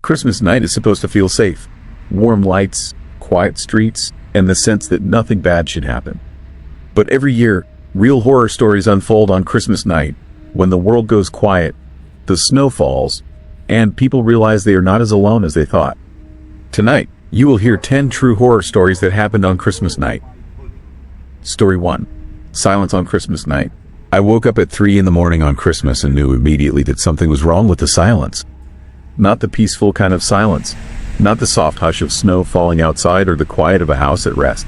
Christmas night is supposed to feel safe. Warm lights, quiet streets, and the sense that nothing bad should happen. But every year, real horror stories unfold on Christmas night, when the world goes quiet, the snow falls, and people realize they are not as alone as they thought. Tonight, you will hear 10 true horror stories that happened on Christmas night. Story 1. Silence on Christmas night. I woke up at 3 in the morning on Christmas and knew immediately that something was wrong with the silence. Not the peaceful kind of silence. Not the soft hush of snow falling outside or the quiet of a house at rest.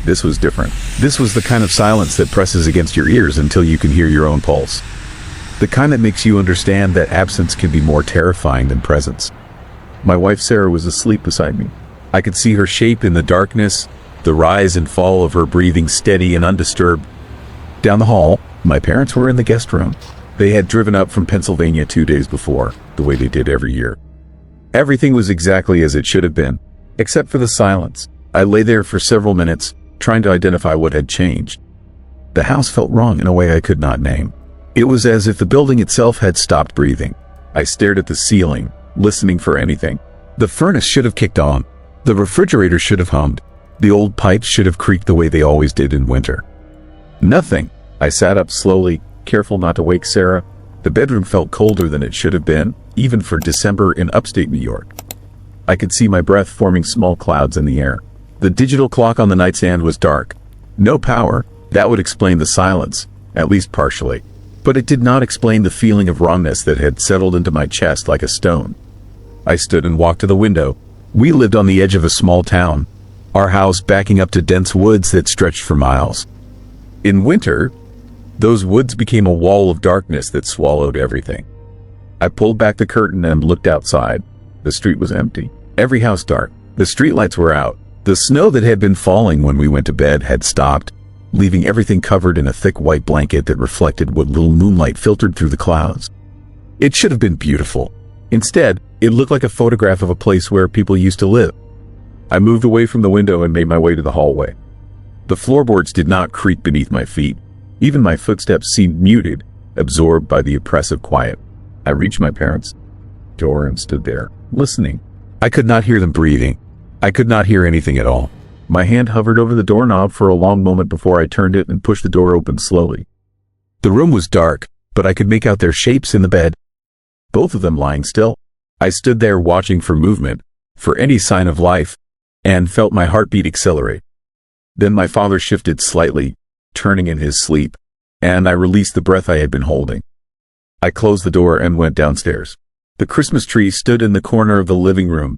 This was different. This was the kind of silence that presses against your ears until you can hear your own pulse. The kind that makes you understand that absence can be more terrifying than presence. My wife Sarah was asleep beside me. I could see her shape in the darkness, the rise and fall of her breathing steady and undisturbed. Down the hall, my parents were in the guest room. They had driven up from Pennsylvania 2 days before, the way they did every year. Everything was exactly as it should have been, except for the silence. I lay there for several minutes, trying to identify what had changed. The house felt wrong in a way I could not name. It was as if the building itself had stopped breathing. I stared at the ceiling, listening for anything. The furnace should have kicked on. The refrigerator should have hummed. The old pipes should have creaked the way they always did in winter. Nothing. I sat up slowly, careful not to wake Sarah. The bedroom felt colder than it should have been, even for December in upstate New York. I could see my breath forming small clouds in the air. The digital clock on the nightstand was dark. No power. That would explain the silence, at least partially. But it did not explain the feeling of wrongness that had settled into my chest like a stone. I stood and walked to the window. We lived on the edge of a small town, our house backing up to dense woods that stretched for miles. In winter, those woods became a wall of darkness that swallowed everything. I pulled back the curtain and looked outside. The street was empty. Every house dark. The streetlights were out. The snow that had been falling when we went to bed had stopped, leaving everything covered in a thick white blanket that reflected what little moonlight filtered through the clouds. It should have been beautiful. Instead, it looked like a photograph of a place where people used to live. I moved away from the window and made my way to the hallway. The floorboards did not creak beneath my feet. Even my footsteps seemed muted, absorbed by the oppressive quiet. I reached my parents' door and stood there, listening. I could not hear them breathing. I could not hear anything at all. My hand hovered over the doorknob for a long moment before I turned it and pushed the door open slowly. The room was dark, but I could make out their shapes in the bed, both of them lying still. I stood there watching for movement, for any sign of life, and felt my heartbeat accelerate. Then my father shifted slightly, turning in his sleep, and I released the breath I had been holding. I closed the door and went downstairs. The Christmas tree stood in the corner of the living room,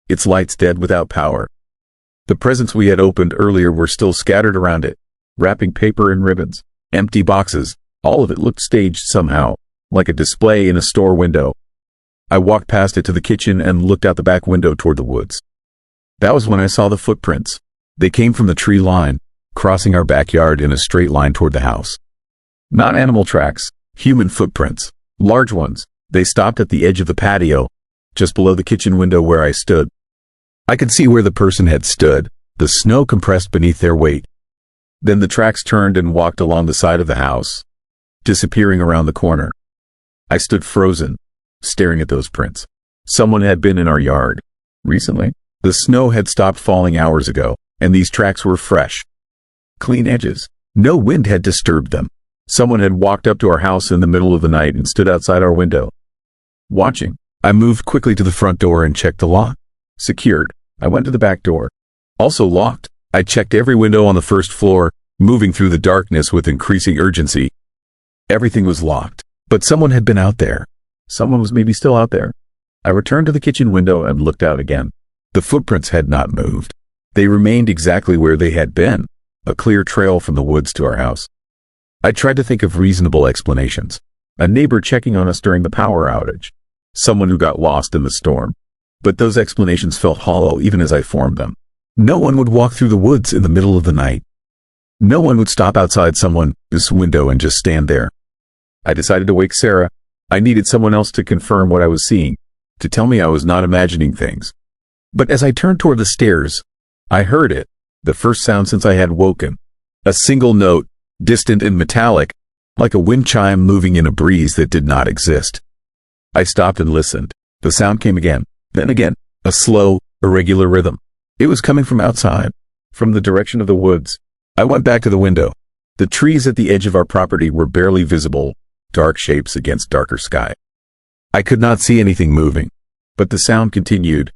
its lights dead without power. The presents we had opened earlier were still scattered around it, wrapping paper and ribbons, empty boxes. All of it looked staged somehow, like a display in a store window. I walked past it to the kitchen and looked out the back window toward the woods. That was when I saw the footprints. They came from the tree line, crossing our backyard in a straight line toward the house. Not animal tracks, human footprints, large ones. They stopped at the edge of the patio, just below the kitchen window where I stood. I could see where the person had stood, the snow compressed beneath their weight. Then the tracks turned and walked along the side of the house, disappearing around the corner. I stood frozen, staring at those prints. Someone had been in our yard recently. The snow had stopped falling hours ago, and these tracks were fresh. Clean edges. No wind had disturbed them. Someone had walked up to our house in the middle of the night and stood outside our window, watching. I moved quickly to the front door and checked the lock. Secured. I went to the back door. Also locked. I checked every window on the first floor, moving through the darkness with increasing urgency. Everything was locked, but someone had been out there. Someone was maybe still out there. I returned to the kitchen window and looked out again. The footprints had not moved. They remained exactly where they had been, a clear trail from the woods to our house. I tried to think of reasonable explanations. A neighbor checking on us during the power outage. Someone who got lost in the storm. But those explanations felt hollow even as I formed them. No one would walk through the woods in the middle of the night. No one would stop outside this window and just stand there. I decided to wake Sarah. I needed someone else to confirm what I was seeing, to tell me I was not imagining things. But as I turned toward the stairs, I heard it, the first sound since I had woken. A single note, distant and metallic, like a wind chime moving in a breeze that did not exist. I stopped and listened. The sound came again, Then again, a slow, irregular rhythm. It was coming from outside, from the direction of the woods. I went back to the window. The trees at the edge of our property were barely visible, dark shapes against darker sky. I could not see anything moving, but the sound continued,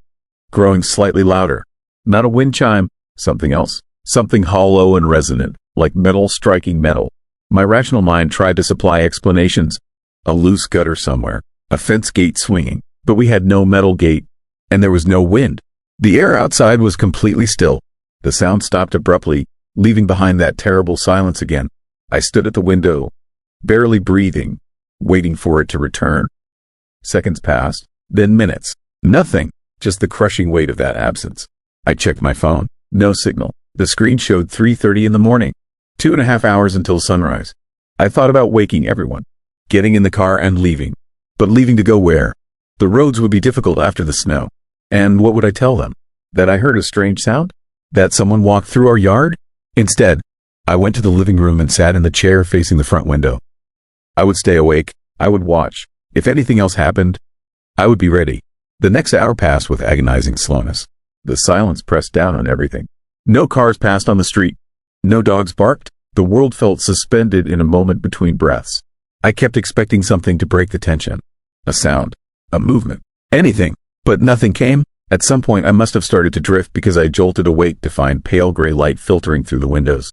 growing slightly louder. Not a wind chime, something else. Something hollow and resonant, like metal striking metal. My rational mind tried to supply explanations. A loose gutter somewhere, a fence gate swinging, but we had no metal gate, and there was no wind. The air outside was completely still. The sound stopped abruptly, leaving behind that terrible silence again. I stood at the window, barely breathing, waiting for it to return. Seconds passed, then minutes. Nothing, just the crushing weight of that absence. I checked my phone. No signal. The screen showed 3:30 in the morning. 2.5 hours until sunrise. I thought about waking everyone, getting in the car and leaving. But leaving to go where? The roads would be difficult after the snow. And what would I tell them? That I heard a strange sound? That someone walked through our yard? Instead, I went to the living room and sat in the chair facing the front window. I would stay awake. I would watch. If anything else happened, I would be ready. The next hour passed with agonizing slowness. The silence pressed down on everything. No cars passed on the street. No dogs barked. The world felt suspended in a moment between breaths. I kept expecting something to break the tension. A sound. A movement. Anything. But nothing came. At some point I must have started to drift because I jolted awake to find pale gray light filtering through the windows.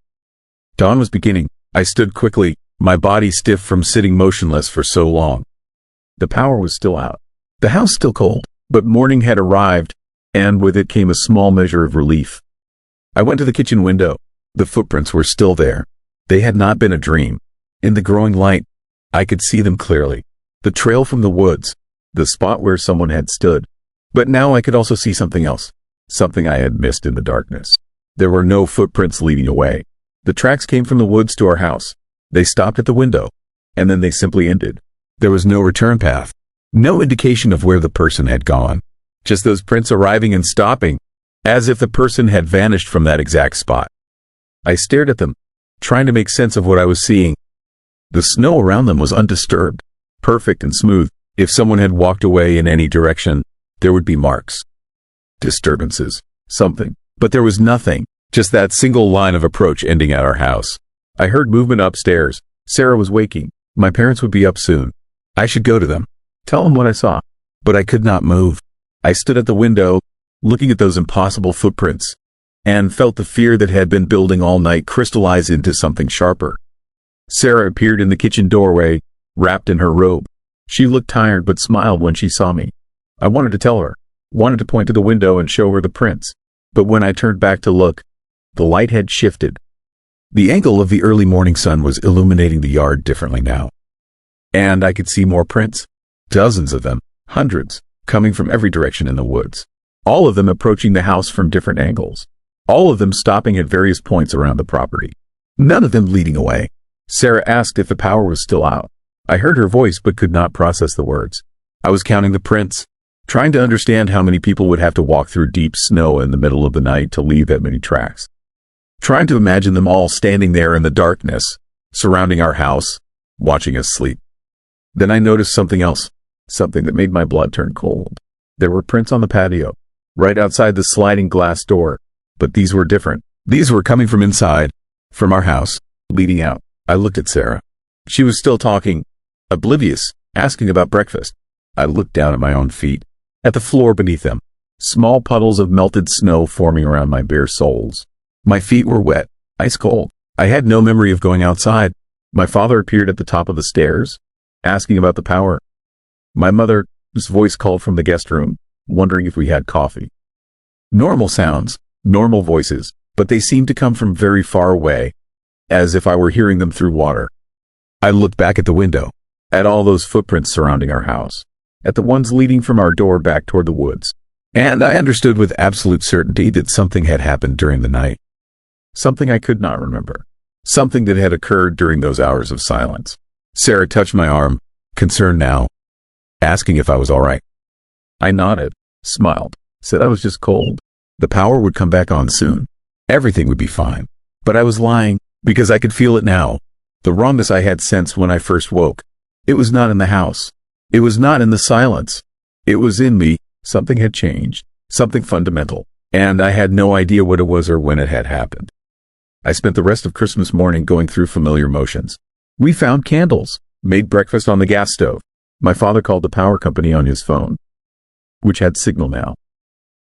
Dawn was beginning. I stood quickly, my body stiff from sitting motionless for so long. The power was still out. The house still cold. But morning had arrived, and with it came a small measure of relief. I went to the kitchen window. The footprints were still there. They had not been a dream. In the growing light, I could see them clearly. The trail from the woods, the spot where someone had stood. But now I could also see something else, something I had missed in the darkness. There were no footprints leading away. The tracks came from the woods to our house. They stopped at the window, and then they simply ended. There was no return path, no indication of where the person had gone. Just those prints arriving and stopping, as if the person had vanished from that exact spot. I stared at them, trying to make sense of what I was seeing. The snow around them was undisturbed, perfect and smooth. If someone had walked away in any direction, there would be marks. Disturbances. Something. But there was nothing. Just that single line of approach ending at our house. I heard movement upstairs. Sarah was waking. My parents would be up soon. I should go to them. Tell them what I saw. But I could not move. I stood at the window, looking at those impossible footprints, and felt the fear that had been building all night crystallize into something sharper. Sarah appeared in the kitchen doorway, wrapped in her robe. She looked tired but smiled when she saw me. I wanted to tell her, wanted to point to the window and show her the prints. But when I turned back to look, the light had shifted. The angle of the early morning sun was illuminating the yard differently now. And I could see more prints. Dozens of them, hundreds, coming from every direction in the woods. All of them approaching the house from different angles. All of them stopping at various points around the property. None of them leading away. Sarah asked if the power was still out. I heard her voice but could not process the words. I was counting the prints, trying to understand how many people would have to walk through deep snow in the middle of the night to leave that many tracks. Trying to imagine them all standing there in the darkness, surrounding our house, watching us sleep. Then I noticed something else, something that made my blood turn cold. There were prints on the patio, right outside the sliding glass door, but these were different. These were coming from inside, from our house, leading out. I looked at Sarah. She was still talking, oblivious, asking about breakfast. I looked down at my own feet, at the floor beneath them, small puddles of melted snow forming around my bare soles. My feet were wet, ice cold. I had no memory of going outside. My father appeared at the top of the stairs, asking about the power. My mother's voice called from the guest room, wondering if we had coffee. Normal sounds, normal voices, but they seemed to come from very far away, as if I were hearing them through water. I looked back at the window, at all those footprints surrounding our house, at the ones leading from our door back toward the woods, and I understood with absolute certainty that something had happened during the night. Something I could not remember. Something that had occurred during those hours of silence. Sarah touched my arm, concerned now, asking if I was all right. I nodded, smiled, said I was just cold. The power would come back on soon. Everything would be fine. But I was lying, because I could feel it now. The wrongness I had sensed when I first woke. It was not in the house. It was not in the silence. It was in me, Something had changed, something fundamental, and I had no idea what it was or when it had happened. I spent the rest of Christmas morning going through familiar motions. We found candles, made breakfast on the gas stove. My father called the power company on his phone, which had signal now.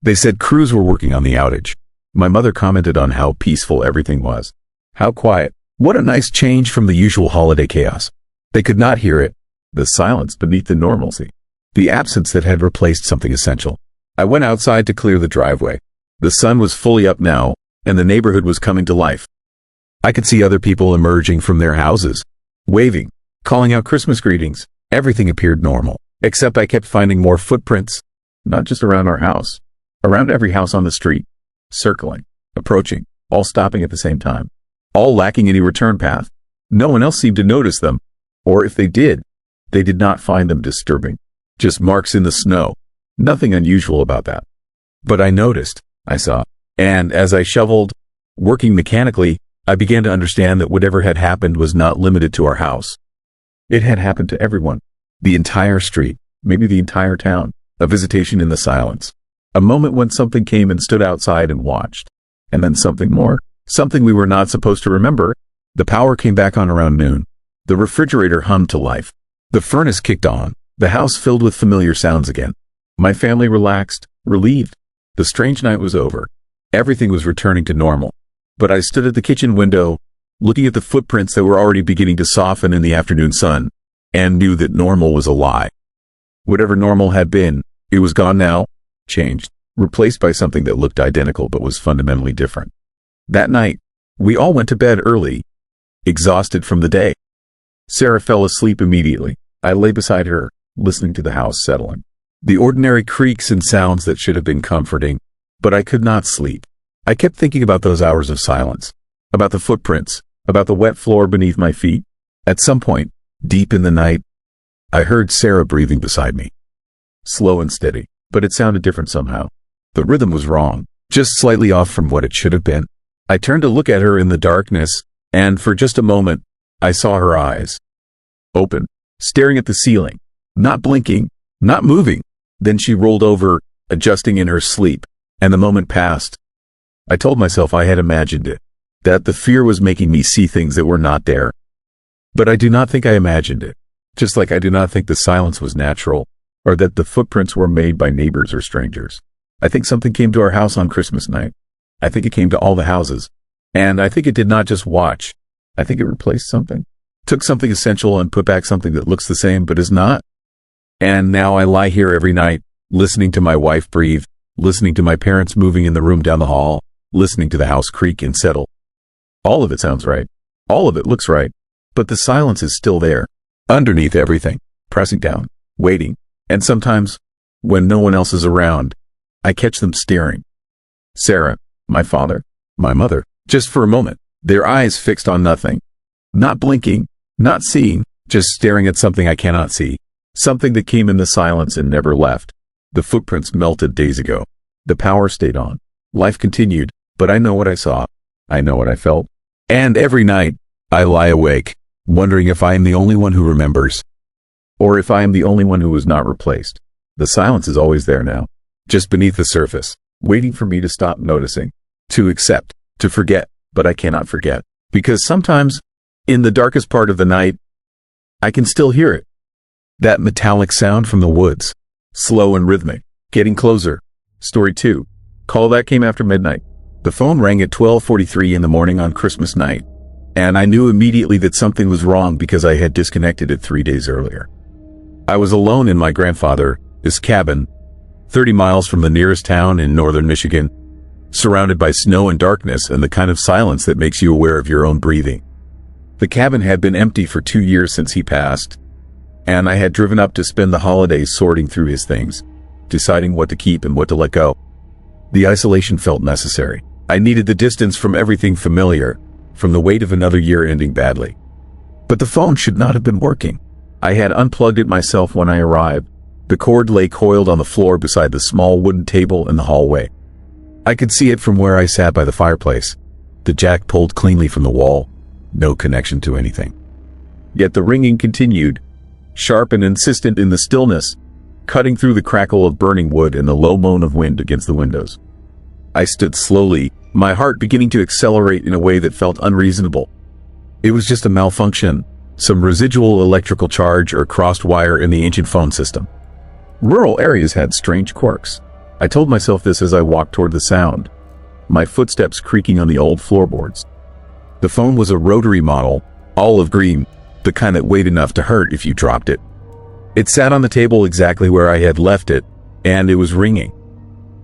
They said crews were working on the outage. My mother commented on how peaceful everything was. How quiet. What a nice change from the usual holiday chaos. They could not hear it. The silence beneath the normalcy. The absence that had replaced something essential. I went outside to clear the driveway. The sun was fully up now, and the neighborhood was coming to life. I could see other people emerging from their houses, waving, calling out Christmas greetings. Everything appeared normal, except I kept finding more footprints, not just around our house, around every house on the street, circling, approaching, all stopping at the same time, all lacking any return path. No one else seemed to notice them, or if they did not find them disturbing. Just marks in the snow. Nothing unusual about that. But I noticed, I saw, and as I shoveled, working mechanically, I began to understand that whatever had happened was not limited to our house. It had happened to everyone. The entire street, maybe the entire town. A visitation in the silence. A moment when something came and stood outside and watched. And then something more. Something we were not supposed to remember. The power came back on around noon. The refrigerator hummed to life. The furnace kicked on. The house filled with familiar sounds again. My family relaxed, relieved. The strange night was over. Everything was returning to normal. But I stood at the kitchen window, looking at the footprints that were already beginning to soften in the afternoon sun, and knew that normal was a lie. Whatever normal had been, it was gone now, changed, replaced by something that looked identical but was fundamentally different. That night, we all went to bed early, exhausted from the day. Sarah fell asleep immediately. I lay beside her, listening to the house settling. The ordinary creaks and sounds that should have been comforting, but I could not sleep. I kept thinking about those hours of silence, about the footprints, about the wet floor beneath my feet. At some point, deep in the night, I heard Sarah breathing beside me. Slow and steady, but it sounded different somehow. The rhythm was wrong, just slightly off from what it should have been. I turned to look at her in the darkness, and for just a moment, I saw her eyes. Open, staring at the ceiling, not blinking, not moving. Then she rolled over, adjusting in her sleep, and the moment passed. I told myself I had imagined it, that the fear was making me see things that were not there. But I do not think I imagined it, just like I do not think the silence was natural, or that the footprints were made by neighbors or strangers. I think something came to our house on Christmas night. I think it came to all the houses. And I think it did not just watch. I think it replaced something. Took something essential and put back something that looks the same but is not. And now I lie here every night, listening to my wife breathe, listening to my parents moving in the room down the hall, listening to the house creak and settle. All of it sounds right. All of it looks right. But the silence is still there, underneath everything, pressing down, waiting. And sometimes, when no one else is around, I catch them staring. Sarah, my father, my mother, just for a moment, their eyes fixed on nothing. Not blinking, not seeing, just staring at something I cannot see. Something that came in the silence and never left. The footprints melted days ago. The power stayed on. Life continued, but I know what I saw. I know what I felt. And every night, I lie awake, wondering if I am the only one who remembers. Or if I am the only one who was not replaced. The silence is always there now, just beneath the surface, waiting for me to stop noticing, to accept, to forget, but I cannot forget. Because sometimes, in the darkest part of the night, I can still hear it. That metallic sound from the woods, slow and rhythmic, getting closer. Story 2. Call that came after midnight. The phone rang at 12:43 in the morning on Christmas night, and I knew immediately that something was wrong because I had disconnected it 3 days earlier. I was alone in my grandfather's cabin, 30 miles from the nearest town in northern Michigan, surrounded by snow and darkness and the kind of silence that makes you aware of your own breathing. The cabin had been empty for 2 years since he passed, and I had driven up to spend the holidays sorting through his things, deciding what to keep and what to let go. The isolation felt necessary. I needed the distance from everything familiar, from the weight of another year ending badly. But the phone should not have been working. I had unplugged it myself when I arrived. The cord lay coiled on the floor beside the small wooden table in the hallway. I could see it from where I sat by the fireplace. The jack pulled cleanly from the wall. No connection to anything. Yet the ringing continued, sharp and insistent in the stillness. cutting through the crackle of burning wood and the low moan of wind against the windows. I stood slowly, my heart beginning to accelerate in a way that felt unreasonable. It was just a malfunction, some residual electrical charge or crossed wire in the ancient phone system. Rural areas had strange quirks. I told myself this as I walked toward the sound, my footsteps creaking on the old floorboards. The phone was a rotary model, olive green, the kind that weighed enough to hurt if you dropped it. It sat on the table exactly where I had left it, and it was ringing.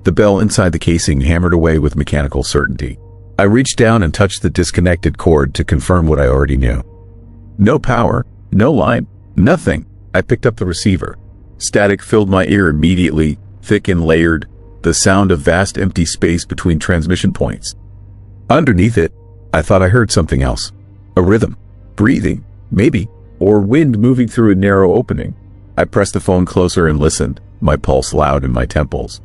The bell inside the casing hammered away with mechanical certainty. I reached down and touched the disconnected cord to confirm what I already knew. No power, no line, nothing. I picked up the receiver. Static filled my ear immediately, thick and layered, the sound of vast empty space between transmission points. Underneath it, I thought I heard something else. A rhythm, breathing, maybe, or wind moving through a narrow opening. I pressed the phone closer and listened, my pulse loud in my temples.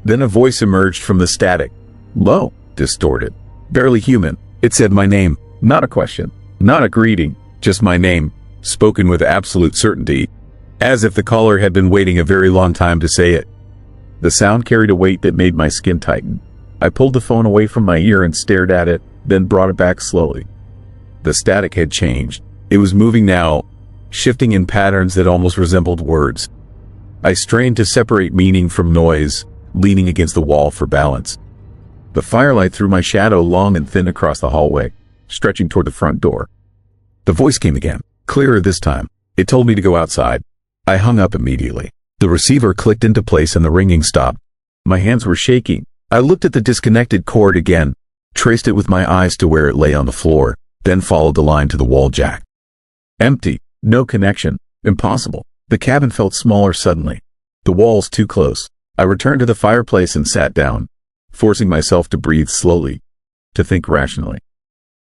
Then a voice emerged from the static. Low, distorted, barely human. It said my name, not a question, not a greeting, just my name, spoken with absolute certainty, as if the caller had been waiting a very long time to say it. The sound carried a weight that made my skin tighten. I pulled the phone away from my ear and stared at it, then brought it back slowly. The static had changed. It was moving now, shifting in patterns that almost resembled words. I strained to separate meaning from noise, leaning against the wall for balance. The firelight threw my shadow long and thin across the hallway, stretching toward the front door. The voice came again, clearer this time. It told me to go outside. I hung up immediately. The receiver clicked into place and the ringing stopped. My hands were shaking. I looked at the disconnected cord again, traced it with my eyes to where it lay on the floor, then followed the line to the wall jack. Empty. No connection. Impossible. The cabin felt smaller suddenly. The walls too close. I returned to the fireplace and sat down, forcing myself to breathe slowly, to think rationally.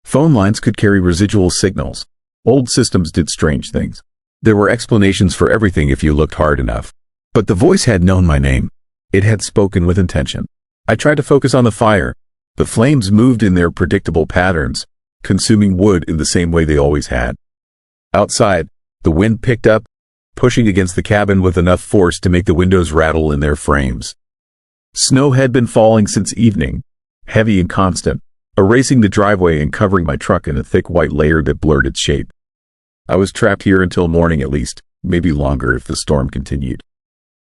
Phone lines could carry residual signals. Old systems did strange things. There were explanations for everything if you looked hard enough. But the voice had known my name. It had spoken with intention. I tried to focus on the fire. The flames moved in their predictable patterns, consuming wood in the same way they always had. Outside, the wind picked up, pushing against the cabin with enough force to make the windows rattle in their frames. Snow had been falling since evening, heavy and constant, erasing the driveway and covering my truck in a thick white layer that blurred its shape. I was trapped here until morning at least, maybe longer if the storm continued.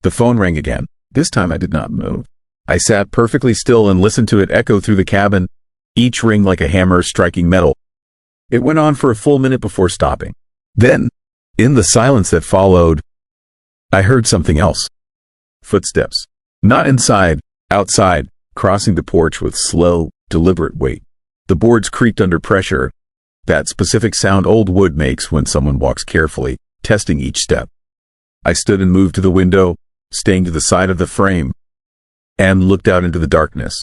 The phone rang again. This time I did not move. I sat perfectly still and listened to it echo through the cabin, each ring like a hammer striking metal. It went on for a full minute before stopping. Then, in the silence that followed, I heard something else. Footsteps. Not inside, outside, crossing the porch with slow, deliberate weight. The boards creaked under pressure, that specific sound old wood makes when someone walks carefully, testing each step. I stood and moved to the window, staying to the side of the frame, and looked out into the darkness.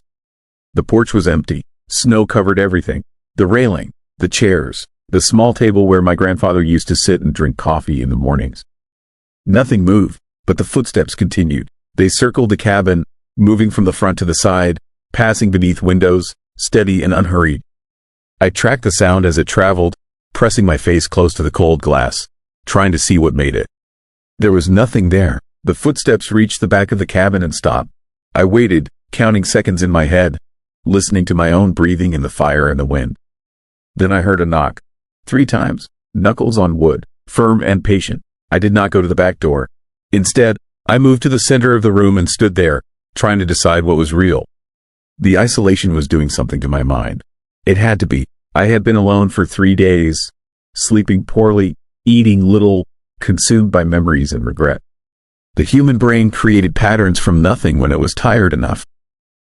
The porch was empty. Snow covered everything. The railing, the chairs, the small table where my grandfather used to sit and drink coffee in the mornings. Nothing moved, but the footsteps continued. They circled the cabin, moving from the front to the side, passing beneath windows, steady and unhurried. I tracked the sound as it traveled, pressing my face close to the cold glass, trying to see what made it. There was nothing there. The footsteps reached the back of the cabin and stopped. I waited, counting seconds in my head, listening to my own breathing in the fire and the wind. Then I heard a knock. 3 times, knuckles on wood, firm and patient. I did not go to the back door. Instead, I moved to the center of the room and stood there, trying to decide what was real. The isolation was doing something to my mind. It had to be. I had been alone for 3 days, sleeping poorly, eating little, consumed by memories and regret. The human brain created patterns from nothing when it was tired enough.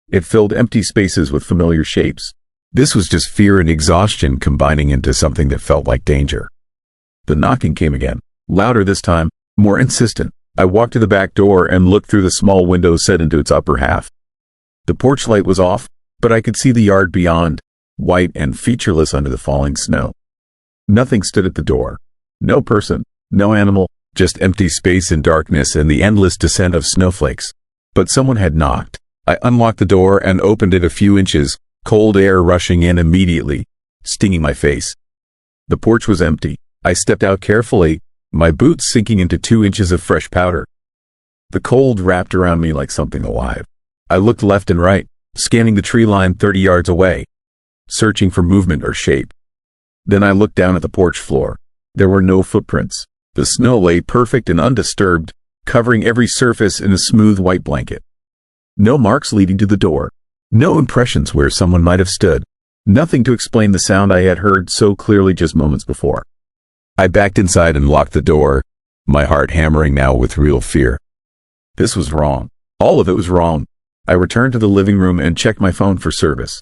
It filled empty spaces with familiar shapes. This was just fear and exhaustion combining into something that felt like danger. The knocking came again, louder this time, more insistent. I walked to the back door and looked through the small window set into its upper half. The porch light was off, but I could see the yard beyond, white and featureless under the falling snow. Nothing stood at the door. No person, no animal, just empty space and darkness and the endless descent of snowflakes. But someone had knocked. I unlocked the door and opened it a few inches, cold air rushing in immediately, stinging my face. The porch was empty. I stepped out carefully, my boots sinking into 2 inches of fresh powder. The cold wrapped around me like something alive. I looked left and right, scanning the tree line 30 yards away, searching for movement or shape. Then I looked down at the porch floor. There were no footprints. The snow lay perfect and undisturbed, covering every surface in a smooth white blanket. No marks leading to the door. No impressions where someone might have stood. Nothing to explain the sound I had heard so clearly just moments before. I backed inside and locked the door, my heart hammering now with real fear. This was wrong. All of it was wrong. I returned to the living room and checked my phone for service.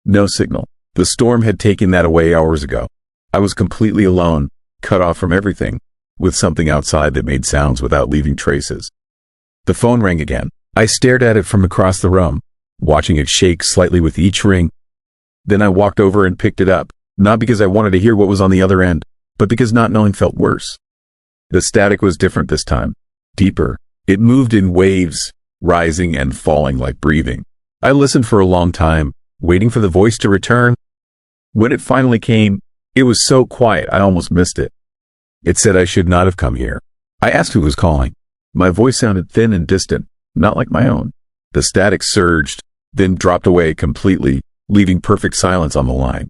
No signal. The storm had taken that away hours ago. I was completely alone, cut off from everything, with something outside that made sounds without leaving traces. The phone rang again. I stared at it from across the room, watching it shake slightly with each ring. Then I walked over and picked it up, not because I wanted to hear what was on the other end, but because not knowing felt worse. The static was different this time, deeper. It moved in waves, rising and falling like breathing. I listened for a long time, waiting for the voice to return. When it finally came, it was so quiet I almost missed it. It said I should not have come here. I asked who was calling. My voice sounded thin and distant, not like my own. The static surged, then dropped away completely, leaving perfect silence on the line.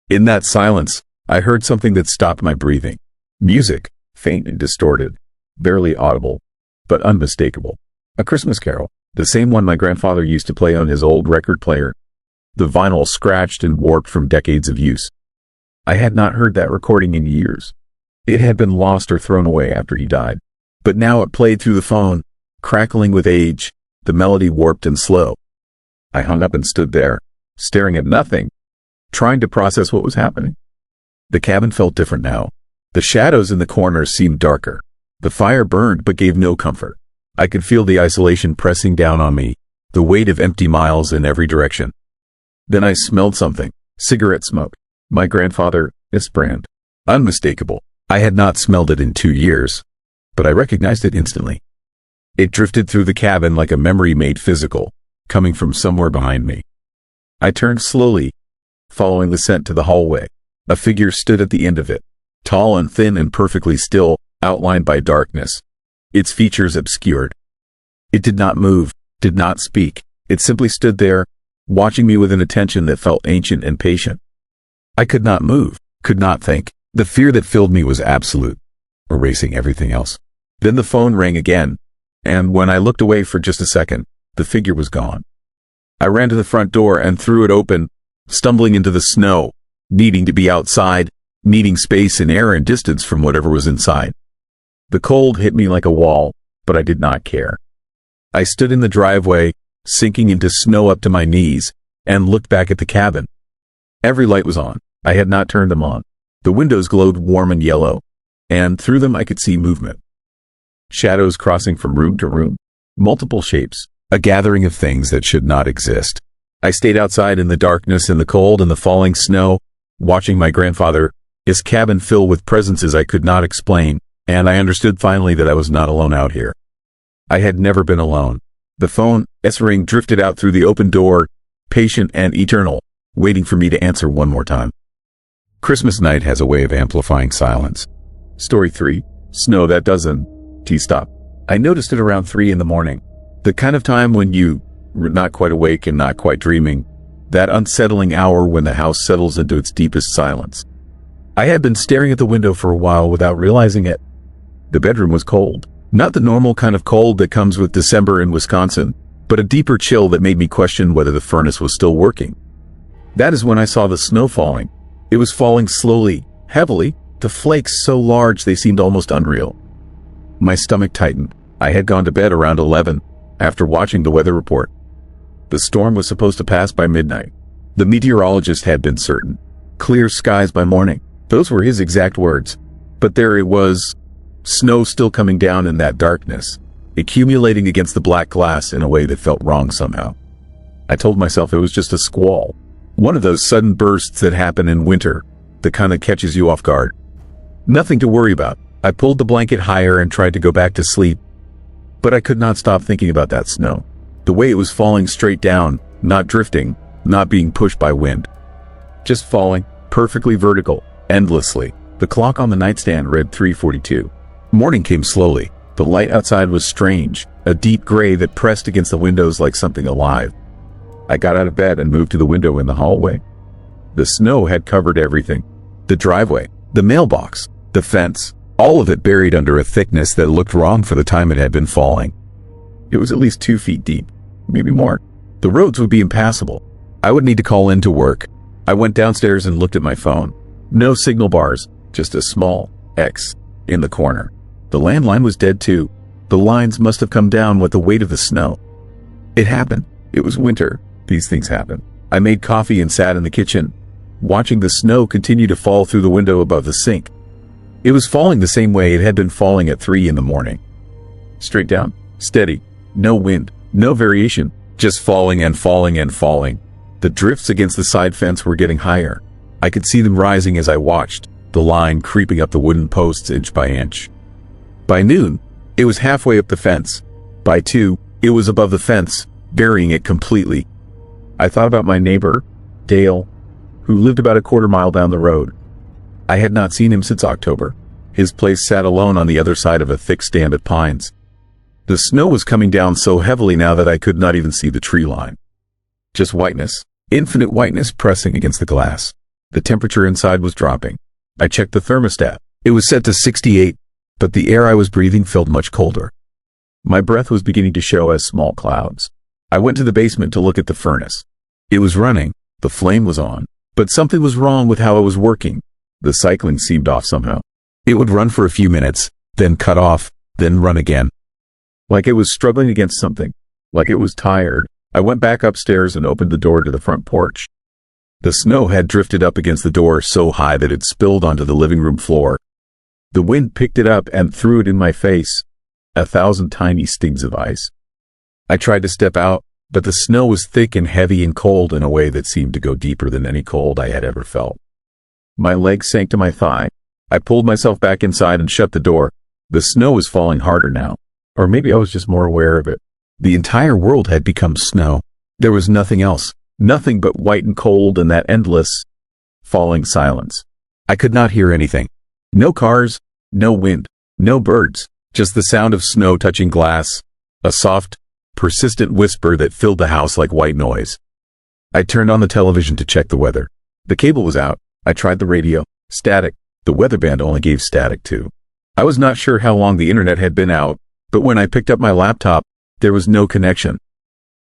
In that silence, I heard something that stopped my breathing. Music, faint and distorted, barely audible, but unmistakable. A Christmas carol, the same one my grandfather used to play on his old record player. The vinyl scratched and warped from decades of use. I had not heard that recording in years. It had been lost or thrown away after he died. But now it played through the phone, crackling with age, the melody warped and slow. I hung up and stood there, staring at nothing, trying to process what was happening. The cabin felt different now. The shadows in the corners seemed darker. The fire burned but gave no comfort. I could feel the isolation pressing down on me, the weight of empty miles in every direction. Then I smelled something, cigarette smoke. My grandfather's brand. Unmistakable. I had not smelled it in 2 years, but I recognized it instantly. It drifted through the cabin like a memory made physical, coming from somewhere behind me. I turned slowly, following the scent to the hallway. A figure stood at the end of it, tall and thin and perfectly still, outlined by darkness, its features obscured. It did not move, did not speak. It simply stood there, watching me with an attention that felt ancient and patient. I could not move, could not think. The fear that filled me was absolute, erasing everything else. Then the phone rang again, and when I looked away for just a second, the figure was gone. I ran to the front door and threw it open, stumbling into the snow, needing to be outside, needing space and air and distance from whatever was inside. The cold hit me like a wall, but I did not care. I stood in the driveway, sinking into snow up to my knees, and looked back at the cabin. Every light was on. I had not turned them on. The windows glowed warm and yellow, and through them I could see movement. Shadows crossing from room to room. Multiple shapes. A gathering of things that should not exist. I stayed outside in the darkness and the cold and the falling snow, watching my grandfather's cabin fill with presences I could not explain, and I understood finally that I was not alone out here. I had never been alone. The phone's ring drifted out through the open door, patient and eternal, waiting for me to answer one more time. Christmas night has a way of amplifying silence. Story 3. Snow that doesn't stop. I noticed it around 3 in the morning. The kind of time when you were not quite awake and not quite dreaming. That unsettling hour when the house settles into its deepest silence. I had been staring at the window for a while without realizing it. The bedroom was cold. Not the normal kind of cold that comes with December in Wisconsin, but a deeper chill that made me question whether the furnace was still working. That is when I saw the snow falling. It was falling slowly, heavily, the flakes so large they seemed almost unreal. My stomach tightened. I had gone to bed around 11, after watching the weather report. The storm was supposed to pass by midnight. The meteorologist had been certain. Clear skies by morning. Those were his exact words. But there it was, snow still coming down in that darkness, accumulating against the black glass in a way that felt wrong somehow. I told myself it was just a squall. One of those sudden bursts that happen in winter, the kind that catches you off guard. Nothing to worry about. I pulled the blanket higher and tried to go back to sleep. But I could not stop thinking about that snow. The way it was falling straight down, not drifting, not being pushed by wind. Just falling, perfectly vertical, endlessly. The clock on the nightstand read 3:42. Morning came slowly. The light outside was strange, a deep gray that pressed against the windows like something alive. I got out of bed and moved to the window in the hallway. The snow had covered everything. The driveway, the mailbox, the fence, all of it buried under a thickness that looked wrong for the time it had been falling. It was at least 2 feet deep, maybe more. The roads would be impassable. I would need to call in to work. I went downstairs and looked at my phone. No signal bars, just a small X in the corner. The landline was dead too. The lines must have come down with the weight of the snow. It happened. It was winter. These things happen. I made coffee and sat in the kitchen, watching the snow continue to fall through the window above the sink. It was falling the same way it had been falling at 3 in the morning. Straight down, steady, no wind, no variation, just falling and falling and falling. The drifts against the side fence were getting higher. I could see them rising as I watched, the line creeping up the wooden posts inch by inch. By noon, it was halfway up the fence. By 2, it was above the fence, burying it completely. I thought about my neighbor, Dale, who lived about a quarter mile down the road. I had not seen him since October. His place sat alone on the other side of a thick stand of pines. The snow was coming down so heavily now that I could not even see the tree line. Just whiteness, infinite whiteness pressing against the glass. The temperature inside was dropping. I checked the thermostat. It was set to 68, but the air I was breathing felt much colder. My breath was beginning to show as small clouds. I went to the basement to look at the furnace. It was running, the flame was on, but something was wrong with how it was working. The cycling seemed off somehow. It would run for a few minutes, then cut off, then run again. Like it was struggling against something, like it was tired. I went back upstairs and opened the door to the front porch. The snow had drifted up against the door so high that it spilled onto the living room floor. The wind picked it up and threw it in my face, 1,000 tiny stings of ice. I tried to step out, but the snow was thick and heavy and cold in a way that seemed to go deeper than any cold I had ever felt. My legs sank to my thigh. I pulled myself back inside and shut the door. The snow was falling harder now. Or maybe I was just more aware of it. The entire world had become snow. There was nothing else. Nothing but white and cold and that endless, falling silence. I could not hear anything. No cars, no wind, no birds, just the sound of snow touching glass, a soft, persistent whisper that filled the house like white noise. I turned on the television to check the weather. The cable was out. I tried the radio. Static. The weather band only gave static too. I was not sure how long the internet had been out, but when I picked up my laptop, there was no connection.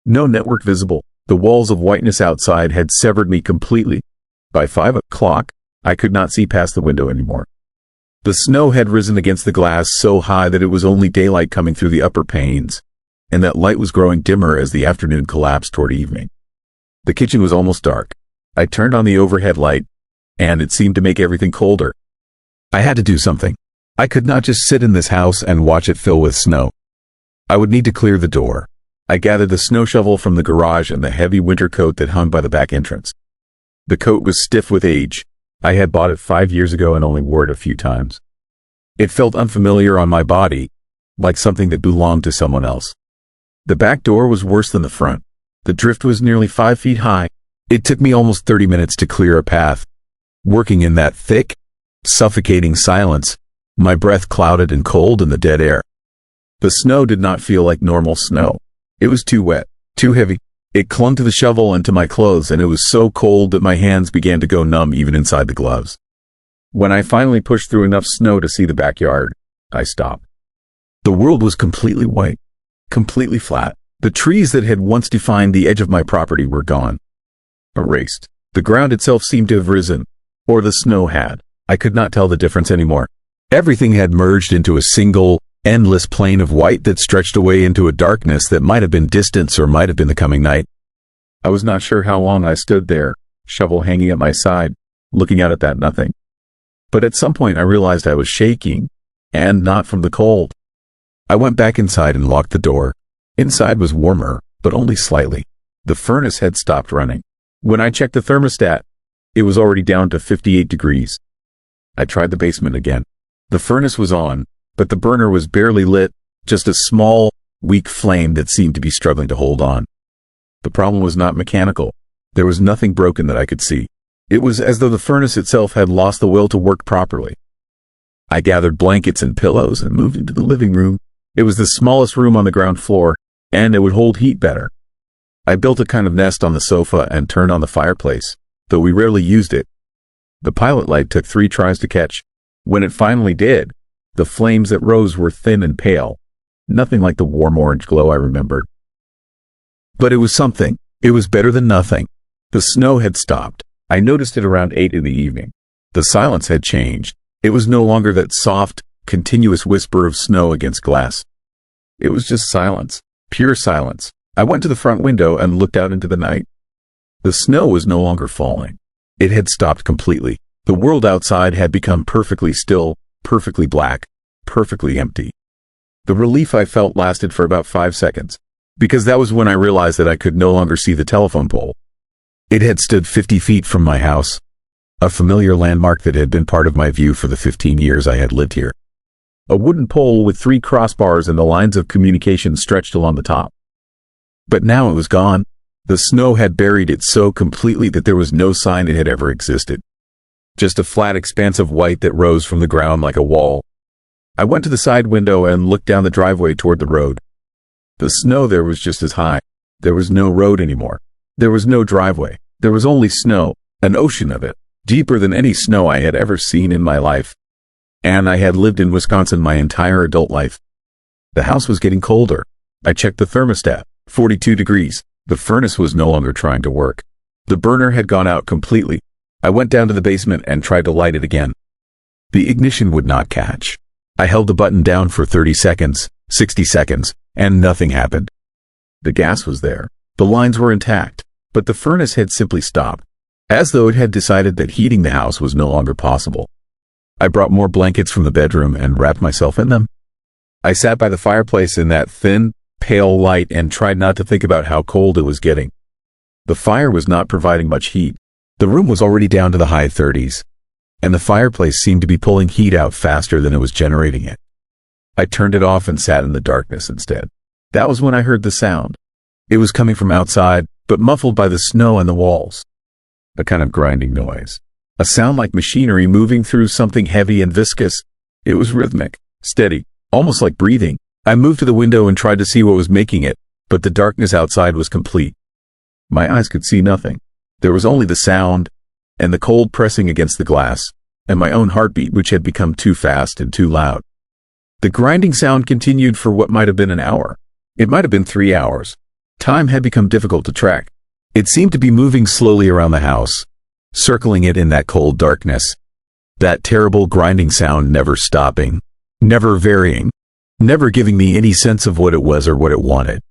No network visible. The walls of whiteness outside had severed me completely. By 5 o'clock, I could not see past the window anymore. The snow had risen against the glass so high that it was only daylight coming through the upper panes, and that light was growing dimmer as the afternoon collapsed toward evening. The kitchen was almost dark. I turned on the overhead light, and it seemed to make everything colder. I had to do something. I could not just sit in this house and watch it fill with snow. I would need to clear the door. I gathered the snow shovel from the garage and the heavy winter coat that hung by the back entrance. The coat was stiff with age. I had bought it 5 years ago and only wore it a few times. It felt unfamiliar on my body, like something that belonged to someone else. The back door was worse than the front. The drift was nearly 5 feet high. It took me almost 30 minutes to clear a path. Working in that thick, suffocating silence, my breath clouded and cold in the dead air. The snow did not feel like normal snow. It was too wet, too heavy. It clung to the shovel and to my clothes, and it was so cold that my hands began to go numb even inside the gloves. When I finally pushed through enough snow to see the backyard, I stopped. The world was completely white, completely flat. The trees that had once defined the edge of my property were gone. Erased. The ground itself seemed to have risen, or the snow had. I could not tell the difference anymore. Everything had merged into a single, endless plane of white that stretched away into a darkness that might have been distance or might have been the coming night. I was not sure how long I stood there, shovel hanging at my side, looking out at that nothing. But at some point I realized I was shaking, and not from the cold. I went back inside and locked the door. Inside was warmer, but only slightly. The furnace had stopped running. When I checked the thermostat, it was already down to 58 degrees. I tried the basement again. The furnace was on, but the burner was barely lit, just a small, weak flame that seemed to be struggling to hold on. The problem was not mechanical. There was nothing broken that I could see. It was as though the furnace itself had lost the will to work properly. I gathered blankets and pillows and moved into the living room. It was the smallest room on the ground floor, and it would hold heat better. I built a kind of nest on the sofa and turned on the fireplace, though we rarely used it. The pilot light took 3 tries to catch. When it finally did, the flames that rose were thin and pale, nothing like the warm orange glow I remembered. But it was something. It was better than nothing. The snow had stopped. I noticed it around 8 in the evening. The silence had changed. It was no longer that soft, continuous whisper of snow against glass. It was just silence, pure silence. I went to the front window and looked out into the night. The snow was no longer falling. It had stopped completely. The world outside had become perfectly still, perfectly black, perfectly empty. The relief I felt lasted for about 5 seconds, because that was when I realized that I could no longer see the telephone pole. It had stood 50 feet from my house, a familiar landmark that had been part of my view for the 15 years I had lived here. A wooden pole with 3 crossbars and the lines of communication stretched along the top. But now it was gone. The snow had buried it so completely that there was no sign it had ever existed. Just a flat expanse of white that rose from the ground like a wall. I went to the side window and looked down the driveway toward the road. The snow there was just as high. There was no road anymore. There was no driveway. There was only snow, an ocean of it, deeper than any snow I had ever seen in my life. And I had lived in Wisconsin my entire adult life. The house was getting colder. I checked the thermostat, 42 degrees. The furnace was no longer trying to work. The burner had gone out completely. I went down to the basement and tried to light it again. The ignition would not catch. I held the button down for 30 seconds, 60 seconds, and nothing happened. The gas was there. The lines were intact, but the furnace had simply stopped, as though it had decided that heating the house was no longer possible. I brought more blankets from the bedroom and wrapped myself in them. I sat by the fireplace in that thin, pale light and tried not to think about how cold it was getting. The fire was not providing much heat. The room was already down to the high 30s, and the fireplace seemed to be pulling heat out faster than it was generating it. I turned it off and sat in the darkness instead. That was when I heard the sound. It was coming from outside, but muffled by the snow and the walls. A kind of grinding noise. A sound like machinery moving through something heavy and viscous. It was rhythmic, steady, almost like breathing. I moved to the window and tried to see what was making it, but the darkness outside was complete. My eyes could see nothing. There was only the sound, and the cold pressing against the glass, and my own heartbeat which had become too fast and too loud. The grinding sound continued for what might have been an hour. It might have been 3 hours. Time had become difficult to track. It seemed to be moving slowly around the house, circling it in that cold darkness. That terrible grinding sound never stopping, never varying, never giving me any sense of what it was or what it wanted.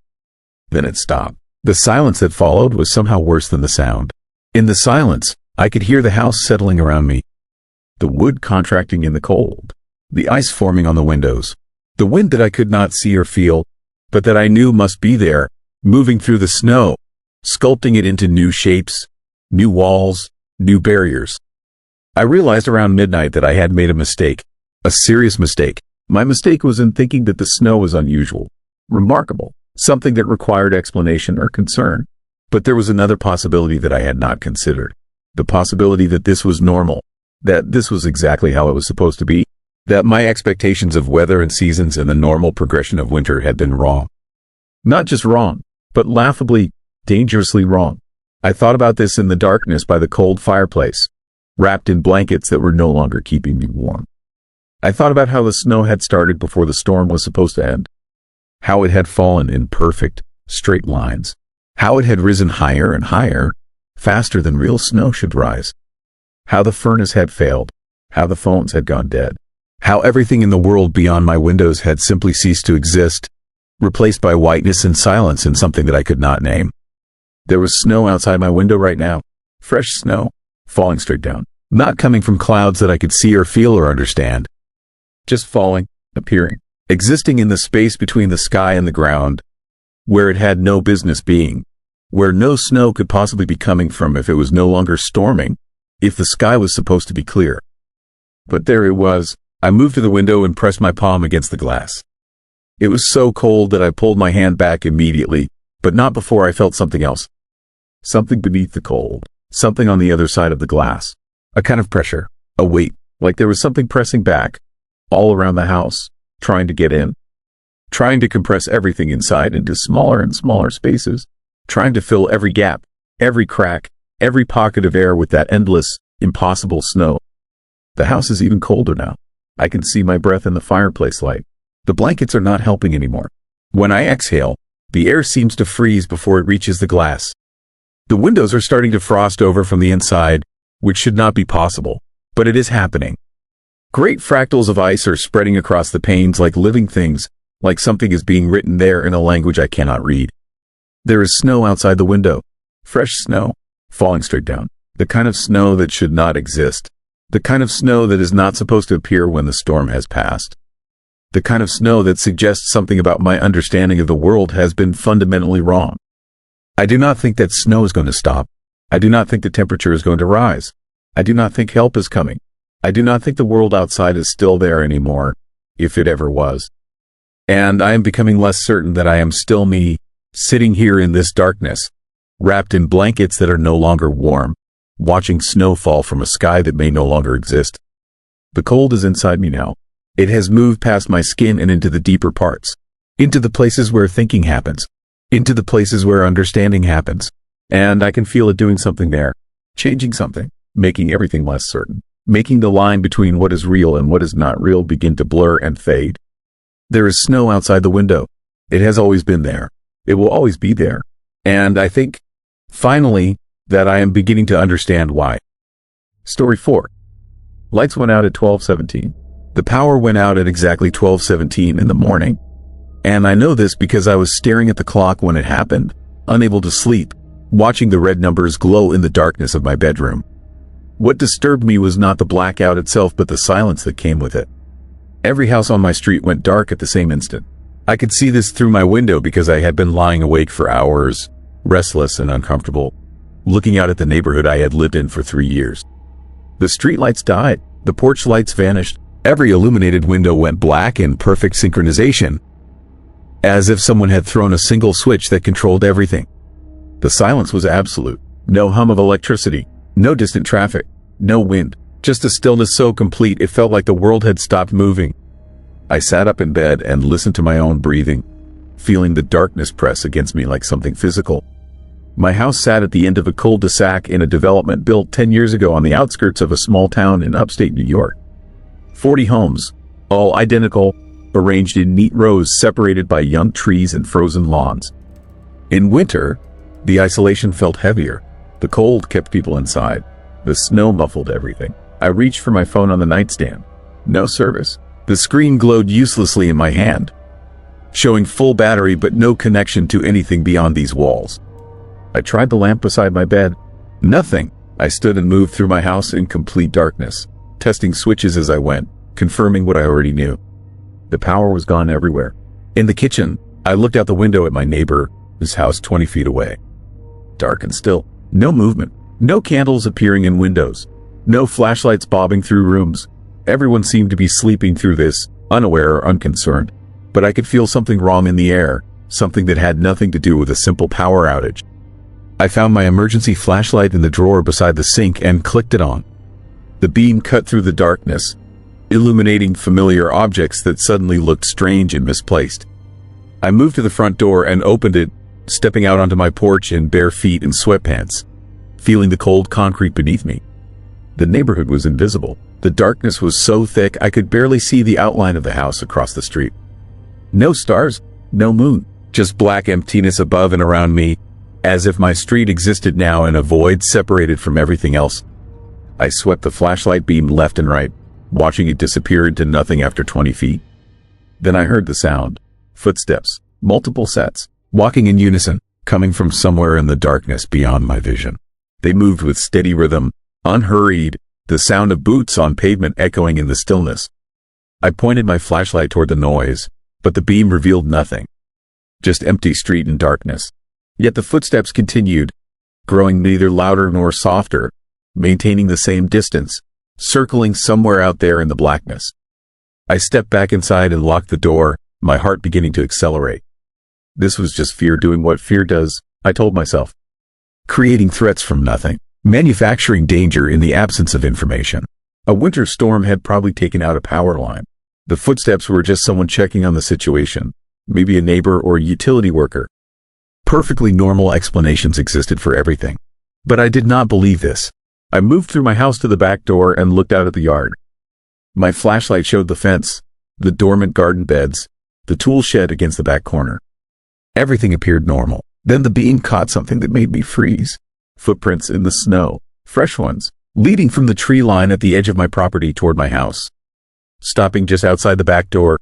Then it stopped. The silence that followed was somehow worse than the sound. In the silence, I could hear the house settling around me, the wood contracting in the cold, the ice forming on the windows, the wind that I could not see or feel, but that I knew must be there, moving through the snow, sculpting it into new shapes, new walls, new barriers. I realized around midnight that I had made a mistake, a serious mistake. My mistake was in thinking that the snow was unusual, remarkable, something that required explanation or concern. But there was another possibility that I had not considered. The possibility that this was normal, that this was exactly how it was supposed to be, that my expectations of weather and seasons and the normal progression of winter had been wrong. Not just wrong, but laughably, dangerously wrong. I thought about this in the darkness by the cold fireplace, wrapped in blankets that were no longer keeping me warm. I thought about how the snow had started before the storm was supposed to end, how it had fallen in perfect, straight lines, how it had risen higher and higher, faster than real snow should rise, how the furnace had failed, how the phones had gone dead, how everything in the world beyond my windows had simply ceased to exist, replaced by whiteness and silence in something that I could not name. There was snow outside my window right now, fresh snow, falling straight down, not coming from clouds that I could see or feel or understand, just falling, appearing, existing in the space between the sky and the ground, where it had no business being, where no snow could possibly be coming from if it was no longer storming, if the sky was supposed to be clear. But there it was. I moved to the window and pressed my palm against the glass. It was so cold that I pulled my hand back immediately, but not before I felt something else. Something beneath the cold, something on the other side of the glass. A kind of pressure, a weight, like there was something pressing back, all around the house, trying to get in. trying to compress everything inside into smaller and smaller spaces, trying to fill every gap, every crack, every pocket of air with that endless, impossible snow. The house is even colder now. I can see my breath in the fireplace light. The blankets are not helping anymore. When I exhale, the air seems to freeze before it reaches the glass. The windows are starting to frost over from the inside, which should not be possible, but it is happening. Great fractals of ice are spreading across the panes like living things, like something is being written there in a language I cannot read. There is snow outside the window. Fresh snow, falling straight down. The kind of snow that should not exist. The kind of snow that is not supposed to appear when the storm has passed. The kind of snow that suggests something about my understanding of the world has been fundamentally wrong. I do not think that snow is going to stop. I do not think the temperature is going to rise. I do not think help is coming. I do not think the world outside is still there anymore, if it ever was. And I am becoming less certain that I am still me, sitting here in this darkness, wrapped in blankets that are no longer warm, watching snow fall from a sky that may no longer exist. The cold is inside me now. It has moved past my skin and into the deeper parts, into the places where thinking happens, into the places where understanding happens. And I can feel it doing something there, changing something, making everything less certain, making the line between what is real and what is not real begin to blur and fade. There is snow outside the window. It has always been there. It will always be there. And I think, finally, that I am beginning to understand why. Story 4. Lights went out at 12:17. The power went out at exactly 12:17 in the morning. And I know this because I was staring at the clock when it happened, unable to sleep, watching the red numbers glow in the darkness of my bedroom. What disturbed me was not the blackout itself but the silence that came with it. Every house on my street went dark at the same instant. I could see this through my window because I had been lying awake for hours, restless and uncomfortable, looking out at the neighborhood I had lived in for 3 years. The streetlights died, the porch lights vanished, every illuminated window went black in perfect synchronization, as if someone had thrown a single switch that controlled everything. The silence was absolute. No hum of electricity, no distant traffic, no wind, just a stillness so complete it felt like the world had stopped moving. I sat up in bed and listened to my own breathing, feeling the darkness press against me like something physical. My house sat at the end of a cul-de-sac in a development built 10 years ago on the outskirts of a small town in upstate New York. 40 homes, all identical, arranged in neat rows separated by young trees and frozen lawns. In winter, the isolation felt heavier. The cold kept people inside. The snow muffled everything. I reached for my phone on the nightstand. No service. The screen glowed uselessly in my hand, showing full battery but no connection to anything beyond these walls. I tried the lamp beside my bed. Nothing. I stood and moved through my house in complete darkness, testing switches as I went, confirming what I already knew. The power was gone everywhere. In the kitchen, I looked out the window at my neighbor's house 20 feet away. Dark and still. No movement. No candles appearing in windows. No flashlights bobbing through rooms. Everyone seemed to be sleeping through this, unaware or unconcerned. But I could feel something wrong in the air, something that had nothing to do with a simple power outage. I found my emergency flashlight in the drawer beside the sink and clicked it on. The beam cut through the darkness, illuminating familiar objects that suddenly looked strange and misplaced. I moved to the front door and opened it, stepping out onto my porch in bare feet and sweatpants, feeling the cold concrete beneath me. The neighborhood was invisible. The darkness was so thick I could barely see the outline of the house across the street. No stars, no moon, just black emptiness above and around me, as if my street existed now in a void separated from everything else. I swept the flashlight beam left and right, watching it disappear into nothing after 20 feet. Then I heard the sound. Footsteps, multiple sets, walking in unison, coming from somewhere in the darkness beyond my vision. They moved with steady rhythm, unhurried, the sound of boots on pavement echoing in the stillness. I pointed my flashlight toward the noise, but the beam revealed nothing. Just empty street and darkness. Yet the footsteps continued, growing neither louder nor softer, maintaining the same distance, circling somewhere out there in the blackness. I stepped back inside and locked the door, my heart beginning to accelerate. This was just fear doing what fear does, I told myself. Creating threats from nothing, manufacturing danger in the absence of information. A winter storm had probably taken out a power line. The footsteps were just someone checking on the situation, maybe a neighbor or a utility worker. Perfectly normal explanations existed for everything. But I did not believe this. I moved through my house to the back door and looked out at the yard. My flashlight showed the fence, the dormant garden beds, the tool shed against the back corner. Everything appeared normal. Then the beam caught something that made me freeze. Footprints in the snow, fresh ones, leading from the tree line at the edge of my property toward my house. Stopping just outside the back door,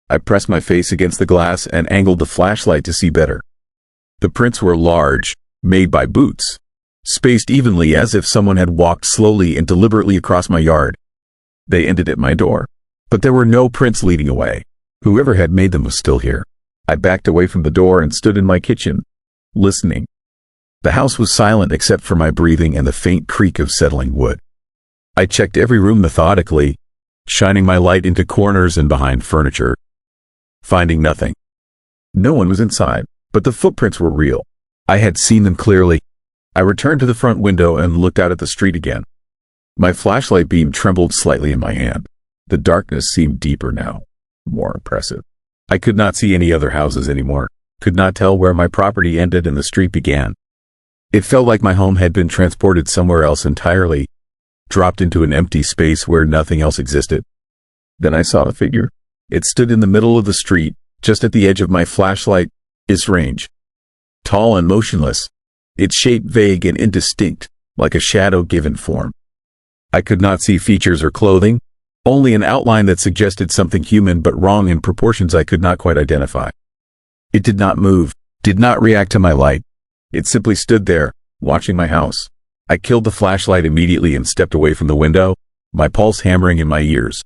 I pressed my face against the glass and angled the flashlight to see better. The prints were large, made by boots, spaced evenly as if someone had walked slowly and deliberately across my yard. They ended at my door, but there were no prints leading away. Whoever had made them was still here. I backed away from the door and stood in my kitchen, listening. The house was silent except for my breathing and the faint creak of settling wood. I checked every room methodically, shining my light into corners and behind furniture, finding nothing. No one was inside, but the footprints were real. I had seen them clearly. I returned to the front window and looked out at the street again. My flashlight beam trembled slightly in my hand. The darkness seemed deeper now, more oppressive. I could not see any other houses anymore, could not tell where my property ended and the street began. It felt like my home had been transported somewhere else entirely, dropped into an empty space where nothing else existed. Then I saw a figure. It stood in the middle of the street, just at the edge of my flashlight's range. Tall and motionless, its shape vague and indistinct, like a shadow given form. I could not see features or clothing, only an outline that suggested something human but wrong in proportions I could not quite identify. It did not move, did not react to my light. It simply stood there, watching my house. I killed the flashlight immediately and stepped away from the window, my pulse hammering in my ears.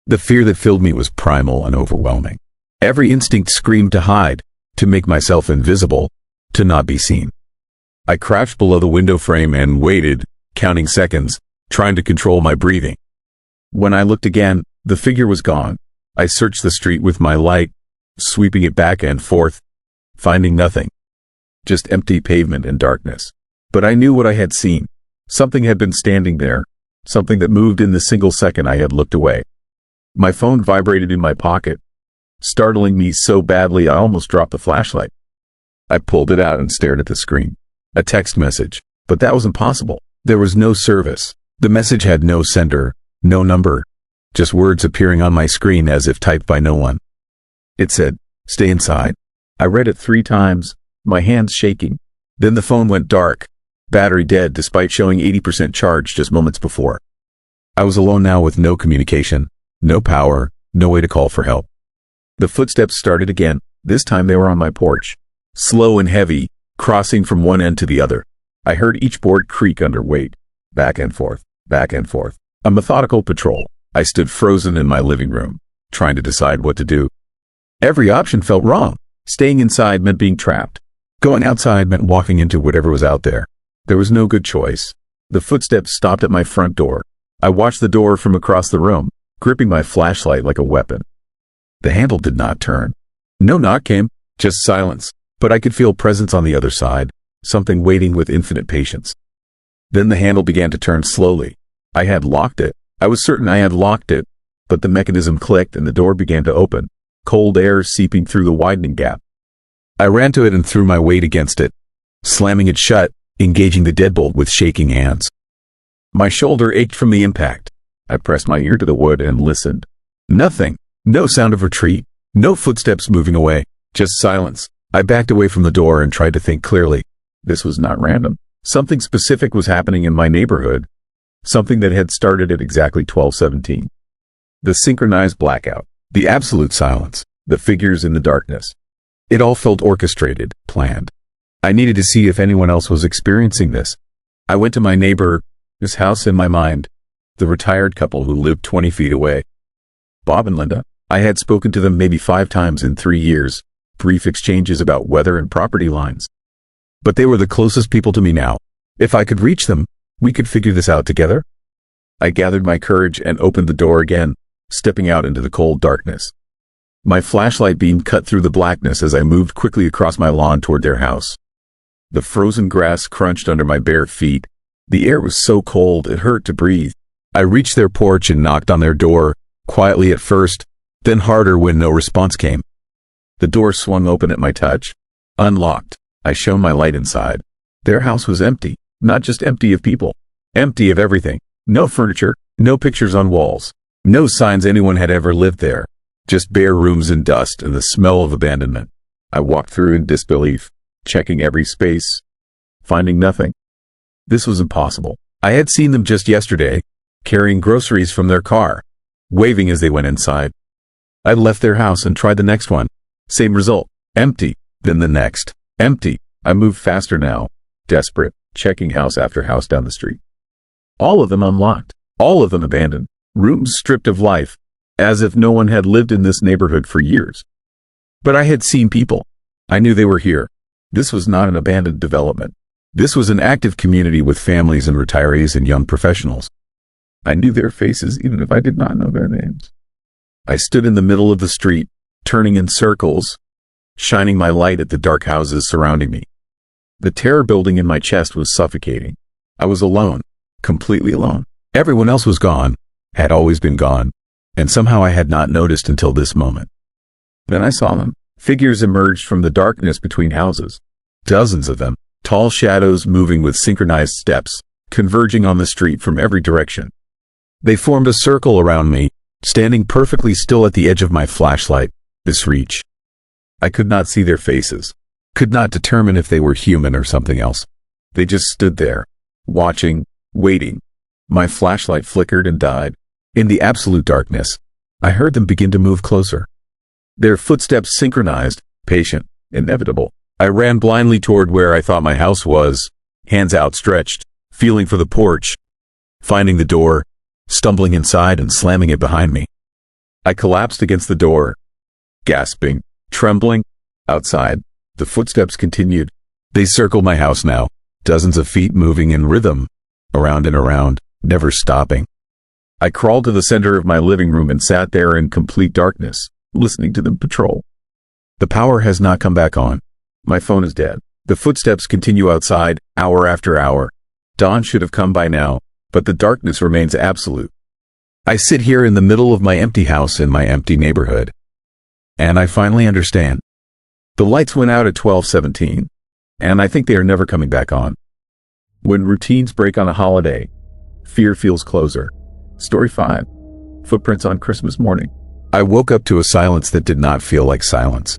The fear that filled me was primal and overwhelming. Every instinct screamed to hide, to make myself invisible, to not be seen. I crouched below the window frame and waited, counting seconds, trying to control my breathing. When I looked again, the figure was gone. I searched the street with my light, sweeping it back and forth, finding nothing. Just empty pavement and darkness. But I knew what I had seen. Something had been standing there, something that moved in the single second I had looked away. My phone vibrated in my pocket, startling me so badly I almost dropped the flashlight. I pulled it out and stared at the screen. A text message, but that was impossible. There was no service. The message had no sender, no number, just words appearing on my screen as if typed by no one. It said, "Stay inside." I read it 3 times, my hands shaking. Then the phone went dark, battery dead despite showing 80% charge just moments before. I was alone now with no communication, no power, no way to call for help. The footsteps started again. This time they were on my porch, slow and heavy, crossing from one end to the other. I heard each board creak under weight, back and forth, back and forth. A methodical patrol. I stood frozen in my living room, trying to decide what to do. Every option felt wrong. Staying inside meant being trapped. Going outside meant walking into whatever was out there. There was no good choice. The footsteps stopped at my front door. I watched the door from across the room, gripping my flashlight like a weapon. The handle did not turn. No knock came, just silence. But I could feel presence on the other side, something waiting with infinite patience. Then the handle began to turn slowly. I had locked it. I was certain I had locked it, but the mechanism clicked and the door began to open, cold air seeping through the widening gap. I ran to it and threw my weight against it, slamming it shut, engaging the deadbolt with shaking hands. My shoulder ached from the impact. I pressed my ear to the wood and listened. Nothing. No sound of retreat. No footsteps moving away. Just silence. I backed away from the door and tried to think clearly. This was not random. Something specific was happening in my neighborhood. Something that had started at exactly 12:17. The synchronized blackout. The absolute silence. The figures in the darkness. It all felt orchestrated, planned. I needed to see if anyone else was experiencing this. I went to my neighbor's house in my mind. The retired couple who lived 20 feet away. Bob and Linda. I had spoken to them maybe 5 times in 3 years. Brief exchanges about weather and property lines. But they were the closest people to me now. If I could reach them, we could figure this out together. I gathered my courage and opened the door again, stepping out into the cold darkness. My flashlight beam cut through the blackness as I moved quickly across my lawn toward their house. The frozen grass crunched under my bare feet. The air was so cold it hurt to breathe. I reached their porch and knocked on their door, quietly at first, then harder when no response came. The door swung open at my touch. Unlocked. I shone my light inside. Their house was empty. Not just empty of people. Empty of everything. No furniture, no pictures on walls. No signs anyone had ever lived there. Just bare rooms and dust and the smell of abandonment. I walked through in disbelief, checking every space, finding nothing. This was impossible. I had seen them just yesterday, carrying groceries from their car, waving as they went inside. I left their house and tried the next one. Same result. Empty. Then the next. Empty. I moved faster now, desperate, checking house after house down the street. All of them unlocked. All of them abandoned. Rooms stripped of life, as if no one had lived in this neighborhood for years. But I had seen people. I knew they were here. This was not an abandoned development. This was an active community with families and retirees and young professionals. I knew their faces even if I did not know their names. I stood in the middle of the street, turning in circles, shining my light at the dark houses surrounding me. The terror building in my chest was suffocating. I was alone, completely alone. Everyone else was gone, had always been gone, and somehow I had not noticed until this moment. Then I saw them. Figures emerged from the darkness between houses. Dozens of them, tall shadows moving with synchronized steps, converging on the street from every direction. They formed a circle around me, standing perfectly still at the edge of my flashlight, this reach. I could not see their faces, could not determine if they were human or something else. They just stood there, watching, waiting. My flashlight flickered and died. In the absolute darkness, I heard them begin to move closer. Their footsteps synchronized, patient, inevitable. I ran blindly toward where I thought my house was, hands outstretched, feeling for the porch, finding the door, stumbling inside and slamming it behind me. I collapsed against the door, gasping, trembling. Outside, the footsteps continued. They circled my house now, dozens of feet moving in rhythm, around and around, never stopping. I crawled to the center of my living room and sat there in complete darkness, listening to them patrol. The power has not come back on. My phone is dead. The footsteps continue outside, hour after hour. Dawn should have come by now, but the darkness remains absolute. I sit here in the middle of my empty house in my empty neighborhood. And I finally understand. The lights went out at 12:17, and I think they are never coming back on. When routines break on a holiday, fear feels closer. Story 5. Footprints on Christmas morning. I woke up to a silence that did not feel like silence.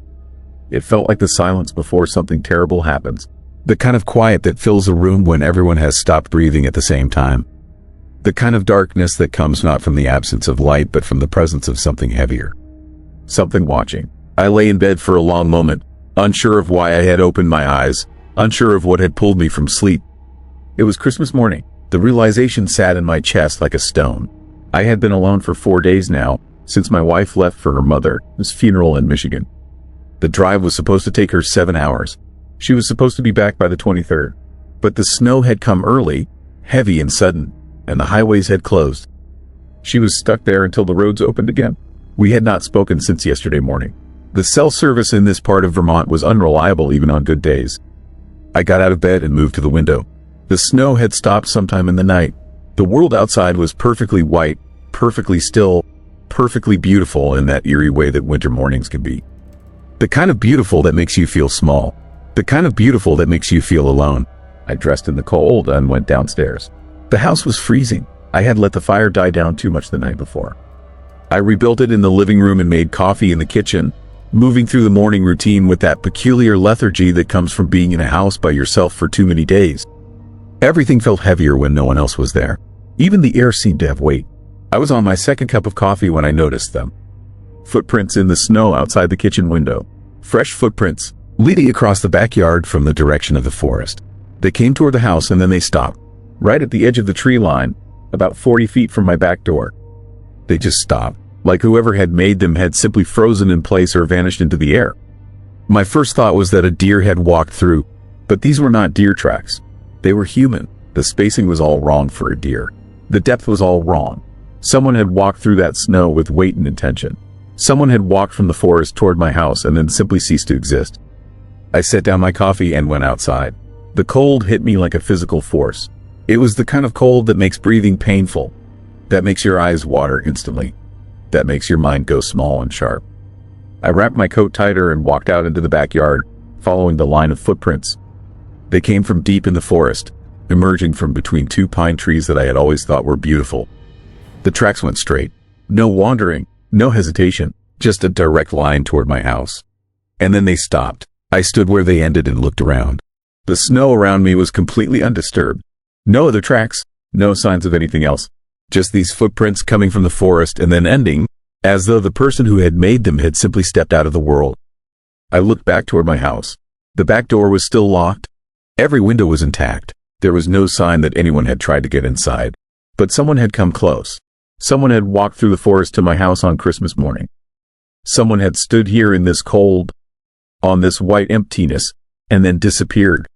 It felt like the silence before something terrible happens. The kind of quiet that fills a room when everyone has stopped breathing at the same time. The kind of darkness that comes not from the absence of light but from the presence of something heavier. Something watching. I lay in bed for a long moment, unsure of why I had opened my eyes, unsure of what had pulled me from sleep. It was Christmas morning. The realization sat in my chest like a stone. I had been alone for 4 days now, since my wife left for her mother's funeral in Michigan. The drive was supposed to take her 7 hours. She was supposed to be back by the 23rd. But the snow had come early, heavy and sudden, and the highways had closed. She was stuck there until the roads opened again. We had not spoken since yesterday morning. The cell service in this part of Vermont was unreliable even on good days. I got out of bed and moved to the window. The snow had stopped sometime in the night. The world outside was perfectly white, perfectly still, perfectly beautiful in that eerie way that winter mornings can be. The kind of beautiful that makes you feel small. The kind of beautiful that makes you feel alone. I dressed in the cold and went downstairs. The house was freezing. I had let the fire die down too much the night before. I rebuilt it in the living room and made coffee in the kitchen, moving through the morning routine with that peculiar lethargy that comes from being in a house by yourself for too many days. Everything felt heavier when no one else was there. Even the air seemed to have weight. I was on my second cup of coffee when I noticed them. Footprints in the snow outside the kitchen window. Fresh footprints, leading across the backyard from the direction of the forest. They came toward the house and then they stopped, right at the edge of the tree line, about 40 feet from my back door. They just stopped, like whoever had made them had simply frozen in place or vanished into the air. My first thought was that a deer had walked through, but these were not deer tracks. They were human. The spacing was all wrong for a deer. The depth was all wrong. Someone had walked through that snow with weight and intention. Someone had walked from the forest toward my house and then simply ceased to exist. I set down my coffee and went outside. The cold hit me like a physical force. It was the kind of cold that makes breathing painful, that makes your eyes water instantly, that makes your mind go small and sharp. I wrapped my coat tighter and walked out into the backyard, following the line of footprints. They came from deep in the forest, emerging from between two pine trees that I had always thought were beautiful. The tracks went straight. No wandering, no hesitation, just a direct line toward my house. And then they stopped. I stood where they ended and looked around. The snow around me was completely undisturbed. No other tracks, no signs of anything else. Just these footprints coming from the forest and then ending, as though the person who had made them had simply stepped out of the world. I looked back toward my house. The back door was still locked. Every window was intact. There was no sign that anyone had tried to get inside. But someone had come close. Someone had walked through the forest to my house on Christmas morning. Someone had stood here in this cold, on this white emptiness, and then disappeared.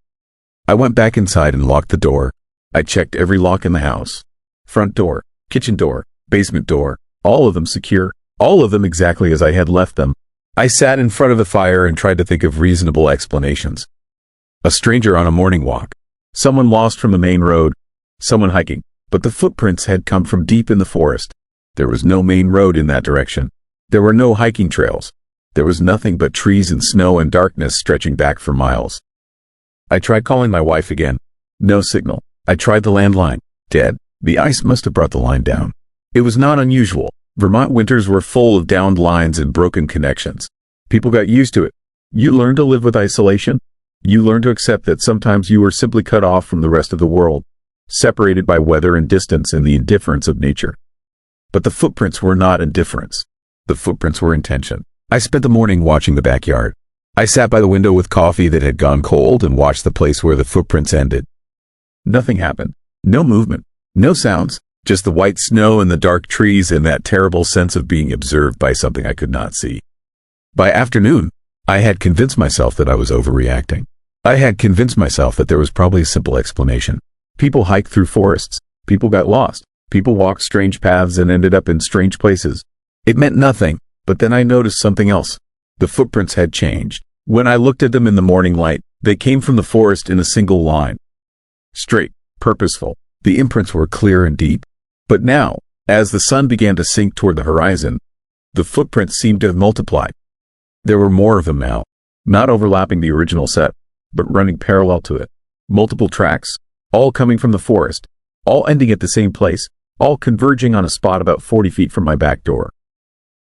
I went back inside and locked the door. I checked every lock in the house. Front door, kitchen door, basement door, all of them secure, all of them exactly as I had left them. I sat in front of the fire and tried to think of reasonable explanations. A stranger on a morning walk. Someone lost from the main road. Someone hiking. But the footprints had come from deep in the forest. There was no main road in that direction. There were no hiking trails. There was nothing but trees and snow and darkness stretching back for miles. I tried calling my wife again. No signal. I tried the landline. Dead. The ice must have brought the line down. It was not unusual. Vermont winters were full of downed lines and broken connections. People got used to it. You learn to live with isolation. You learn to accept that sometimes you are simply cut off from the rest of the world, separated by weather and distance and the indifference of nature. But the footprints were not indifference. The footprints were intention. I spent the morning watching the backyard. I sat by the window with coffee that had gone cold and watched the place where the footprints ended. Nothing happened. No movement. No sounds. Just the white snow and the dark trees and that terrible sense of being observed by something I could not see. By afternoon, I had convinced myself that I was overreacting. I had convinced myself that there was probably a simple explanation. People hiked through forests. People got lost. People walked strange paths and ended up in strange places. It meant nothing, but then I noticed something else. The footprints had changed. When I looked at them in the morning light, they came from the forest in a single line. Straight, purposeful. The imprints were clear and deep. But now, as the sun began to sink toward the horizon, the footprints seemed to have multiplied. There were more of them now, not overlapping the original set, but running parallel to it. Multiple tracks, all coming from the forest, all ending at the same place, all converging on a spot about 40 feet from my back door.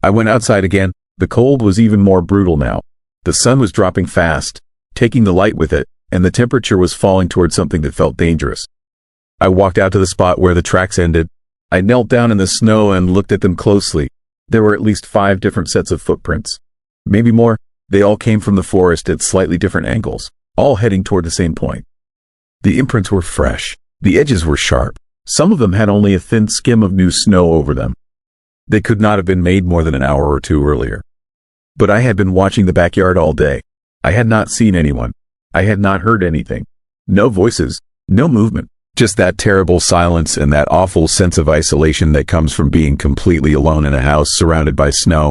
I went outside again. The cold was even more brutal now. The sun was dropping fast, taking the light with it, and the temperature was falling toward something that felt dangerous. I walked out to the spot where the tracks ended. I knelt down in the snow and looked at them closely. There were at least 5 different sets of footprints. Maybe more. They all came from the forest at slightly different angles, all heading toward the same point. The imprints were fresh. The edges were sharp. Some of them had only a thin skim of new snow over them. They could not have been made more than an hour or two earlier. But I had been watching the backyard all day. I had not seen anyone. I had not heard anything. No voices, no movement. Just that terrible silence and that awful sense of isolation that comes from being completely alone in a house surrounded by snow.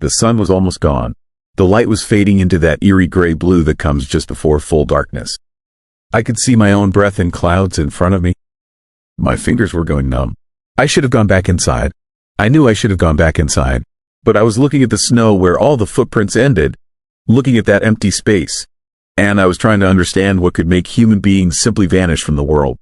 The sun was almost gone. The light was fading into that eerie gray blue that comes just before full darkness. I could see my own breath in clouds in front of me. My fingers were going numb. I should have gone back inside. I knew I should have gone back inside. But I was looking at the snow where all the footprints ended, looking at that empty space. And I was trying to understand what could make human beings simply vanish from the world.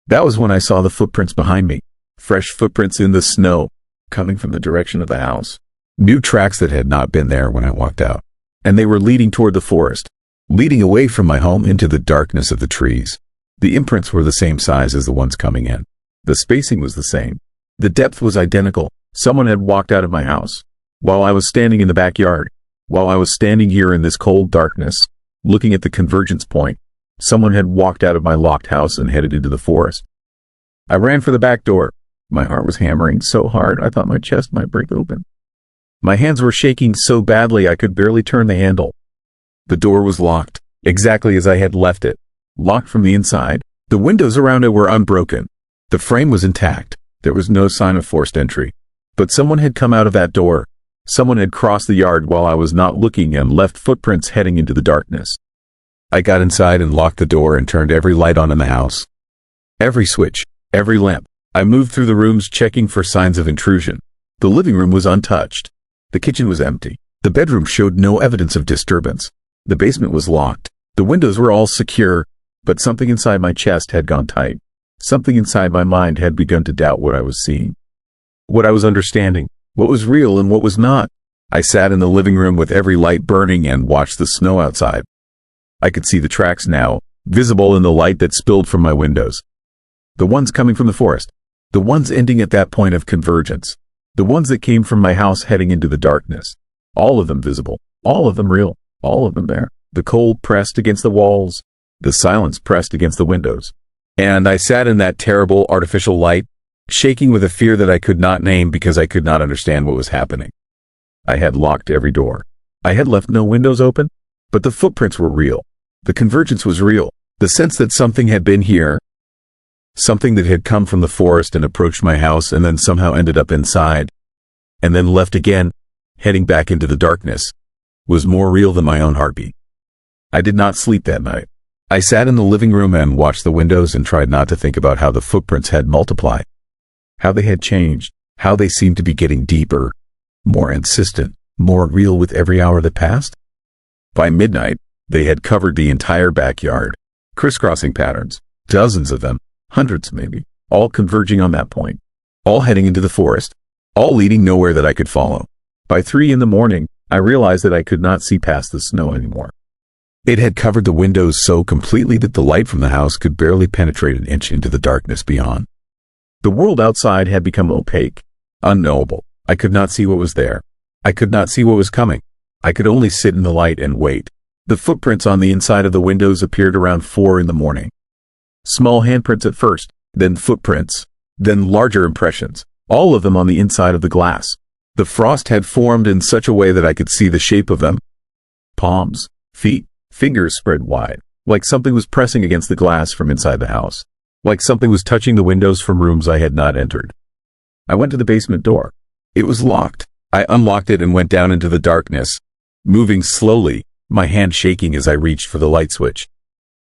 That was when I saw the footprints behind me. Fresh footprints in the snow, coming from the direction of the house. New tracks that had not been there when I walked out. And they were leading toward the forest, leading away from my home into the darkness of the trees. The imprints were the same size as the ones coming in. The spacing was the same. The depth was identical. Someone had walked out of my house. While I was standing in the backyard, while I was standing here in this cold darkness, looking at the convergence point, someone had walked out of my locked house and headed into the forest. I ran for the back door. My heart was hammering so hard I thought my chest might break open. My hands were shaking so badly I could barely turn the handle. The door was locked, exactly as I had left it, locked from the inside. The windows around it were unbroken. The frame was intact. There was no sign of forced entry. But someone had come out of that door. Someone had crossed the yard while I was not looking and left footprints heading into the darkness. I got inside and locked the door and turned every light on in the house. Every switch, every lamp. I moved through the rooms checking for signs of intrusion. The living room was untouched. The kitchen was empty. The bedroom showed no evidence of disturbance. The basement was locked. The windows were all secure, but something inside my chest had gone tight. Something inside my mind had begun to doubt what I was seeing, what I was understanding, what was real and what was not. I sat in the living room with every light burning and watched the snow outside. I could see the tracks now, visible in the light that spilled from my windows. The ones coming from the forest. The ones ending at that point of convergence. The ones that came from my house heading into the darkness. All of them visible. All of them real. All of them there. The cold pressed against the walls. The silence pressed against the windows. And I sat in that terrible artificial light, shaking with a fear that I could not name because I could not understand what was happening. I had locked every door. I had left no windows open, but the footprints were real. The convergence was real. The sense that something had been here, something that had come from the forest and approached my house and then somehow ended up inside, and then left again, heading back into the darkness, was more real than my own heartbeat. I did not sleep that night. I sat in the living room and watched the windows and tried not to think about how the footprints had multiplied, how they had changed, how they seemed to be getting deeper, more insistent, more real with every hour that passed. By midnight, they had covered the entire backyard, crisscrossing patterns, dozens of them, hundreds maybe, all converging on that point, all heading into the forest, all leading nowhere that I could follow. By 3 a.m, I realized that I could not see past the snow anymore. It had covered the windows so completely that the light from the house could barely penetrate an inch into the darkness beyond. The world outside had become opaque, unknowable. I could not see what was there. I could not see what was coming. I could only sit in the light and wait. The footprints on the inside of the windows appeared around 4 a.m. Small handprints at first, then footprints, then larger impressions, all of them on the inside of the glass. The frost had formed in such a way that I could see the shape of them. Palms, feet, fingers spread wide, like something was pressing against the glass from inside the house, like something was touching the windows from rooms I had not entered. I went to the basement door. It was locked. I unlocked it and went down into the darkness, moving slowly, my hand shaking as I reached for the light switch.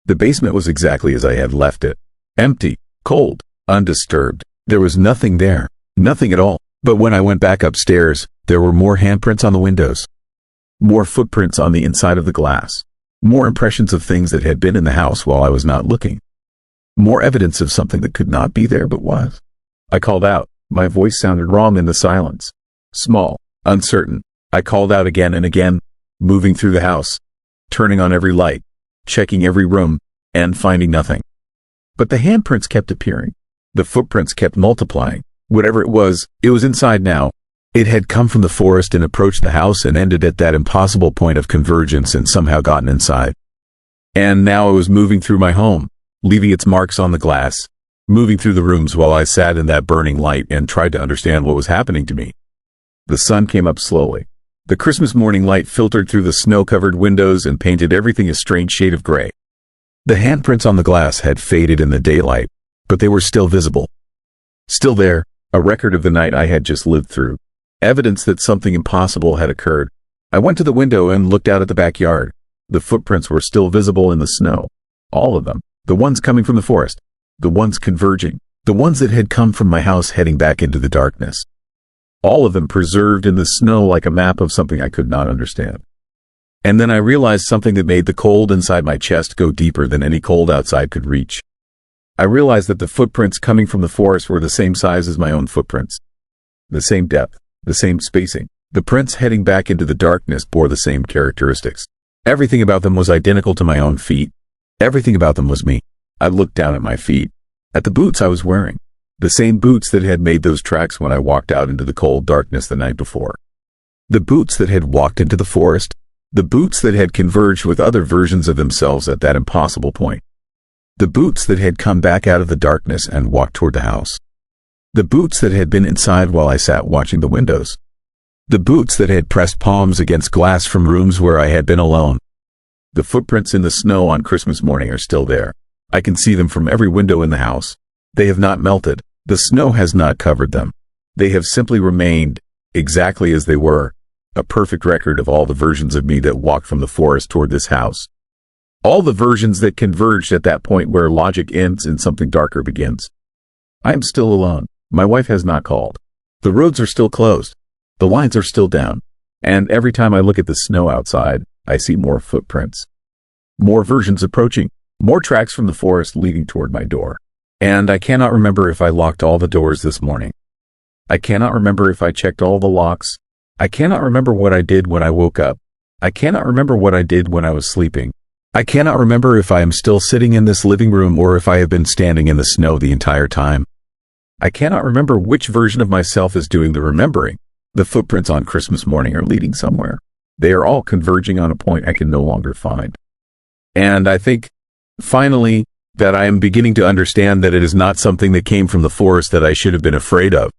The basement was exactly as I had left it. Empty, cold, undisturbed. There was nothing there. Nothing at all. But when I went back upstairs, there were more handprints on the windows. More footprints on the inside of the glass. More impressions of things that had been in the house while I was not looking. More evidence of something that could not be there but was. I called out. My voice sounded wrong in the silence. Small, uncertain. I called out again and again, moving through the house, turning on every light, checking every room, and finding nothing. But the handprints kept appearing. The footprints kept multiplying. Whatever it was inside now. It had come from the forest and approached the house and ended at that impossible point of convergence and somehow gotten inside. And now it was moving through my home, leaving its marks on the glass, moving through the rooms while I sat in that burning light and tried to understand what was happening to me. The sun came up slowly. The Christmas morning light filtered through the snow-covered windows and painted everything a strange shade of gray. The handprints on the glass had faded in the daylight, but they were still visible. Still there, a record of the night I had just lived through. Evidence that something impossible had occurred. I went to the window and looked out at the backyard. The footprints were still visible in the snow. All of them. The ones coming from the forest. The ones converging. The ones that had come from my house heading back into the darkness. All of them preserved in the snow like a map of something I could not understand. And then I realized something that made the cold inside my chest go deeper than any cold outside could reach. I realized that the footprints coming from the forest were the same size as my own footprints. The same depth, the same spacing. The prints heading back into the darkness bore the same characteristics. Everything about them was identical to my own feet. Everything about them was me. I looked down at my feet, at the boots I was wearing. The same boots that had made those tracks when I walked out into the cold darkness the night before. The boots that had walked into the forest. The boots that had converged with other versions of themselves at that impossible point. The boots that had come back out of the darkness and walked toward the house. The boots that had been inside while I sat watching the windows. The boots that had pressed palms against glass from rooms where I had been alone. The footprints in the snow on Christmas morning are still there. I can see them from every window in the house. They have not melted. The snow has not covered them. They have simply remained, exactly as they were, a perfect record of all the versions of me that walked from the forest toward this house. All the versions that converged at that point where logic ends and something darker begins. I am still alone. My wife has not called. The roads are still closed. The lines are still down. And every time I look at the snow outside, I see more footprints. More versions approaching. More tracks from the forest leading toward my door. And I cannot remember if I locked all the doors this morning. I cannot remember if I checked all the locks. I cannot remember what I did when I woke up. I cannot remember what I did when I was sleeping. I cannot remember if I am still sitting in this living room or if I have been standing in the snow the entire time. I cannot remember which version of myself is doing the remembering. The footprints on Christmas morning are leading somewhere. They are all converging on a point I can no longer find. And I think, finally, that I am beginning to understand that it is not something that came from the forest that I should have been afraid of.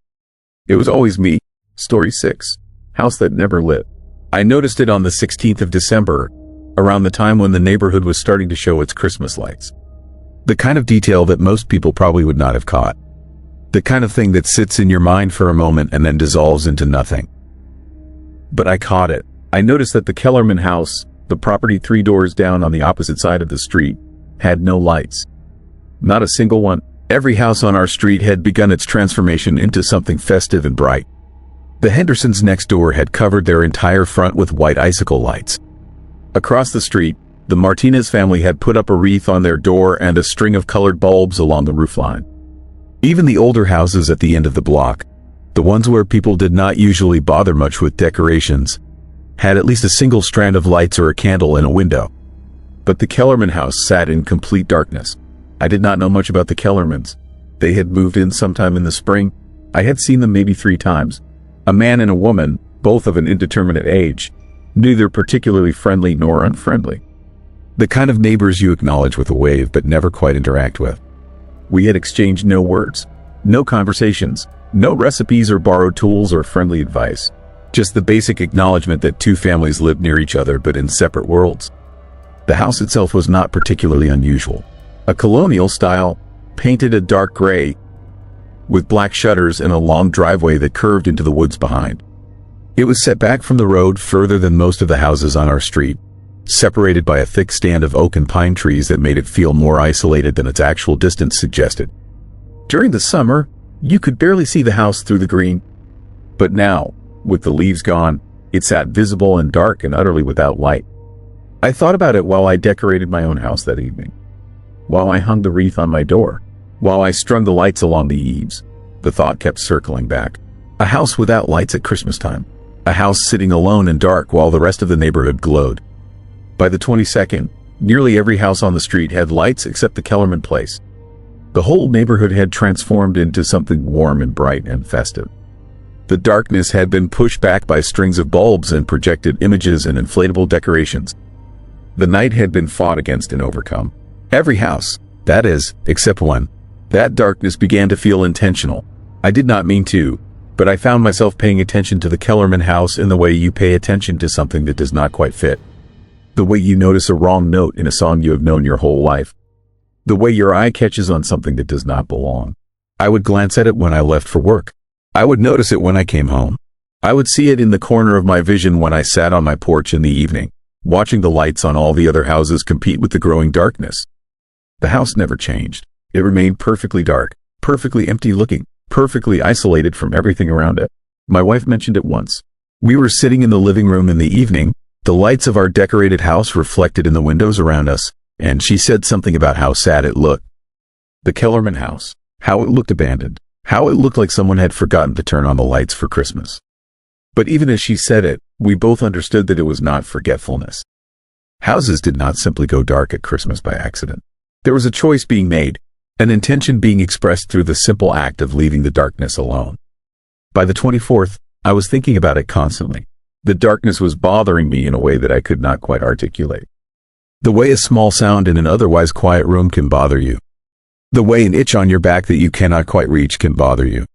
It was always me. Story 6. House that never lit. I noticed it on the 16th of December, around the time when the neighborhood was starting to show its Christmas lights. The kind of detail that most people probably would not have caught. The kind of thing that sits in your mind for a moment and then dissolves into nothing. But I caught it. I noticed that the Kellerman house, the property 3 doors down on the opposite side of the street, had no lights. Not a single one. Every house on our street had begun its transformation into something festive and bright. The Hendersons next door had covered their entire front with white icicle lights. Across the street, the Martinez family had put up a wreath on their door and a string of colored bulbs along the roofline. Even the older houses at the end of the block, the ones where people did not usually bother much with decorations, had at least a single strand of lights or a candle in a window. But the Kellerman house sat in complete darkness. I did not know much about the Kellermans. They had moved in sometime in the spring. I had seen them maybe 3 times. A man and a woman, both of an indeterminate age, neither particularly friendly nor unfriendly. The kind of neighbors you acknowledge with a wave but never quite interact with. We had exchanged no words, no conversations, no recipes or borrowed tools or friendly advice. Just the basic acknowledgement that 2 families lived near each other but in separate worlds. The house itself was not particularly unusual. A colonial style, painted a dark gray, with black shutters and a long driveway that curved into the woods behind. It was set back from the road further than most of the houses on our street, separated by a thick stand of oak and pine trees that made it feel more isolated than its actual distance suggested. During the summer, you could barely see the house through the green. But now, with the leaves gone, it sat visible and dark and utterly without light. I thought about it while I decorated my own house that evening, while I hung the wreath on my door, while I strung the lights along the eaves. The thought kept circling back. A house without lights at Christmas time. A house sitting alone and dark while the rest of the neighborhood glowed. By the 22nd, nearly every house on the street had lights except the Kellerman place. The whole neighborhood had transformed into something warm and bright and festive. The darkness had been pushed back by strings of bulbs and projected images and inflatable decorations. The night had been fought against and overcome. Every house, that is, except one. That darkness began to feel intentional. I did not mean to, but I found myself paying attention to the Kellerman house in the way you pay attention to something that does not quite fit. The way you notice a wrong note in a song you have known your whole life. The way your eye catches on something that does not belong. I would glance at it when I left for work. I would notice it when I came home. I would see it in the corner of my vision when I sat on my porch in the evening, watching the lights on all the other houses compete with the growing darkness. The house never changed. It remained perfectly dark, perfectly empty-looking, perfectly isolated from everything around it. My wife mentioned it once. We were sitting in the living room in the evening, the lights of our decorated house reflected in the windows around us, and she said something about how sad it looked. The Kellerman house. How it looked abandoned. How it looked like someone had forgotten to turn on the lights for Christmas. But even as she said it, we both understood that it was not forgetfulness. Houses did not simply go dark at Christmas by accident. There was a choice being made, an intention being expressed through the simple act of leaving the darkness alone. By the 24th, I was thinking about it constantly. The darkness was bothering me in a way that I could not quite articulate. The way a small sound in an otherwise quiet room can bother you. The way an itch on your back that you cannot quite reach can bother you.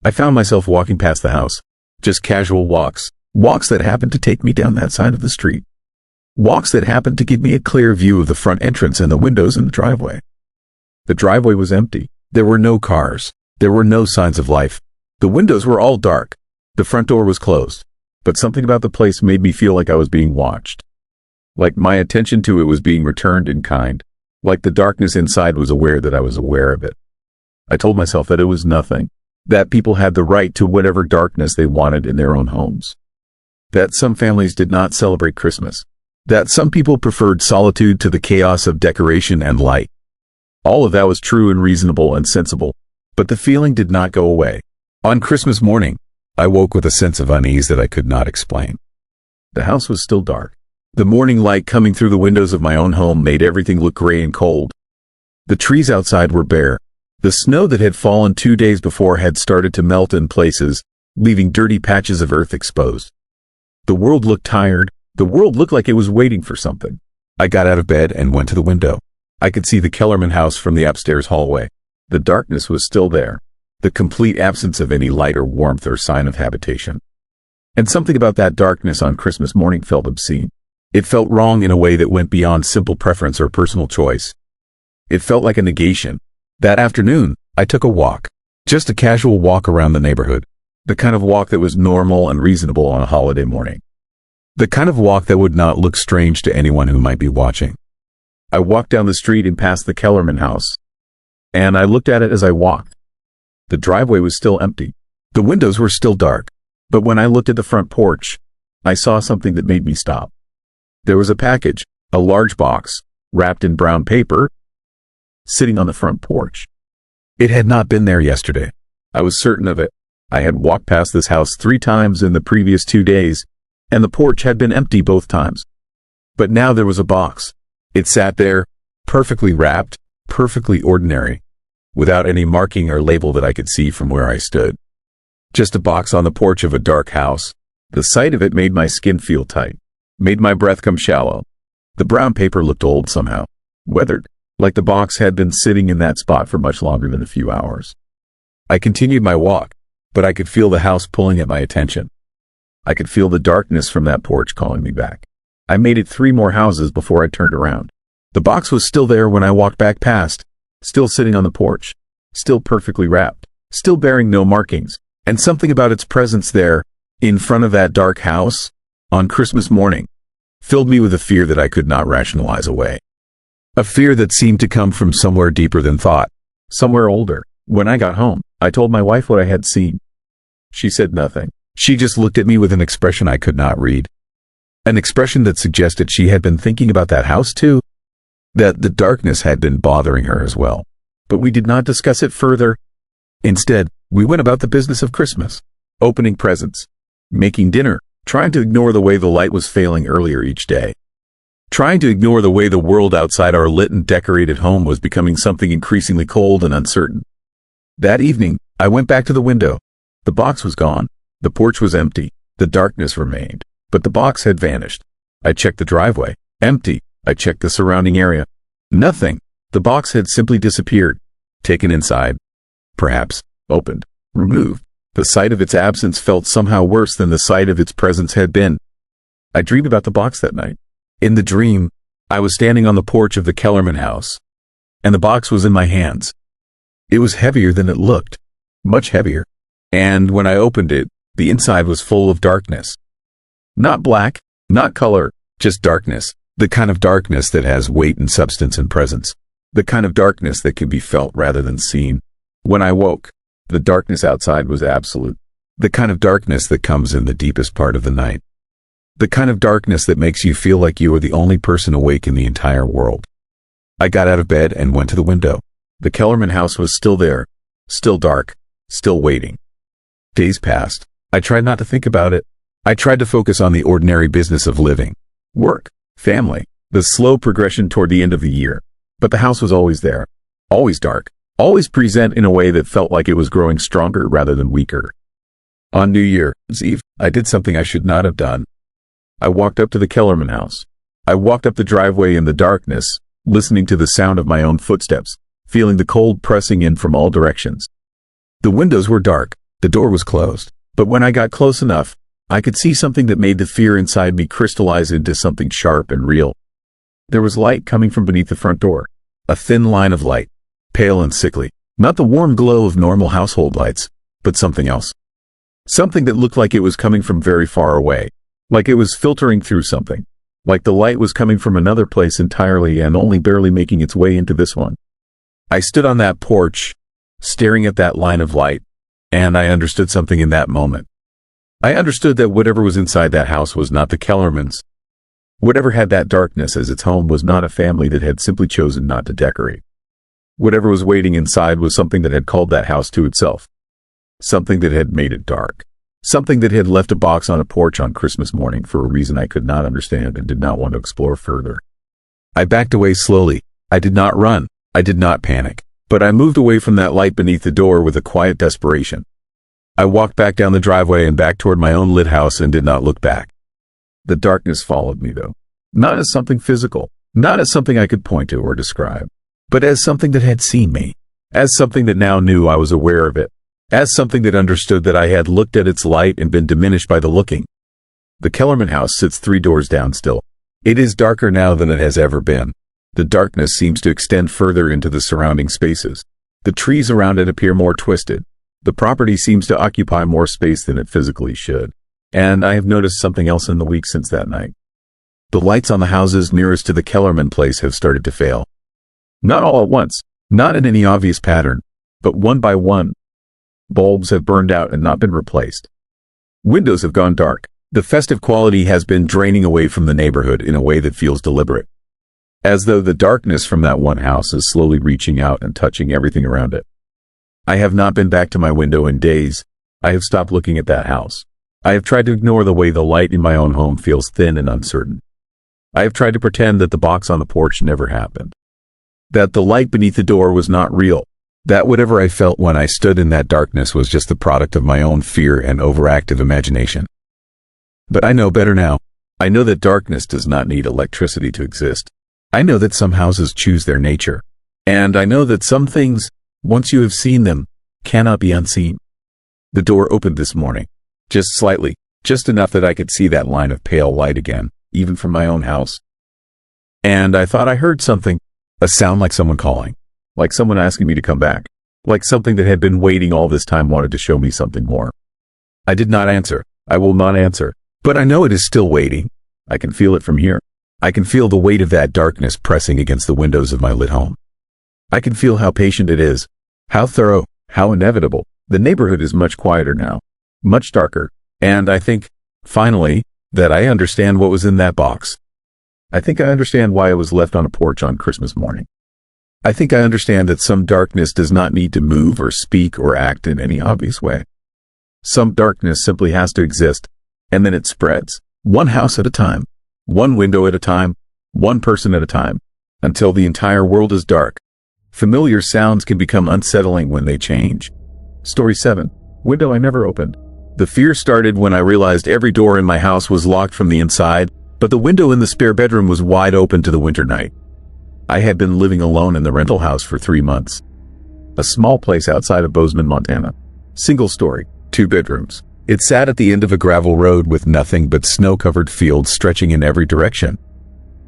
I found myself walking past the house. Just casual walks. Walks that happened to take me down that side of the street. Walks that happened to give me a clear view of the front entrance and the windows in the driveway. The driveway was empty. There were no cars. There were no signs of life. The windows were all dark. The front door was closed. But something about the place made me feel like I was being watched. Like my attention to it was being returned in kind. Like the darkness inside was aware that I was aware of it. I told myself that it was nothing. That people had the right to whatever darkness they wanted in their own homes. that some families did not celebrate Christmas, that some people preferred solitude to the chaos of decoration and light. All of that was true and reasonable and sensible, but the feeling did not go away. On Christmas morning, I woke with a sense of unease that I could not explain. The house was still dark. The morning light coming through the windows of my own home made everything look gray and cold. The trees outside were bare. The snow that had fallen 2 days before had started to melt in places, leaving dirty patches of earth exposed. The world looked tired. The world looked like it was waiting for something. I got out of bed and went to the window. I could see the Kellerman house from the upstairs hallway. The darkness was still there, the complete absence of any light or warmth or sign of habitation. And something about that darkness on Christmas morning felt obscene. It felt wrong in a way that went beyond simple preference or personal choice. It felt like a negation. That afternoon, I took a walk. Just a casual walk around the neighborhood. The kind of walk that was normal and reasonable on a holiday morning. The kind of walk that would not look strange to anyone who might be watching. I walked down the street and past the Kellerman house. And I looked at it as I walked. The driveway was still empty. The windows were still dark. But when I looked at the front porch, I saw something that made me stop. There was a package, a large box, wrapped in brown paper, sitting on the front porch. It had not been there yesterday. I was certain of it. I had walked past this house 3 times in the previous 2 days, and the porch had been empty both times. But now there was a box. It sat there, perfectly wrapped, perfectly ordinary, without any marking or label that I could see from where I stood. Just a box on the porch of a dark house. The sight of it made my skin feel tight, made my breath come shallow. The brown paper looked old somehow, weathered, like the box had been sitting in that spot for much longer than a few hours. I continued my walk, but I could feel the house pulling at my attention. I could feel the darkness from that porch calling me back. I made it 3 more houses before I turned around. The box was still there when I walked back past, still sitting on the porch, still perfectly wrapped, still bearing no markings, and something about its presence there, in front of that dark house, on Christmas morning, filled me with a fear that I could not rationalize away. A fear that seemed to come from somewhere deeper than thought, somewhere older. When I got home, I told my wife what I had seen. She said nothing. She just looked at me with an expression I could not read. An expression that suggested she had been thinking about that house too, that the darkness had been bothering her as well. But we did not discuss it further. Instead, we went about the business of Christmas, opening presents, making dinner, trying to ignore the way the light was failing earlier each day. Trying to ignore the way the world outside our lit and decorated home was becoming something increasingly cold and uncertain. That evening, I went back to the window. The box was gone. The porch was empty. The darkness remained. But the box had vanished. I checked the driveway. Empty. I checked the surrounding area. Nothing. The box had simply disappeared. Taken inside. Perhaps. Opened. Removed. The sight of its absence felt somehow worse than the sight of its presence had been. I dreamed about the box that night. In the dream, I was standing on the porch of the Kellerman house, and the box was in my hands. It was heavier than it looked, much heavier, and when I opened it, the inside was full of darkness. Not black, not color, just darkness, the kind of darkness that has weight and substance and presence, the kind of darkness that can be felt rather than seen. When I woke, the darkness outside was absolute, the kind of darkness that comes in the deepest part of the night. The kind of darkness that makes you feel like you are the only person awake in the entire world. I got out of bed and went to the window. The Kellerman house was still there, still dark, still waiting. Days passed. I tried not to think about it. I tried to focus on the ordinary business of living. Work, family, the slow progression toward the end of the year. But the house was always there, always dark, always present in a way that felt like it was growing stronger rather than weaker. On New Year's Eve, I did something I should not have done. I walked up to the Kellerman house. I walked up the driveway in the darkness, listening to the sound of my own footsteps, feeling the cold pressing in from all directions. The windows were dark, the door was closed, but when I got close enough, I could see something that made the fear inside me crystallize into something sharp and real. There was light coming from beneath the front door, a thin line of light, pale and sickly, not the warm glow of normal household lights, but something else. Something that looked like it was coming from very far away. Like it was filtering through something. Like the light was coming from another place entirely and only barely making its way into this one. I stood on that porch, staring at that line of light, and I understood something in that moment. I understood that whatever was inside that house was not the Kellermans. Whatever had that darkness as its home was not a family that had simply chosen not to decorate. Whatever was waiting inside was something that had called that house to itself. Something that had made it dark. Something that had left a box on a porch on Christmas morning for a reason I could not understand and did not want to explore further. I backed away slowly. I did not run. I did not panic. But I moved away from that light beneath the door with a quiet desperation. I walked back down the driveway and back toward my own lit house and did not look back. The darkness followed me, though. Not as something physical, not as something I could point to or describe, but as something that had seen me, as something that now knew I was aware of it, as something that understood that I had looked at its light and been diminished by the looking. The Kellerman house sits 3 doors down still. It is darker now than it has ever been. The darkness seems to extend further into the surrounding spaces. The trees around it appear more twisted. The property seems to occupy more space than it physically should. And I have noticed something else in the week since that night. The lights on the houses nearest to the Kellerman place have started to fail. Not all at once, not in any obvious pattern, but one by one. Bulbs have burned out and not been replaced. Windows have gone dark. The festive quality has been draining away from the neighborhood in a way that feels deliberate. As though the darkness from that one house is slowly reaching out and touching everything around it. I have not been back to my window in days. I have stopped looking at that house. I have tried to ignore the way the light in my own home feels thin and uncertain. I have tried to pretend that the box on the porch never happened. That the light beneath the door was not real. That whatever I felt when I stood in that darkness was just the product of my own fear and overactive imagination. But I know better now. I know that darkness does not need electricity to exist. I know that some houses choose their nature. And I know that some things, once you have seen them, cannot be unseen. The door opened this morning. Just slightly, just enough that I could see that line of pale light again, even from my own house. And I thought I heard something, a sound like someone calling, like someone asking me to come back, like something that had been waiting all this time wanted to show me something more. I did not answer. I will not answer, but I know it is still waiting. I can feel it from here. I can feel the weight of that darkness pressing against the windows of my lit home. I can feel how patient it is, how thorough, how inevitable. The neighborhood is much quieter now, much darker, and I think, finally, that I understand what was in that box. I think I understand why it was left on a porch on Christmas morning. I think I understand that some darkness does not need to move or speak or act in any obvious way. Some darkness simply has to exist, and then it spreads, one house at a time, one window at a time, one person at a time, until the entire world is dark. Familiar sounds can become unsettling when they change. Story 7. Window I never opened. The fear started when I realized every door in my house was locked from the inside, but the window in the spare bedroom was wide open to the winter night. I had been living alone in the rental house for 3 months. A small place outside of Bozeman, Montana. Single story, 2 bedrooms. It sat at the end of a gravel road with nothing but snow-covered fields stretching in every direction.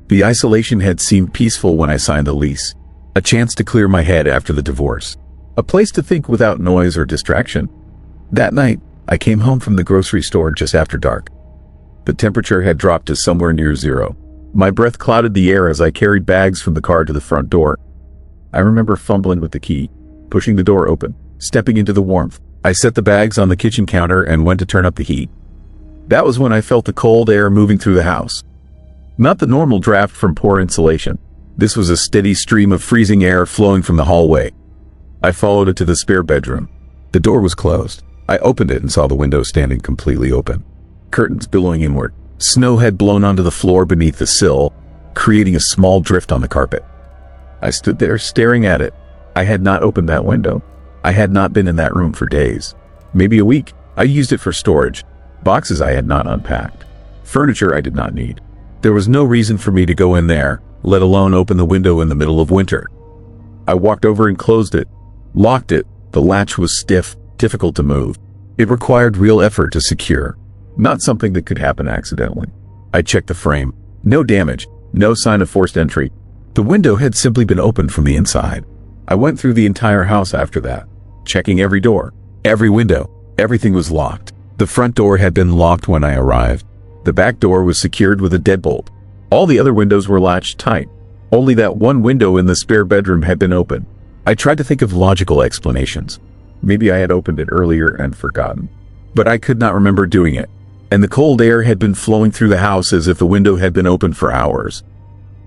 The isolation had seemed peaceful when I signed the lease. A chance to clear my head after the divorce. A place to think without noise or distraction. That night, I came home from the grocery store just after dark. The temperature had dropped to somewhere near 0. My breath clouded the air as I carried bags from the car to the front door. I remember fumbling with the key, pushing the door open, stepping into the warmth. I set the bags on the kitchen counter and went to turn up the heat. That was when I felt the cold air moving through the house. Not the normal draft from poor insulation. This was a steady stream of freezing air flowing from the hallway. I followed it to the spare bedroom. The door was closed. I opened it and saw the window standing completely open. Curtains billowing inward. Snow had blown onto the floor beneath the sill, creating a small drift on the carpet. I stood there staring at it. I had not opened that window. I had not been in that room for days. Maybe a week. I used it for storage. Boxes I had not unpacked. Furniture I did not need. There was no reason for me to go in there, let alone open the window in the middle of winter. I walked over and closed it, locked it. The latch was stiff, difficult to move. It required real effort to secure, not something that could happen accidentally. I checked the frame. No damage, no sign of forced entry. The window had simply been opened from the inside. I went through the entire house after that, checking every door, every window. Everything was locked. The front door had been locked when I arrived. The back door was secured with a deadbolt. All the other windows were latched tight. Only that one window in the spare bedroom had been open. I tried to think of logical explanations. Maybe I had opened it earlier and forgotten. but I could not remember doing it. And the cold air had been flowing through the house as if the window had been open for hours.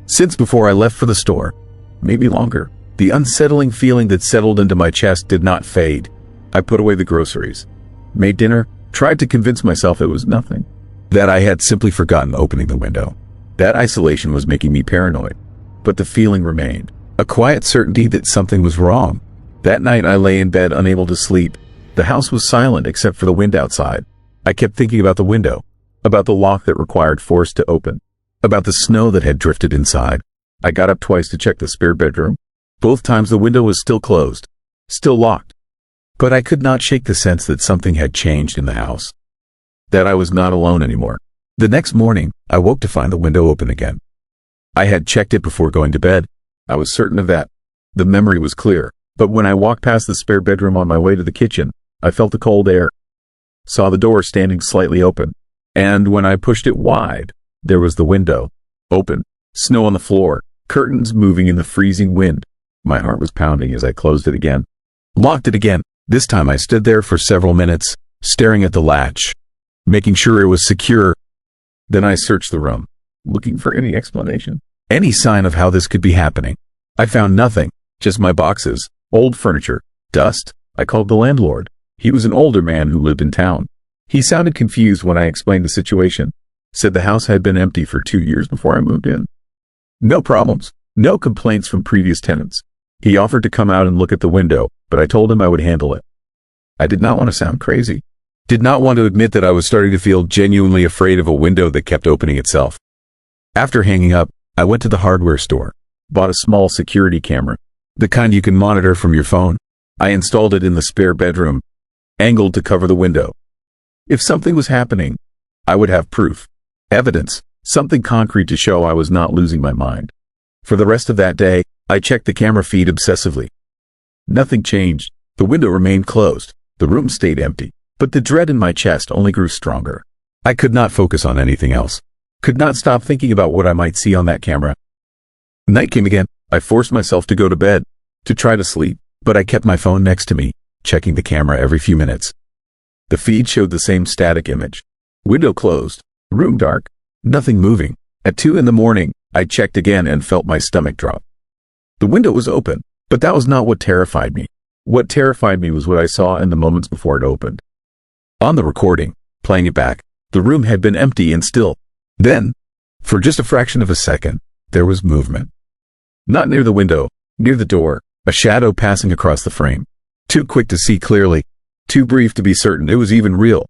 Since before I left for the store, maybe longer, the unsettling feeling that settled into my chest did not fade. I put away the groceries, made dinner, tried to convince myself it was nothing, that I had simply forgotten opening the window. That isolation was making me paranoid, but the feeling remained, a quiet certainty that something was wrong. That night I lay in bed unable to sleep. The house was silent except for the wind outside. I kept thinking about the window, about the lock that required force to open, about the snow that had drifted inside. I got up twice to check the spare bedroom. Both times the window was still closed, still locked. But I could not shake the sense that something had changed in the house, that I was not alone anymore. The next morning, I woke to find the window open again. I had checked it before going to bed. I was certain of that. The memory was clear, but when I walked past the spare bedroom on my way to the kitchen, I felt the cold air, saw the door standing slightly open, and when I pushed it wide, there was the window, open, snow on the floor, curtains moving in the freezing wind. My heart was pounding as I closed it again, locked it again. This time I stood there for several minutes, staring at the latch, making sure it was secure. Then I searched the room, looking for any explanation, any sign of how this could be happening. I found nothing, just my boxes, old furniture, dust. I called the landlord. He was an older man who lived in town. He sounded confused when I explained the situation, said the house had been empty for 2 years before I moved in. No problems, no complaints from previous tenants. He offered to come out and look at the window, but I told him I would handle it. I did not want to sound crazy, did not want to admit that I was starting to feel genuinely afraid of a window that kept opening itself. After hanging up, I went to the hardware store, bought a small security camera, the kind you can monitor from your phone. I installed it in the spare bedroom, angled to cover the window. If something was happening, I would have proof, evidence, something concrete to show I was not losing my mind. For the rest of that day, I checked the camera feed obsessively. Nothing changed. The window remained closed. The room stayed empty. But the dread in my chest only grew stronger. I could not focus on anything else. Could not stop thinking about what I might see on that camera. Night came again. I forced myself to go to bed, to try to sleep, but I kept my phone next to me, checking the camera every few minutes. The feed showed the same static image. Window closed, room dark, nothing moving. At 2 a.m, I checked again and felt my stomach drop. The window was open, but that was not what terrified me. What terrified me was what I saw in the moments before it opened. On the recording, playing it back, the room had been empty and still. Then, for just a fraction of a second, there was movement. Not near the window, near the door, a shadow passing across the frame. Too quick to see clearly, too brief to be certain it was even real.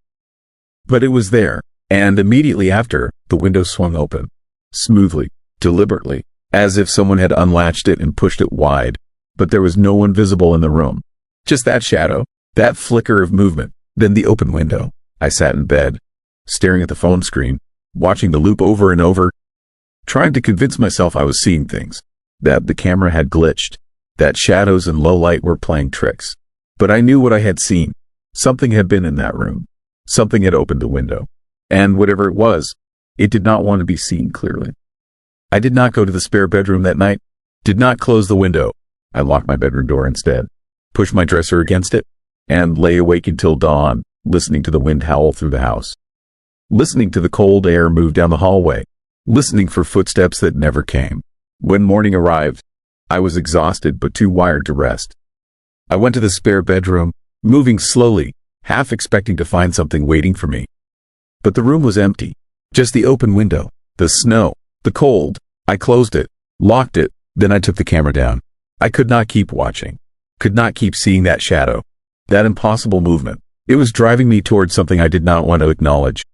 But it was there, and immediately after, the window swung open. Smoothly, deliberately, as if someone had unlatched it and pushed it wide. But there was no one visible in the room. Just that shadow, that flicker of movement, then the open window. I sat in bed, staring at the phone screen, watching the loop over and over, trying to convince myself I was seeing things, that the camera had glitched, that shadows and low light were playing tricks. But I knew what I had seen. Something had been in that room. Something had opened the window. And whatever it was, it did not want to be seen clearly. I did not go to the spare bedroom that night, did not close the window. I locked my bedroom door instead, pushed my dresser against it, and lay awake until dawn, listening to the wind howl through the house, listening to the cold air move down the hallway, listening for footsteps that never came. When morning arrived, I was exhausted but too wired to rest. I went to the spare bedroom, moving slowly, half expecting to find something waiting for me. But the room was empty, just the open window, the snow, the cold. I closed it, locked it, then I took the camera down. I could not keep watching, could not keep seeing that shadow, that impossible movement. It was driving me towards something I did not want to acknowledge,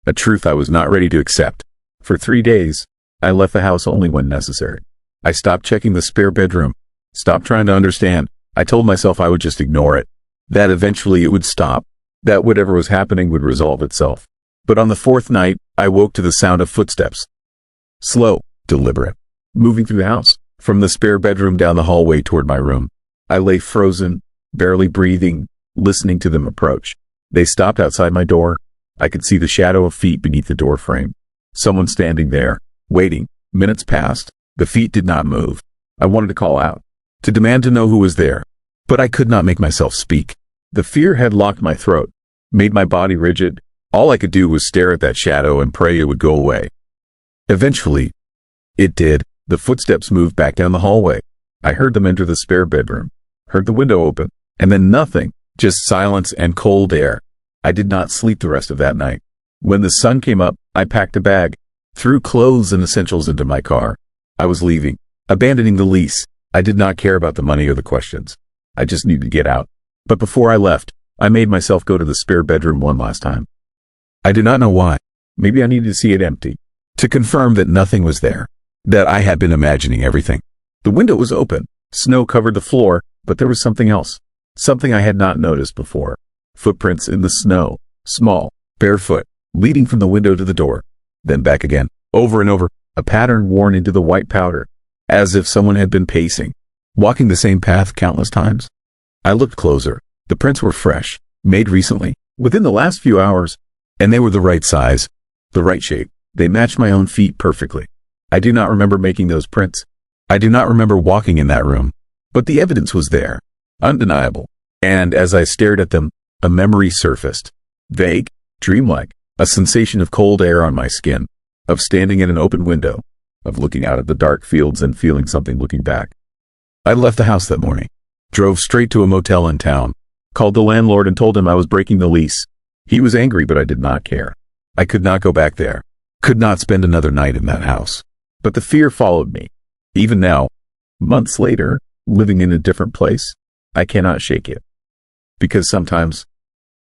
a truth I was not ready to accept. For 3 days, I left the house only when necessary. I stopped checking the spare bedroom, stopped trying to understand. I told myself I would just ignore it, that eventually it would stop, that whatever was happening would resolve itself. But on the 4th night, I woke to the sound of footsteps. Slow, deliberate, moving through the house, from the spare bedroom down the hallway toward my room. I lay frozen, barely breathing, listening to them approach. They stopped outside my door. I could see the shadow of feet beneath the door frame. Someone standing there, waiting. Minutes passed. The feet did not move. I wanted to call out, to demand to know who was there, but I could not make myself speak. The fear had locked my throat. made my body rigid. All I could do was stare at that shadow and pray it would go away. Eventually, it did. The footsteps moved back down the hallway. I heard them enter the spare bedroom, heard the window open, and then nothing, just silence and cold air. I did not sleep the rest of that night. When the sun came up, I packed a bag, threw clothes and essentials into my car. I was leaving, abandoning the lease. I did not care about the money or the questions. I just needed to get out. But before I left, I made myself go to the spare bedroom one last time. I do not know why. Maybe I needed to see it empty, to confirm that nothing was there, that I had been imagining everything. The window was open. Snow covered the floor, but there was something else. Something I had not noticed before. Footprints in the snow, small, barefoot, leading from the window to the door, then back again, over and over, a pattern worn into the white powder, as if someone had been pacing, walking the same path countless times. I looked closer. The prints were fresh, made recently, within the last few hours, and they were the right size, the right shape. They matched my own feet perfectly. I do not remember making those prints. I do not remember walking in that room, but the evidence was there, undeniable. And as I stared at them, a memory surfaced, vague, dreamlike, a sensation of cold air on my skin, of standing at an open window, of looking out at the dark fields and feeling something looking back. I left the house that morning, drove straight to a motel in town, called the landlord and told him I was breaking the lease. He was angry, but I did not care. I could not go back there, could not spend another night in that house. But the fear followed me. Even now, months later, living in a different place, I cannot shake it. Because sometimes,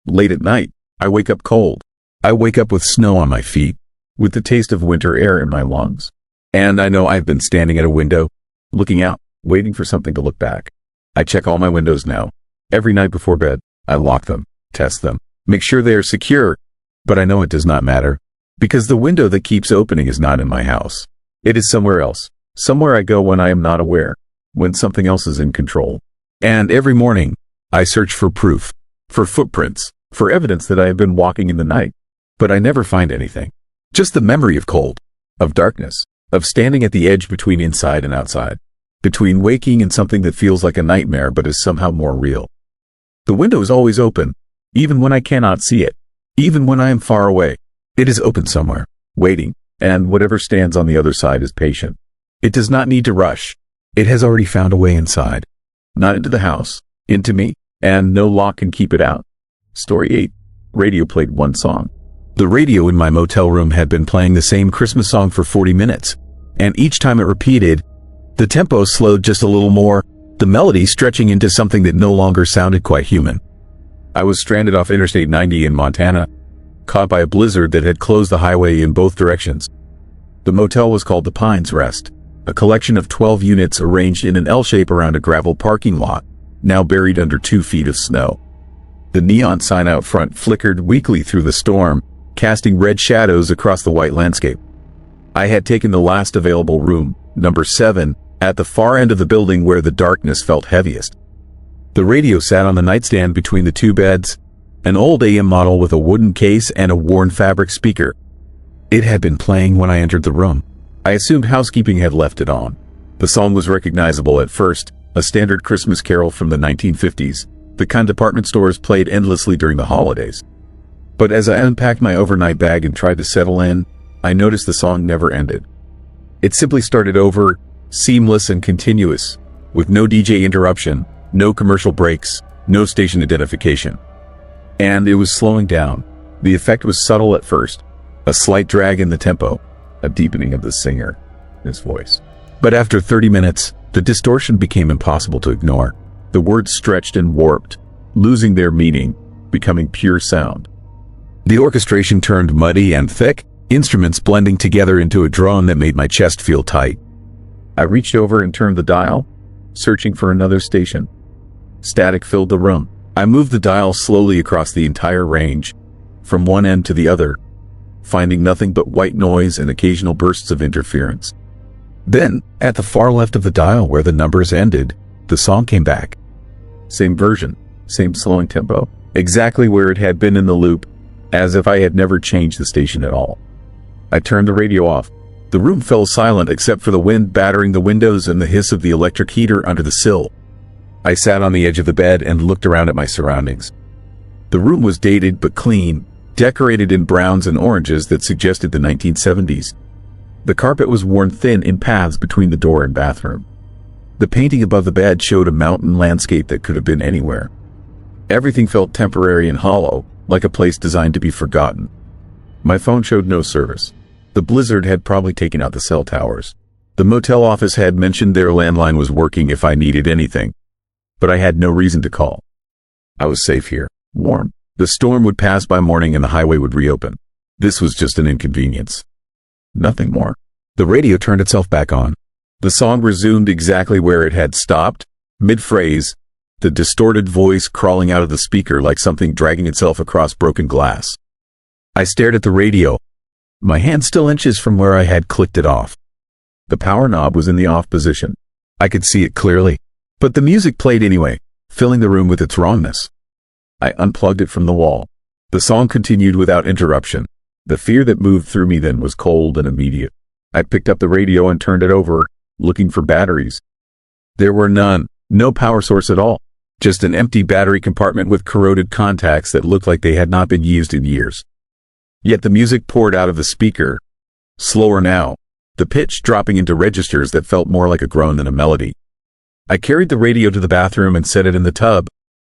late at night, I wake up cold. I wake up with snow on my feet, with the taste of winter air in my lungs. And I know I've been standing at a window, looking out, waiting for something to look back. I check all my windows now. Every night before bed, I lock them, test them, make sure they are secure. But I know it does not matter, because the window that keeps opening is not in my house. It is somewhere else, somewhere I go when I am not aware, when something else is in control. And every morning, I search for proof, for footprints, for evidence that I have been walking in the night. But I never find anything. Just the memory of cold, of darkness, of standing at the edge between inside and outside, between waking and something that feels like a nightmare but is somehow more real. The window is always open, even when I cannot see it, even when I am far away. It is open somewhere, waiting, and whatever stands on the other side is patient. It does not need to rush. It has already found a way inside, not into the house, into me, and no lock can keep it out. Story 8. Radio played one song. The radio in my motel room had been playing the same Christmas song for 40 minutes, and each time it repeated, the tempo slowed just a little more, the melody stretching into something that no longer sounded quite human. I was stranded off Interstate 90 in Montana, caught by a blizzard that had closed the highway in both directions. The motel was called the Pines Rest, a collection of 12 units arranged in an L shape around a gravel parking lot, now buried under 2 feet of snow. The neon sign out front flickered weakly through the storm, casting red shadows across the white landscape. I had taken the last available room, number 7, at the far end of the building where the darkness felt heaviest. The radio sat on the nightstand between the 2 beds, an old AM model with a wooden case and a worn fabric speaker. It had been playing when I entered the room. I assumed housekeeping had left it on. The song was recognizable at first, a standard Christmas carol from the 1950s, the kind department stores played endlessly during the holidays. But as I unpacked my overnight bag and tried to settle in, I noticed the song never ended. It simply started over, seamless and continuous, with no DJ interruption, no commercial breaks, no station identification. And it was slowing down. The effect was subtle at first, a slight drag in the tempo, a deepening of the singer, his voice. But after 30 minutes, the distortion became impossible to ignore. The words stretched and warped, losing their meaning, becoming pure sound. The orchestration turned muddy and thick, instruments blending together into a drone that made my chest feel tight. I reached over and turned the dial, searching for another station. Static filled the room. I moved the dial slowly across the entire range, from one end to the other, finding nothing but white noise and occasional bursts of interference. Then, at the far left of the dial where the numbers ended, the song came back. Same version, same slowing tempo, exactly where it had been in the loop, as if I had never changed the station at all. I turned the radio off. The room fell silent except for the wind battering the windows and the hiss of the electric heater under the sill. I sat on the edge of the bed and looked around at my surroundings. The The room was dated but clean, decorated in browns and oranges that suggested the 1970s. The carpet was worn thin in paths between the door and bathroom. The painting above the bed showed a mountain landscape that could have been anywhere. Everything felt temporary and hollow, like a place designed to be forgotten. My phone showed no service. The blizzard had probably taken out the cell towers. The motel office had mentioned their landline was working if I needed anything, but I had no reason to call. I was safe here, warm. The storm would pass by morning and the highway would reopen. This was just an inconvenience. Nothing more. The radio turned itself back on. The song resumed exactly where it had stopped, mid-phrase, the distorted voice crawling out of the speaker like something dragging itself across broken glass. I stared at the radio, my hand still inches from where I had clicked it off. The power knob was in the off position. I could see it clearly, but the music played anyway, filling the room with its wrongness. I unplugged it from the wall. The song continued without interruption. The fear that moved through me then was cold and immediate. I picked up the radio and turned it over, looking for batteries. There were none, no power source at all, just an empty battery compartment with corroded contacts that looked like they had not been used in years. Yet the music poured out of the speaker, slower now, the pitch dropping into registers that felt more like a groan than a melody. I carried the radio to the bathroom and set it in the tub,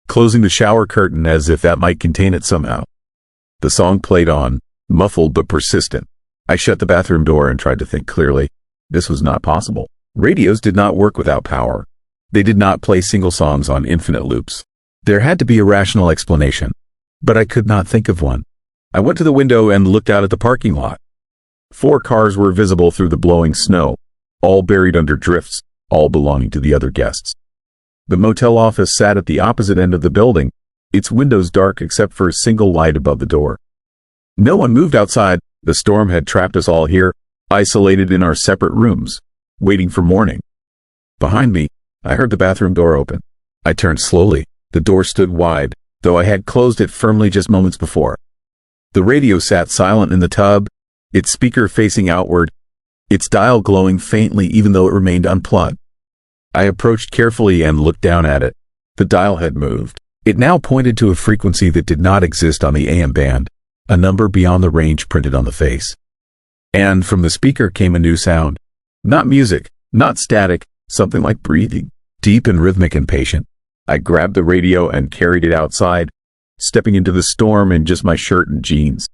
closing the shower curtain as if that might contain it somehow. The song played on, muffled but persistent. I shut the bathroom door and tried to think clearly. This was not possible. Radios did not work without power. They did not play single songs on infinite loops. There had to be a rational explanation, but I could not think of one. I went to the window and looked out at the parking lot. 4 cars were visible through the blowing snow, all buried under drifts, all belonging to the other guests. The motel office sat at the opposite end of the building, its windows dark except for a single light above the door. No one moved outside. The storm had trapped us all here, isolated in our separate rooms, waiting for morning. Behind me, I heard the bathroom door open. I turned slowly. The door stood wide, though I had closed it firmly just moments before. The radio sat silent in the tub, its speaker facing outward, its dial glowing faintly even though it remained unplugged. I approached carefully and looked down at it. The dial had moved. It now pointed to a frequency that did not exist on the AM band, a number beyond the range printed on the face. And from the speaker came a new sound. Not music, not static, something like breathing, deep and rhythmic and patient. I grabbed the radio and carried it outside, stepping into the storm in just my shirt and jeans.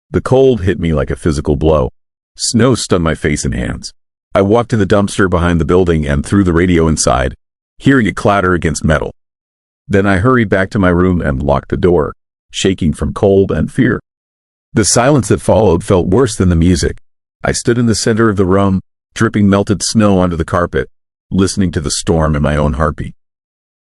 The cold hit me like a physical blow. Snow stunned my face and hands. I walked to the dumpster behind the building and threw the radio inside, hearing it clatter against metal. Then I hurried back to my room and locked the door, shaking from cold and fear. The silence that followed felt worse than the music. I stood in the center of the room, dripping melted snow onto the carpet, listening to the storm in my own heartbeat.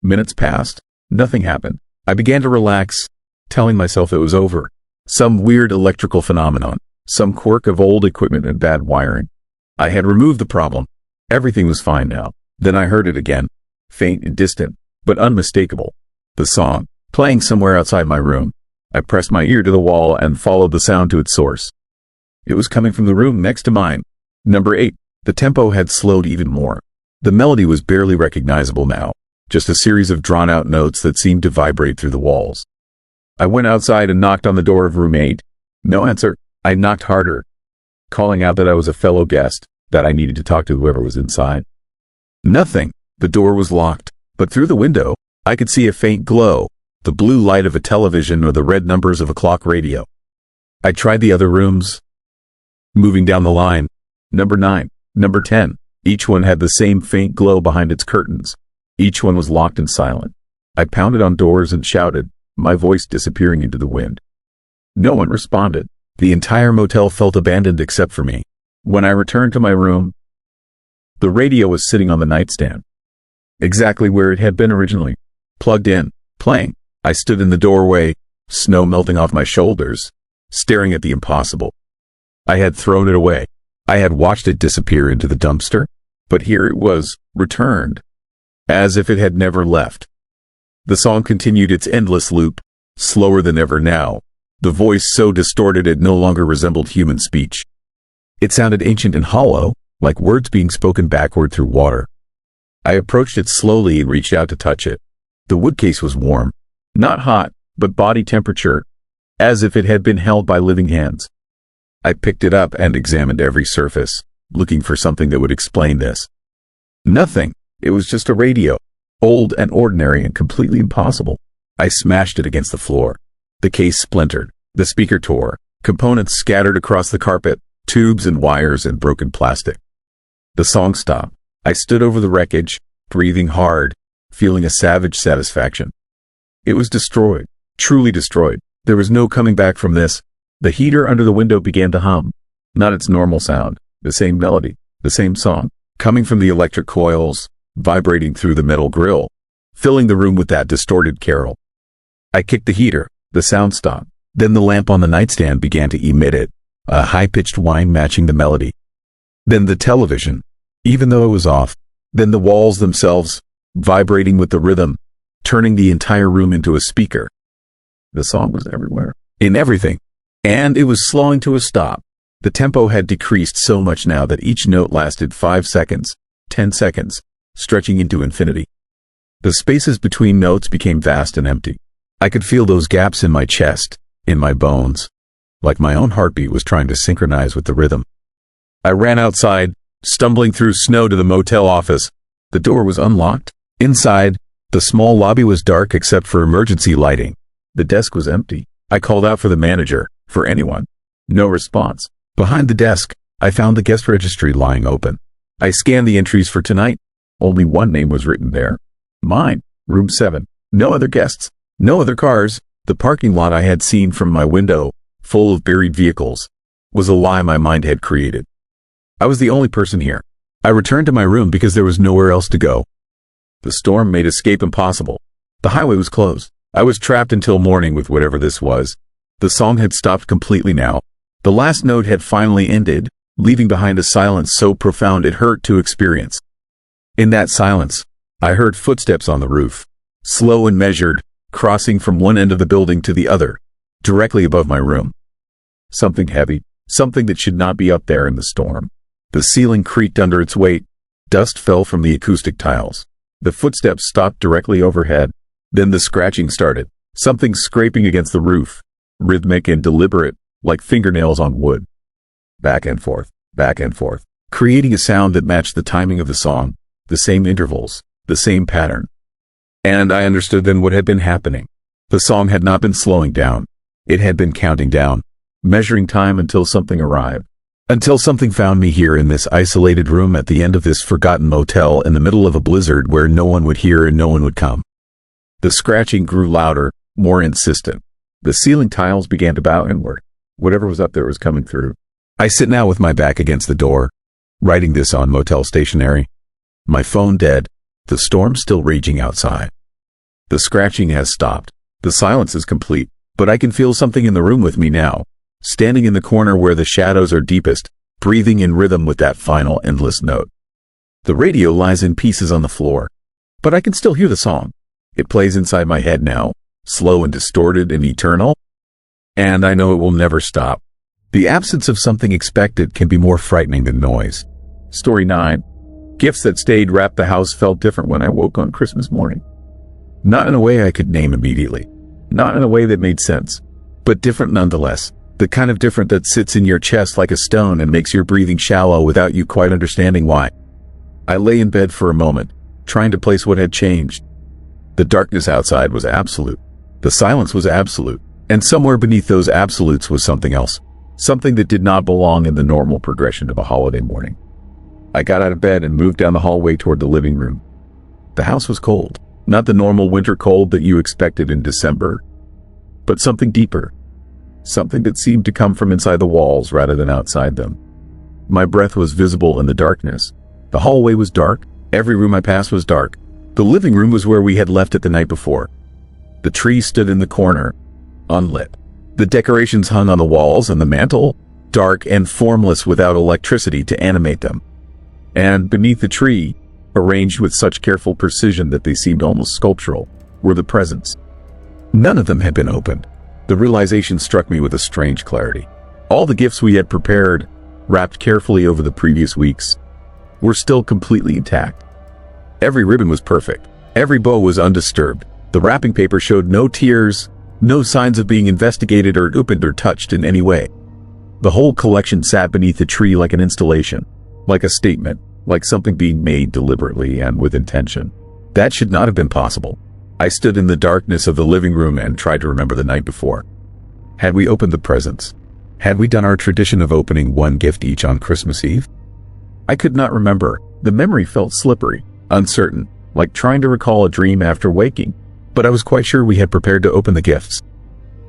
Minutes passed. Nothing happened. I began to relax, telling myself it was over. Some weird electrical phenomenon, some quirk of old equipment and bad wiring. I had removed the problem. Everything was fine now. Then I heard it again, faint and distant, but unmistakable. The song, playing somewhere outside my room. I pressed my ear to the wall and followed the sound to its source. It was coming from the room next to mine. Number 8. The tempo had slowed even more. The melody was barely recognizable now, just a series of drawn-out notes that seemed to vibrate through the walls. I went outside and knocked on the door of room 8. No answer. I knocked harder, calling out that I was a fellow guest, that I needed to talk to whoever was inside. Nothing. The door was locked, but through the window, I could see a faint glow, the blue light of a television or the red numbers of a clock radio. I tried the other rooms, moving down the line. Number 9, number 10, each one had the same faint glow behind its curtains. Each one was locked and silent. I pounded on doors and shouted, my voice disappearing into the wind. No one responded. The entire motel felt abandoned except for me. When I returned to my room, the radio was sitting on the nightstand, exactly where it had been originally, plugged in, playing. I stood in the doorway, snow melting off my shoulders, staring at the impossible. I had thrown it away. I had watched it disappear into the dumpster, but here it was, returned, as if it had never left. The song continued its endless loop, slower than ever now, the voice so distorted it no longer resembled human speech. It sounded ancient and hollow, like words being spoken backward through water. I approached it slowly and reached out to touch it. The wood case was warm, not hot, but body temperature, as if it had been held by living hands. I picked it up and examined every surface, looking for something that would explain this. Nothing. It was just a radio, old and ordinary and completely impossible. I smashed it against the floor. The case splintered, the speaker tore, components scattered across the carpet, tubes and wires and broken plastic. The song stopped. I stood over the wreckage, breathing hard, feeling a savage satisfaction. It was destroyed, truly destroyed. There was no coming back from this. The heater under the window began to hum. Not its normal sound, the same melody, the same song, coming from the electric coils, vibrating through the metal grill, filling the room with that distorted carol. I kicked the heater. The sound stopped. Then the lamp on the nightstand began to emit it, a high-pitched whine matching the melody. Then the television, even though it was off. Then the walls themselves, vibrating with the rhythm, turning the entire room into a speaker. The song was everywhere, in everything, and it was slowing to a stop. The tempo had decreased so much now that each note lasted 5 seconds, 10 seconds, stretching into infinity. The spaces between notes became vast and empty. I could feel those gaps in my chest, in my bones, like my own heartbeat was trying to synchronize with the rhythm. I ran outside, stumbling through snow to the motel office. The door was unlocked. Inside, the small lobby was dark except for emergency lighting. The desk was empty. I called out for the manager, for anyone. No response. Behind the desk, I found the guest registry lying open. I scanned the entries for tonight. Only one name was written there. Mine, room 7. No other guests. No other cars. The parking lot I had seen from my window, full of buried vehicles, was a lie my mind had created. I was the only person here. I returned to my room because there was nowhere else to go. The storm made escape impossible. The highway was closed. I was trapped until morning with whatever this was. The song had stopped completely now. The last note had finally ended, leaving behind a silence so profound it hurt to experience. In that silence, I heard footsteps on the roof, slow and measured, crossing from one end of the building to the other, directly above my room. Something heavy, something that should not be up there in the storm. The ceiling creaked under its weight. Dust fell from the acoustic tiles. The footsteps stopped directly overhead. Then the scratching started, something scraping against the roof, rhythmic and deliberate, like fingernails on wood. Back and forth, creating a sound that matched the timing of the song, the same intervals, the same pattern. And I understood then what had been happening. The song had not been slowing down. It had been counting down, measuring time until something arrived. Until something found me here in this isolated room at the end of this forgotten motel in the middle of a blizzard where no one would hear and no one would come. The scratching grew louder, more insistent. The ceiling tiles began to bow inward. Whatever was up there was coming through. I sit now with my back against the door, writing this on motel stationery. My phone dead, the storm still raging outside. The scratching has stopped. The silence is complete, but I can feel something in the room with me now, standing in the corner where the shadows are deepest, breathing in rhythm with that final endless note. The radio lies in pieces on the floor, but I can still hear the song. It plays inside my head now, slow and distorted and eternal, and I know it will never stop. The absence of something expected can be more frightening than noise. Story 9. Gifts that stayed wrapped. The house felt different when I woke on Christmas morning. Not in a way I could name immediately. Not in a way that made sense, but different nonetheless. The kind of different that sits in your chest like a stone and makes your breathing shallow without you quite understanding why. I lay in bed for a moment, trying to place what had changed. The darkness outside was absolute. The silence was absolute. And somewhere beneath those absolutes was something else. Something that did not belong in the normal progression of a holiday morning. I got out of bed and moved down the hallway toward the living room. The house was cold. Not the normal winter cold that you expected in December, but something deeper. Something that seemed to come from inside the walls rather than outside them. My breath was visible in the darkness. The hallway was dark. Every room I passed was dark. The living room was where we had left it the night before. The tree stood in the corner, unlit. The decorations hung on the walls and the mantel, dark and formless without electricity to animate them. And beneath the tree, arranged with such careful precision that they seemed almost sculptural, were the presents. None of them had been opened. The realization struck me with a strange clarity. All the gifts we had prepared, wrapped carefully over the previous weeks, were still completely intact. Every ribbon was perfect. Every bow was undisturbed. The wrapping paper showed no tears, No signs of being investigated or opened or touched in any way. The whole collection sat beneath the tree like an installation, like a statement, like something being made deliberately and with intention. That should not have been possible. I stood in the darkness of the living room and tried to remember the night before. Had we opened the presents? Had we done our tradition of opening one gift each on Christmas Eve? I could not remember. The memory felt slippery, uncertain, like trying to recall a dream after waking. But I was quite sure we had prepared to open the gifts.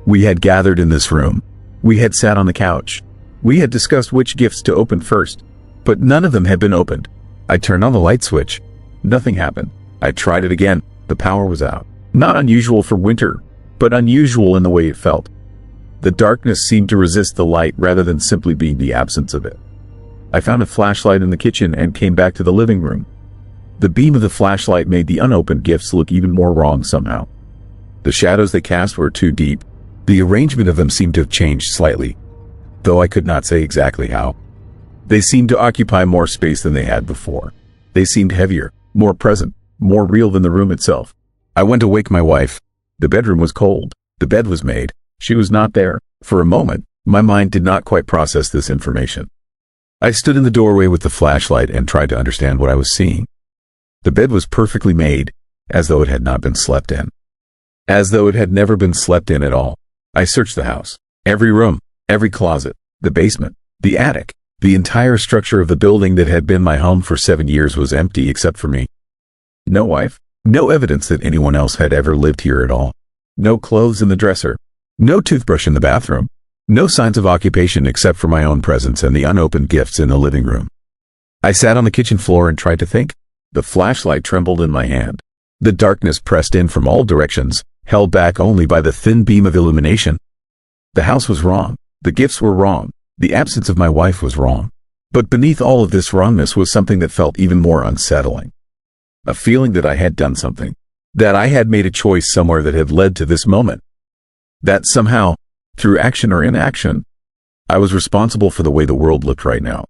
We had gathered in this room. We had sat on the couch. We had discussed which gifts to open first, but none of them had been opened. I turned on the light switch. Nothing happened. I tried it again. The power was out. Not unusual for winter, but unusual in the way it felt. The darkness seemed to resist the light rather than simply being the absence of it. I found a flashlight in the kitchen and came back to the living room. The beam of the flashlight made the unopened gifts look even more wrong somehow. The shadows they cast were too deep. The arrangement of them seemed to have changed slightly, though I could not say exactly how. They seemed to occupy more space than they had before. They seemed heavier, more present, more real than the room itself. I went to wake my wife. The bedroom was cold. The bed was made. She was not there. For a moment, my mind did not quite process this information. I stood in the doorway with the flashlight and tried to understand what I was seeing. The bed was perfectly made, as though it had not been slept in. As though it had never been slept in at all. I searched the house. Every room, every closet, the basement, the attic, the entire structure of the building that had been my home for 7 years was empty except for me. No wife, no evidence that anyone else had ever lived here at all. No clothes in the dresser, no toothbrush in the bathroom, no signs of occupation except for my own presence and the unopened gifts in the living room. I sat on the kitchen floor and tried to think. The flashlight trembled in my hand. The darkness pressed in from all directions, held back only by the thin beam of illumination. The house was wrong. The gifts were wrong. The absence of my wife was wrong. But beneath all of this wrongness was something that felt even more unsettling. A feeling that I had done something. That I had made a choice somewhere that had led to this moment. That somehow, through action or inaction, I was responsible for the way the world looked right now.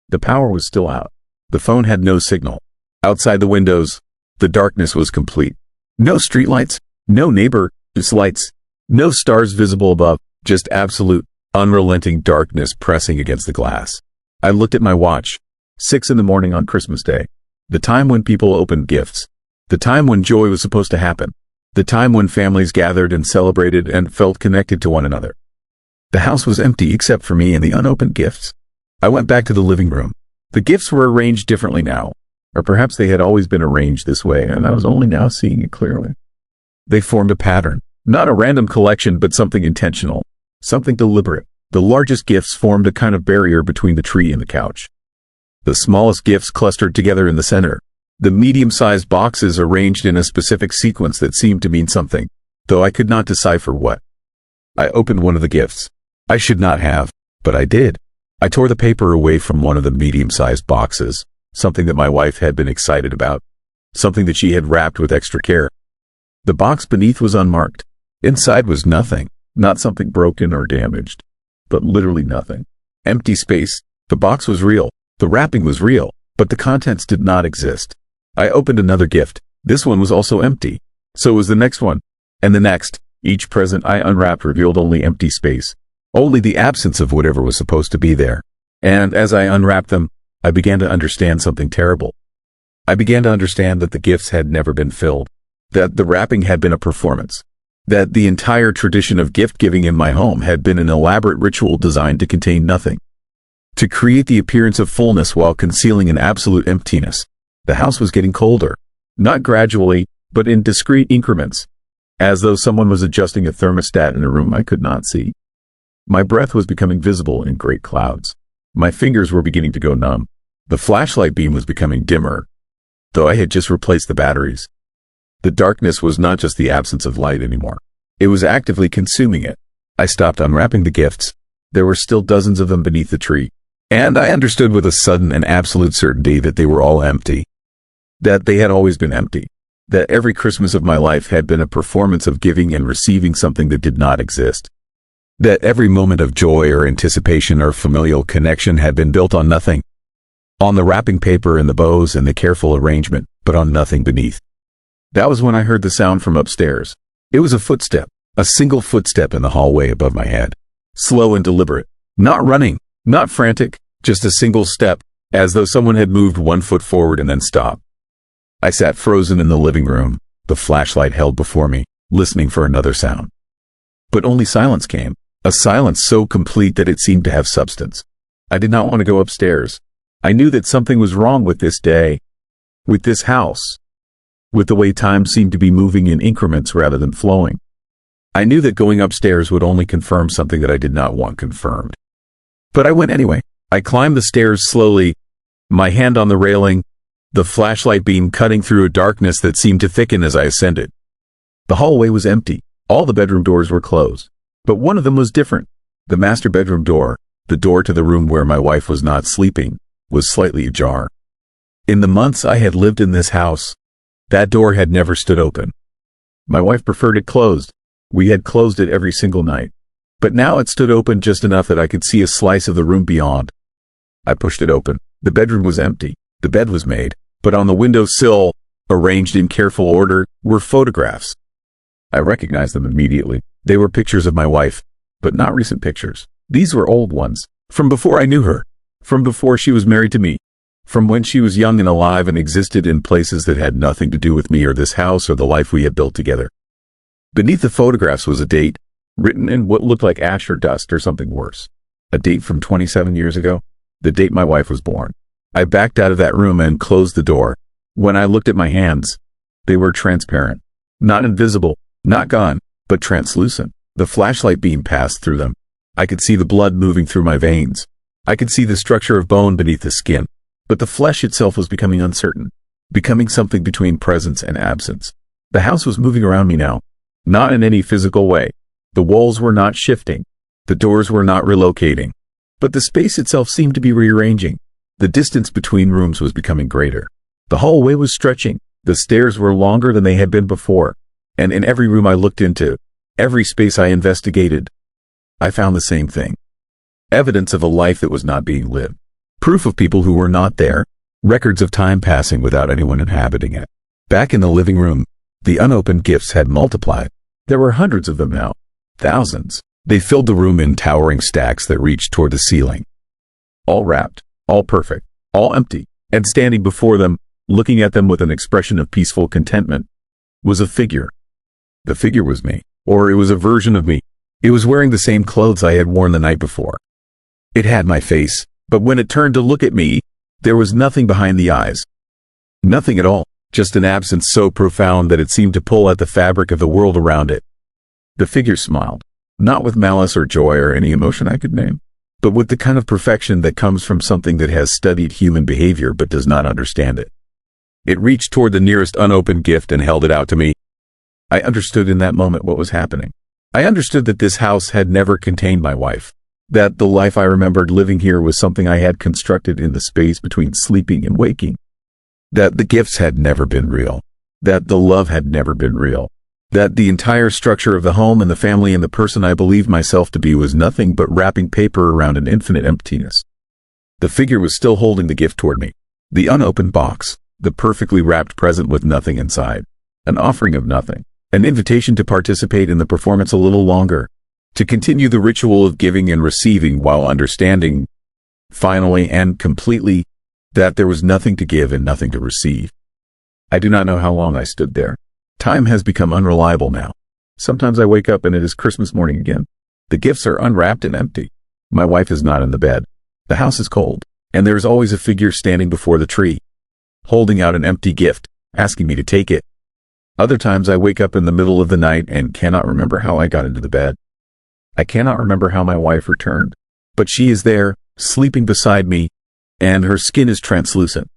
The power was still out. The phone had no signal. Outside the windows, the darkness was complete. No streetlights, no neighbor's lights, no stars visible above, just absolute, unrelenting darkness pressing against the glass. I looked at my watch. 6 in the morning on Christmas Day. The time when people opened gifts. The time when joy was supposed to happen. The time when families gathered and celebrated and felt connected to one another. The house was empty except for me and the unopened gifts. I went back to the living room. The gifts were arranged differently now. Or perhaps they had always been arranged this way, and I was only now seeing it clearly. They formed a pattern, not a random collection, but something intentional, something deliberate. The largest gifts formed a kind of barrier between the tree and the couch. The smallest gifts clustered together in the center. The medium-sized boxes arranged in a specific sequence that seemed to mean something, though I could not decipher what. I opened one of the gifts. I should not have, but I did. I tore the paper away from one of the medium-sized boxes. Something that my wife had been excited about, something that she had wrapped with extra care. The box beneath was unmarked. Inside was nothing, not something broken or damaged, but literally nothing. Empty space. The box was real, the wrapping was real, but the contents did not exist. I opened another gift. This one was also empty. So was the next one, and the next. Each present I unwrapped revealed only empty space, only the absence of whatever was supposed to be there. And as I unwrapped them, I began to understand something terrible. I began to understand that the gifts had never been filled, that the wrapping had been a performance, that the entire tradition of gift-giving in my home had been an elaborate ritual designed to contain nothing, to create the appearance of fullness while concealing an absolute emptiness. The house was getting colder, not gradually, but in discrete increments, as though someone was adjusting a thermostat in a room I could not see. My breath was becoming visible in great clouds. My fingers were beginning to go numb. The flashlight beam was becoming dimmer, though I had just replaced the batteries. The darkness was not just the absence of light anymore. It was actively consuming it. I stopped unwrapping the gifts. There were still dozens of them beneath the tree, and I understood with a sudden and absolute certainty that they were all empty. That they had always been empty. That every Christmas of my life had been a performance of giving and receiving something that did not exist. That every moment of joy or anticipation or familial connection had been built on nothing. On the wrapping paper and the bows and the careful arrangement, but on nothing beneath. That was when I heard the sound from upstairs. It was a footstep, A single footstep in the hallway above my head. Slow and deliberate. Not running, not frantic, just a single step, as though someone had moved 1 foot forward and then stopped. I sat frozen in the living room, the flashlight held before me, listening for another sound. But only silence came, a silence so complete that it seemed to have substance. I did not want to go upstairs. I knew that something was wrong with this day, with this house, with the way time seemed to be moving in increments rather than flowing. I knew that going upstairs would only confirm something that I did not want confirmed. But I went anyway. I climbed the stairs slowly, my hand on the railing, the flashlight beam cutting through a darkness that seemed to thicken as I ascended. The hallway was empty. All the bedroom doors were closed. But one of them was different. The master bedroom door, the door to the room where my wife was not sleeping, was slightly ajar. In the months I had lived in this house, that door had never stood open. My wife preferred it closed. We had closed it every single night. But now it stood open just enough that I could see a slice of the room beyond. I pushed it open. The bedroom was empty. The bed was made, but on the window sill, arranged in careful order, were photographs. I recognized them immediately. They were pictures of my wife, but not recent pictures. These were old ones, from before I knew her, from before she was married to me, from when she was young and alive and existed in places that had nothing to do with me or this house or the life we had built together. Beneath the photographs was a date, written in what looked like ash or dust or something worse. A date from 27 years ago, the date my wife was born. I backed out of that room and closed the door. When I looked at my hands, they were transparent, not invisible, not gone, but translucent. The flashlight beam passed through them. I could see the blood moving through my veins. I could see the structure of bone beneath the skin, but the flesh itself was becoming uncertain, becoming something between presence and absence. The house was moving around me now, not in any physical way. The walls were not shifting. The doors were not relocating. But the space itself seemed to be rearranging. The distance between rooms was becoming greater. The hallway was stretching. The stairs were longer than they had been before. And in every room I looked into, every space I investigated, I found the same thing. Evidence of a life that was not being lived. Proof of people who were not there. Records of time passing without anyone inhabiting it. Back in the living room, the unopened gifts had multiplied. There were hundreds of them now. Thousands. They filled the room in towering stacks that reached toward the ceiling. All wrapped, all perfect, all empty, and standing before them, looking at them with an expression of peaceful contentment, was a figure. The figure was me, or it was a version of me. It was wearing the same clothes I had worn the night before. It had my face, but when it turned to look at me, there was nothing behind the eyes. Nothing at all, just an absence so profound that it seemed to pull at the fabric of the world around it. The figure smiled, not with malice or joy or any emotion I could name, but with the kind of perfection that comes from something that has studied human behavior but does not understand it. It reached toward the nearest unopened gift and held it out to me. I understood in that moment what was happening. I understood that this house had never contained my wife, that the life I remembered living here was something I had constructed in the space between sleeping and waking, that the gifts had never been real, that the love had never been real, that the entire structure of the home and the family and the person I believed myself to be was nothing but wrapping paper around an infinite emptiness. The figure was still holding the gift toward me, the unopened box, the perfectly wrapped present with nothing inside, an offering of nothing, an invitation to participate in the performance a little longer, to continue the ritual of giving and receiving while understanding, finally and completely, that there was nothing to give and nothing to receive. I do not know how long I stood there. Time has become unreliable now. Sometimes I wake up and it is Christmas morning again. The gifts are unwrapped and empty. My wife is not in the bed. The house is cold, and there is always a figure standing before the tree, holding out an empty gift, asking me to take it. Other times I wake up in the middle of the night and cannot remember how I got into the bed. I cannot remember how my wife returned, but she is there, sleeping beside me, and her skin is translucent.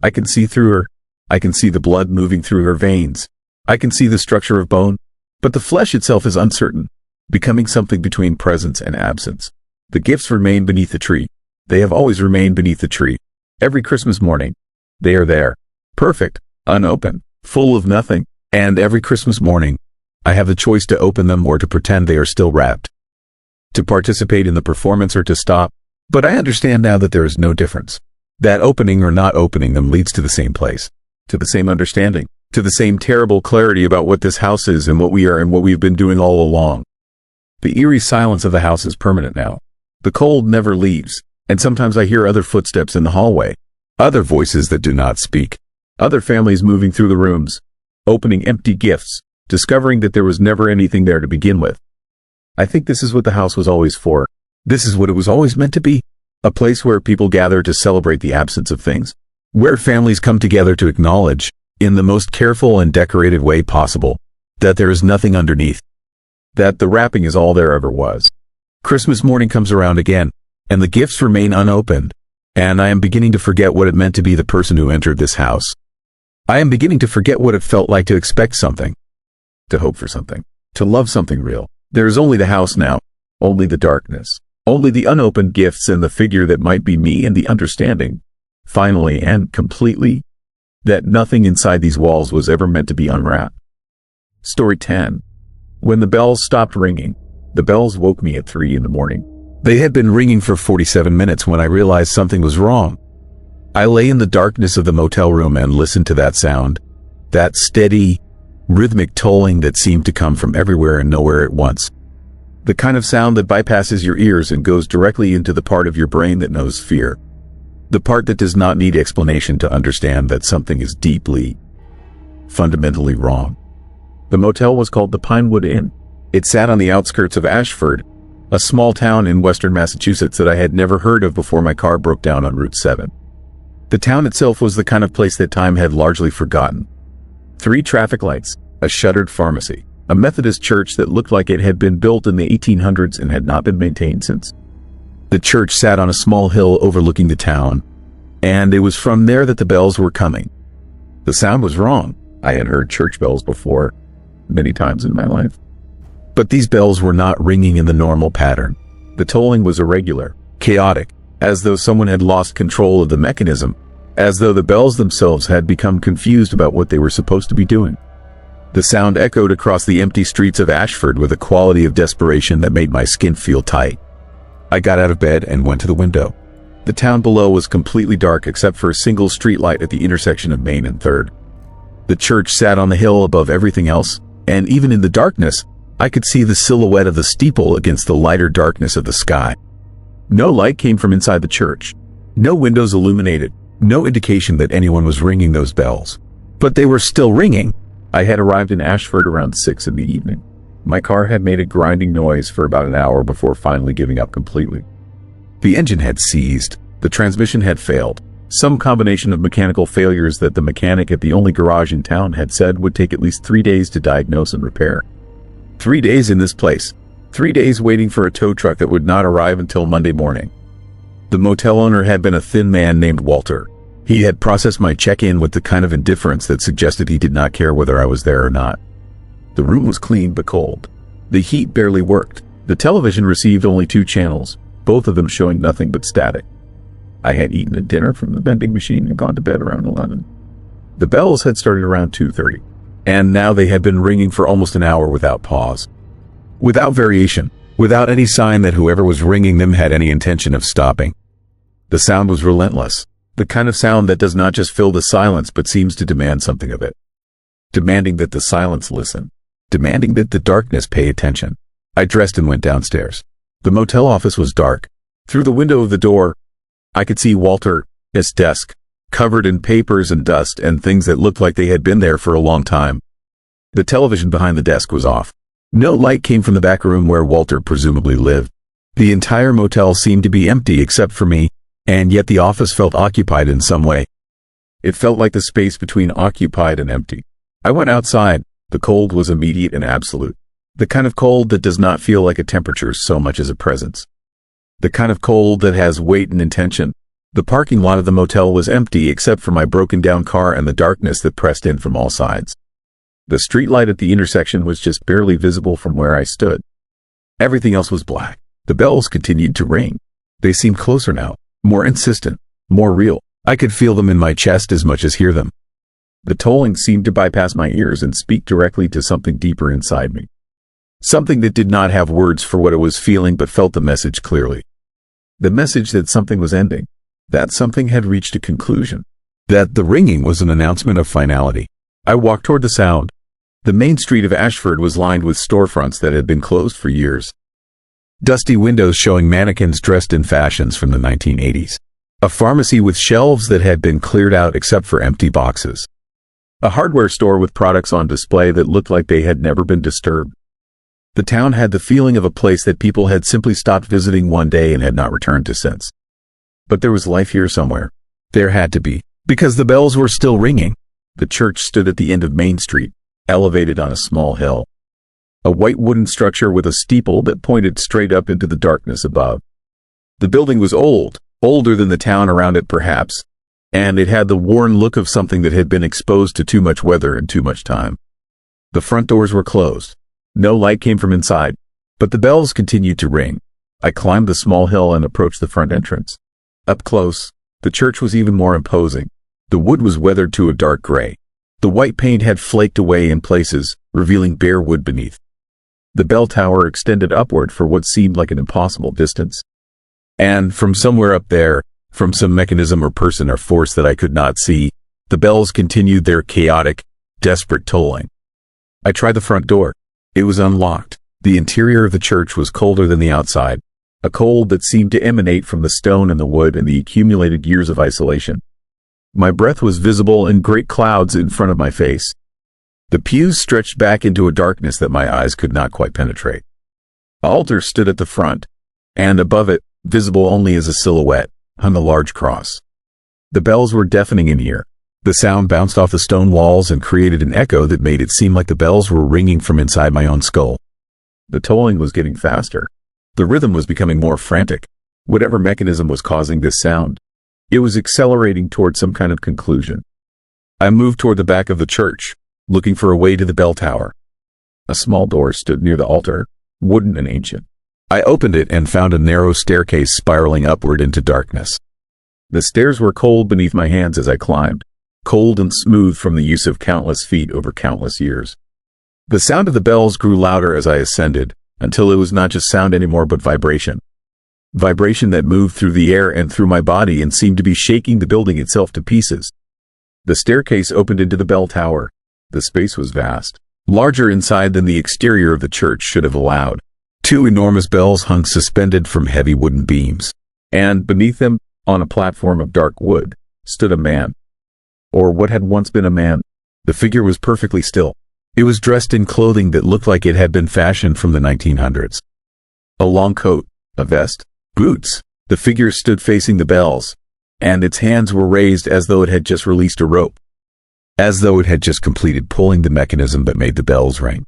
I can see through her. I can see the blood moving through her veins. I can see the structure of bone, but the flesh itself is uncertain, becoming something between presence and absence. The gifts remain beneath the tree. They have always remained beneath the tree. Every Christmas morning, they are there, perfect, unopened, full of nothing, and every Christmas morning, I have the choice to open them or to pretend they are still wrapped, to participate in the performance or to stop. But I understand now that there is no difference, that opening or not opening them leads to the same place, to the same understanding. to the same terrible clarity about what this house is and what we are and what we've been doing all along. The eerie silence of the house is permanent now. The cold never leaves, and sometimes I hear other footsteps in the hallway, other voices that do not speak, other families moving through the rooms, opening empty gifts, discovering that there was never anything there to begin with. I think this is what the house was always for. This is what it was always meant to be. A place where people gather to celebrate the absence of things. Where families come together to acknowledge, in the most careful and decorated way possible, that there is nothing underneath. That the wrapping is all there ever was. Christmas morning comes around again, and the gifts remain unopened, and I am beginning to forget what it meant to be the person who entered this house. I am beginning to forget what it felt like to expect something, to hope for something, to love something real. There is only the house now, only the darkness, only the unopened gifts and the figure that might be me, and the understanding, finally and completely, that nothing inside these walls was ever meant to be unwrapped. Story 10. When the bells stopped ringing, the bells woke me at 3 in the morning. They had been ringing for 47 minutes when I realized something was wrong. I lay in the darkness of the motel room and listened to that sound, that steady, rhythmic tolling that seemed to come from everywhere and nowhere at once. The kind of sound that bypasses your ears and goes directly into the part of your brain that knows fear. The part that does not need explanation to understand that something is deeply, fundamentally wrong. The motel was called the Pinewood Inn. It sat on the outskirts of Ashford, a small town in western Massachusetts that I had never heard of before my car broke down on Route 7. The town itself was the kind of place that time had largely forgotten. 3 traffic lights, a shuttered pharmacy, a Methodist church that looked like it had been built in the 1800s and had not been maintained since. The church sat on a small hill overlooking the town, and it was from there that the bells were coming. The sound was wrong. I had heard church bells before, many times in my life. But these bells were not ringing in the normal pattern. The tolling was irregular, chaotic, as though someone had lost control of the mechanism, as though the bells themselves had become confused about what they were supposed to be doing. The sound echoed across the empty streets of Ashford with a quality of desperation that made my skin feel tight. I got out of bed and went to the window. The town below was completely dark except for a single streetlight at the intersection of Main and 3rd. The church sat on the hill above everything else, and even in the darkness, I could see the silhouette of the steeple against the lighter darkness of the sky. No light came from inside the church. No windows illuminated. No indication that anyone was ringing those bells. But they were still ringing. I had arrived in Ashford around 6 in the evening. My car had made a grinding noise for about an hour before finally giving up completely. The engine had seized. The transmission had failed. Some combination of mechanical failures that the mechanic at the only garage in town had said would take at least 3 days to diagnose and repair. 3 days in this place. 3 days waiting for a tow truck that would not arrive until Monday morning. The motel owner had been a thin man named Walter. He had processed my check-in with the kind of indifference that suggested he did not care whether I was there or not. The room was clean but cold. The heat barely worked. The television received only 2 channels, both of them showing nothing but static. I had eaten a dinner from the vending machine and gone to bed around 11. The bells had started around 2:30, and now they had been ringing for almost an hour without pause. Without variation, without any sign that whoever was ringing them had any intention of stopping. The sound was relentless. The kind of sound that does not just fill the silence but seems to demand something of it. Demanding that the silence listen. Demanding that the darkness pay attention. I dressed and went downstairs. The motel office was dark. Through the window of the door, I could see Walter, his desk, covered in papers and dust and things that looked like they had been there for a long time. The television behind the desk was off. No light came from the back room where Walter presumably lived. The entire motel seemed to be empty except for me, and yet the office felt occupied in some way. It felt like the space between occupied and empty. I went outside. The cold was immediate and absolute. The kind of cold that does not feel like a temperature so much as a presence. The kind of cold that has weight and intention. The parking lot of the motel was empty except for my broken down car and the darkness that pressed in from all sides. The streetlight at the intersection was just barely visible from where I stood. Everything else was black. The bells continued to ring. They seemed closer now, more insistent, more real. I could feel them in my chest as much as hear them. The tolling seemed to bypass my ears and speak directly to something deeper inside me. Something that did not have words for what it was feeling but felt the message clearly. The message that something was ending, that something had reached a conclusion, that the ringing was an announcement of finality. I walked toward the sound. The main street of Ashford was lined with storefronts that had been closed for years. Dusty windows showing mannequins dressed in fashions from the 1980s. A pharmacy with shelves that had been cleared out except for empty boxes. A hardware store with products on display that looked like they had never been disturbed. The town had the feeling of a place that people had simply stopped visiting one day and had not returned to since. But there was life here somewhere. There had to be, because the bells were still ringing. The church stood at the end of Main Street, elevated on a small hill. A white wooden structure with a steeple that pointed straight up into the darkness above. The building was old, older than the town around it perhaps, and it had the worn look of something that had been exposed to too much weather and too much time. The front doors were closed. No light came from inside, but the bells continued to ring. I climbed the small hill and approached the front entrance. Up close, the church was even more imposing. The wood was weathered to a dark gray. The white paint had flaked away in places, revealing bare wood beneath. The bell tower extended upward for what seemed like an impossible distance. And from somewhere up there, from some mechanism or person or force that I could not see, the bells continued their chaotic, desperate tolling. I tried the front door. It was unlocked. The interior of the church was colder than the outside, a cold that seemed to emanate from the stone and the wood and the accumulated years of isolation. My breath was visible in great clouds in front of my face. The pews stretched back into a darkness that my eyes could not quite penetrate. The altar stood at the front, and above it, visible only as a silhouette, hung a large cross. The bells were deafening in here. The sound bounced off the stone walls and created an echo that made it seem like the bells were ringing from inside my own skull. The tolling was getting faster. The rhythm was becoming more frantic. Whatever mechanism was causing this sound, it was accelerating toward some kind of conclusion. I moved toward the back of the church, looking for a way to the bell tower. A small door stood near the altar, wooden and ancient. I opened it and found a narrow staircase spiraling upward into darkness. The stairs were cold beneath my hands as I climbed, cold and smooth from the use of countless feet over countless years. The sound of the bells grew louder as I ascended, until it was not just sound anymore but vibration. Vibration that moved through the air and through my body and seemed to be shaking the building itself to pieces. The staircase opened into the bell tower. The space was vast, larger inside than the exterior of the church should have allowed. Two enormous bells hung suspended from heavy wooden beams, and beneath them, on a platform of dark wood, stood a man. Or what had once been a man. The figure was perfectly still. It was dressed in clothing that looked like it had been fashioned from the 1900s. A long coat, a vest, boots. The figure stood facing the bells, and its hands were raised as though it had just released a rope. As though it had just completed pulling the mechanism that made the bells ring.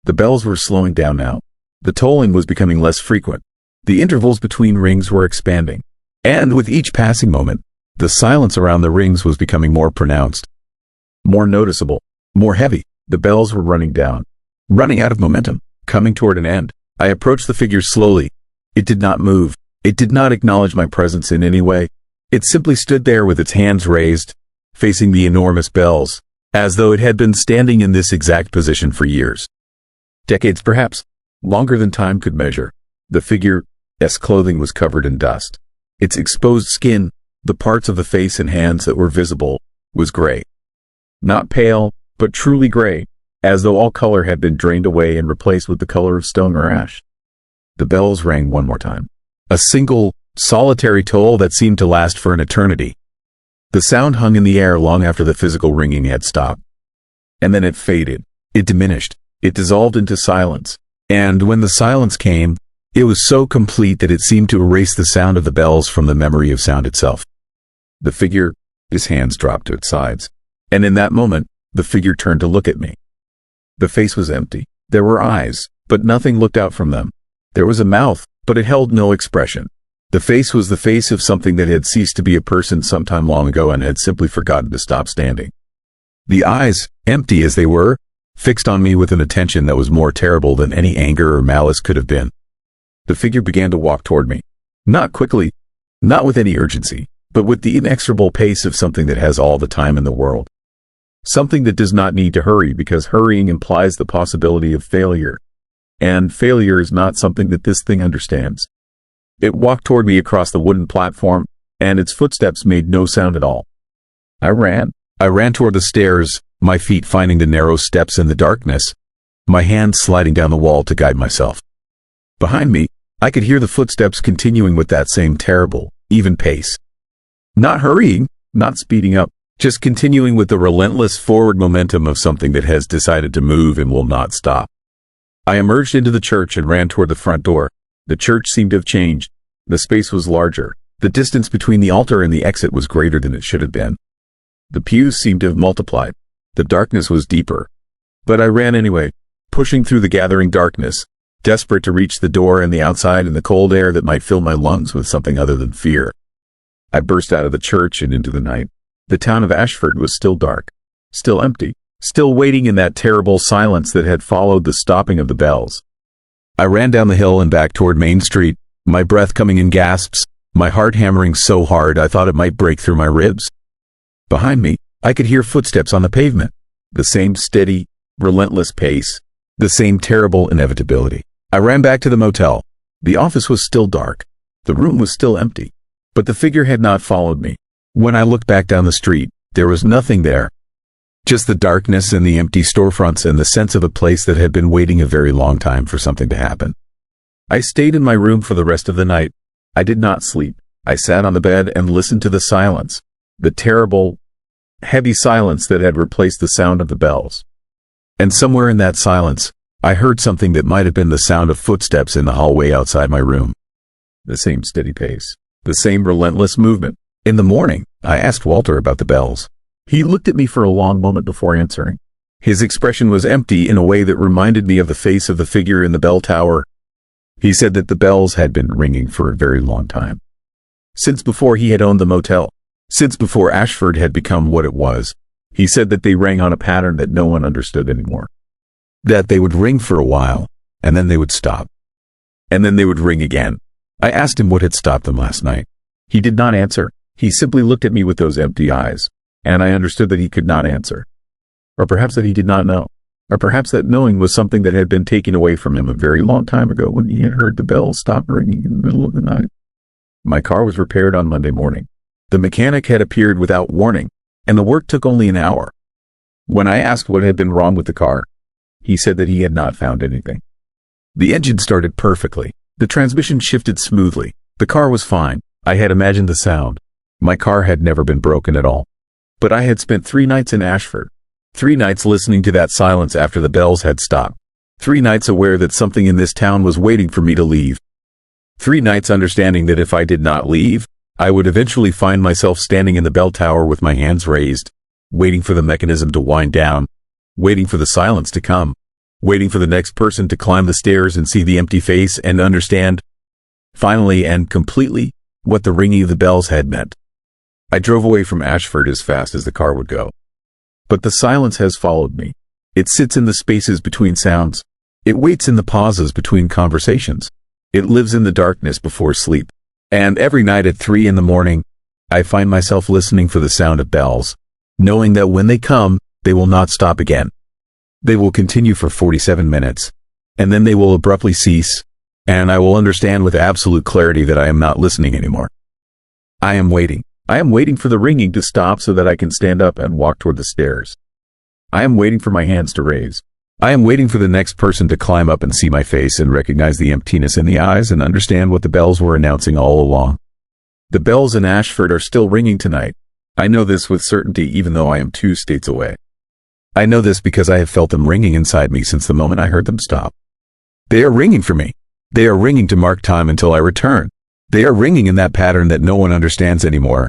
The bells were slowing down now. The tolling was becoming less frequent. The intervals between rings were expanding. And with each passing moment, the silence around the rings was becoming more pronounced. More noticeable. More heavy. The bells were running down. Running out of momentum. Coming toward an end. I approached the figure slowly. It did not move. It did not acknowledge my presence in any way. It simply stood there with its hands raised, facing the enormous bells, as though it had been standing in this exact position for years. Decades perhaps. Longer than time could measure. The figure's clothing was covered in dust. Its exposed skin, the parts of the face and hands that were visible, was gray. Not pale, but truly gray, as though all color had been drained away and replaced with the color of stone or ash. The bells rang one more time. A single, solitary toll that seemed to last for an eternity. The sound hung in the air long after the physical ringing had stopped. And then it faded. It diminished. It dissolved into silence. And when the silence came, it was so complete that it seemed to erase the sound of the bells from the memory of sound itself. The figure, his hands dropped to its sides. And in that moment, the figure turned to look at me. The face was empty. There were eyes, but nothing looked out from them. There was a mouth, but it held no expression. The face was the face of something that had ceased to be a person sometime long ago and had simply forgotten to stop standing. The eyes, empty as they were, fixed on me with an attention that was more terrible than any anger or malice could have been. The figure began to walk toward me. Not quickly, not with any urgency, but with the inexorable pace of something that has all the time in the world. Something that does not need to hurry because hurrying implies the possibility of failure. And failure is not something that this thing understands. It walked toward me across the wooden platform, and its footsteps made no sound at all. I ran toward the stairs, my feet finding the narrow steps in the darkness, my hands sliding down the wall to guide myself. Behind me, I could hear the footsteps continuing with that same terrible, even pace. Not hurrying, not speeding up, just continuing with the relentless forward momentum of something that has decided to move and will not stop. I emerged into the church and ran toward the front door. The church seemed to have changed. The space was larger. The distance between the altar and the exit was greater than it should have been. The pews seemed to have multiplied. The darkness was deeper. But I ran anyway, pushing through the gathering darkness, desperate to reach the door and the outside and the cold air that might fill my lungs with something other than fear. I burst out of the church and into the night. The town of Ashford was still dark, still empty, still waiting in that terrible silence that had followed the stopping of the bells. I ran down the hill and back toward Main Street, my breath coming in gasps, my heart hammering so hard I thought it might break through my ribs. Behind me, I could hear footsteps on the pavement, the same steady, relentless pace, the same terrible inevitability. I ran back to the motel. The office was still dark. The room was still empty. But the figure had not followed me. When I looked back down the street, there was nothing there. Just the darkness and the empty storefronts and the sense of a place that had been waiting a very long time for something to happen. I stayed in my room for the rest of the night. I did not sleep. I sat on the bed and listened to the silence, the terrible, heavy silence that had replaced the sound of the bells. And somewhere in that silence, I heard something that might have been the sound of footsteps in the hallway outside my room. The same steady pace, the same relentless movement. In the morning, I asked Walter about the bells. He looked at me for a long moment before answering. His expression was empty in a way that reminded me of the face of the figure in the bell tower. He said that the bells had been ringing for a very long time. Since before he had owned the motel. Since before Ashford had become what it was. He said that they rang on a pattern that no one understood anymore. That they would ring for a while, and then they would stop. And then they would ring again. I asked him what had stopped them last night. He did not answer. He simply looked at me with those empty eyes. And I understood that he could not answer. Or perhaps that he did not know. Or perhaps that knowing was something that had been taken away from him a very long time ago when he had heard the bells stop ringing in the middle of the night. My car was repaired on Monday morning. The mechanic had appeared without warning, and the work took only an hour. When I asked what had been wrong with the car, he said that he had not found anything. The engine started perfectly. The transmission shifted smoothly. The car was fine. I had imagined the sound. My car had never been broken at all. But I had spent 3 nights in Ashford. 3 nights listening to that silence after the bells had stopped. 3 nights aware that something in this town was waiting for me to leave. 3 nights understanding that if I did not leave, I would eventually find myself standing in the bell tower with my hands raised, waiting for the mechanism to wind down, waiting for the silence to come, waiting for the next person to climb the stairs and see the empty face and understand, finally and completely, what the ringing of the bells had meant. I drove away from Ashford as fast as the car would go. But the silence has followed me. It sits in the spaces between sounds. It waits in the pauses between conversations. It lives in the darkness before sleep. And every night at 3 in the morning, I find myself listening for the sound of bells, knowing that when they come, they will not stop again. They will continue for 47 minutes, and then they will abruptly cease, and I will understand with absolute clarity that I am not listening anymore. I am waiting. I am waiting for the ringing to stop so that I can stand up and walk toward the stairs. I am waiting for my hands to raise. I am waiting for the next person to climb up and see my face and recognize the emptiness in the eyes and understand what the bells were announcing all along. The bells in Ashford are still ringing tonight. I know this with certainty even though I am 2 states away. I know this because I have felt them ringing inside me since the moment I heard them stop. They are ringing for me. They are ringing to mark time until I return. They are ringing in that pattern that no one understands anymore,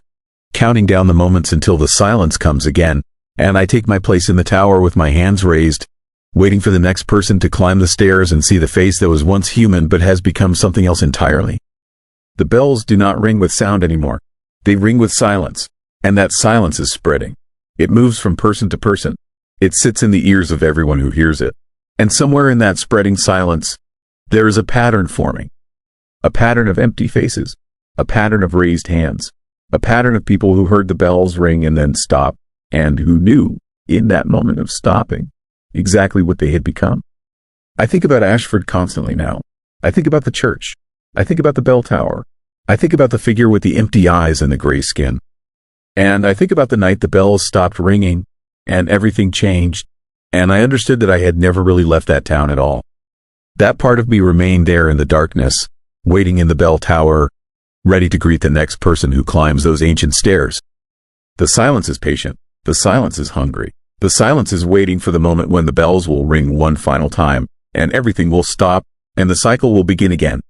counting down the moments until the silence comes again, and I take my place in the tower with my hands raised, waiting for the next person to climb the stairs and see the face that was once human but has become something else entirely. The bells do not ring with sound anymore. They ring with silence, and that silence is spreading. It moves from person to person. It sits in the ears of everyone who hears it. And somewhere in that spreading silence, there is a pattern forming. A pattern of empty faces. A pattern of raised hands. A pattern of people who heard the bells ring and then stop, and who knew, in that moment of stopping, exactly what they had become. I think about Ashford constantly now. I think about the church. I think about the bell tower. I think about the figure with the empty eyes and the gray skin. And I think about the night the bells stopped ringing, and everything changed, and I understood that I had never really left that town at all. That part of me remained there in the darkness, waiting in the bell tower, ready to greet the next person who climbs those ancient stairs. The silence is patient. The silence is hungry. The silence is waiting for the moment when the bells will ring one final time, and everything will stop, and the cycle will begin again.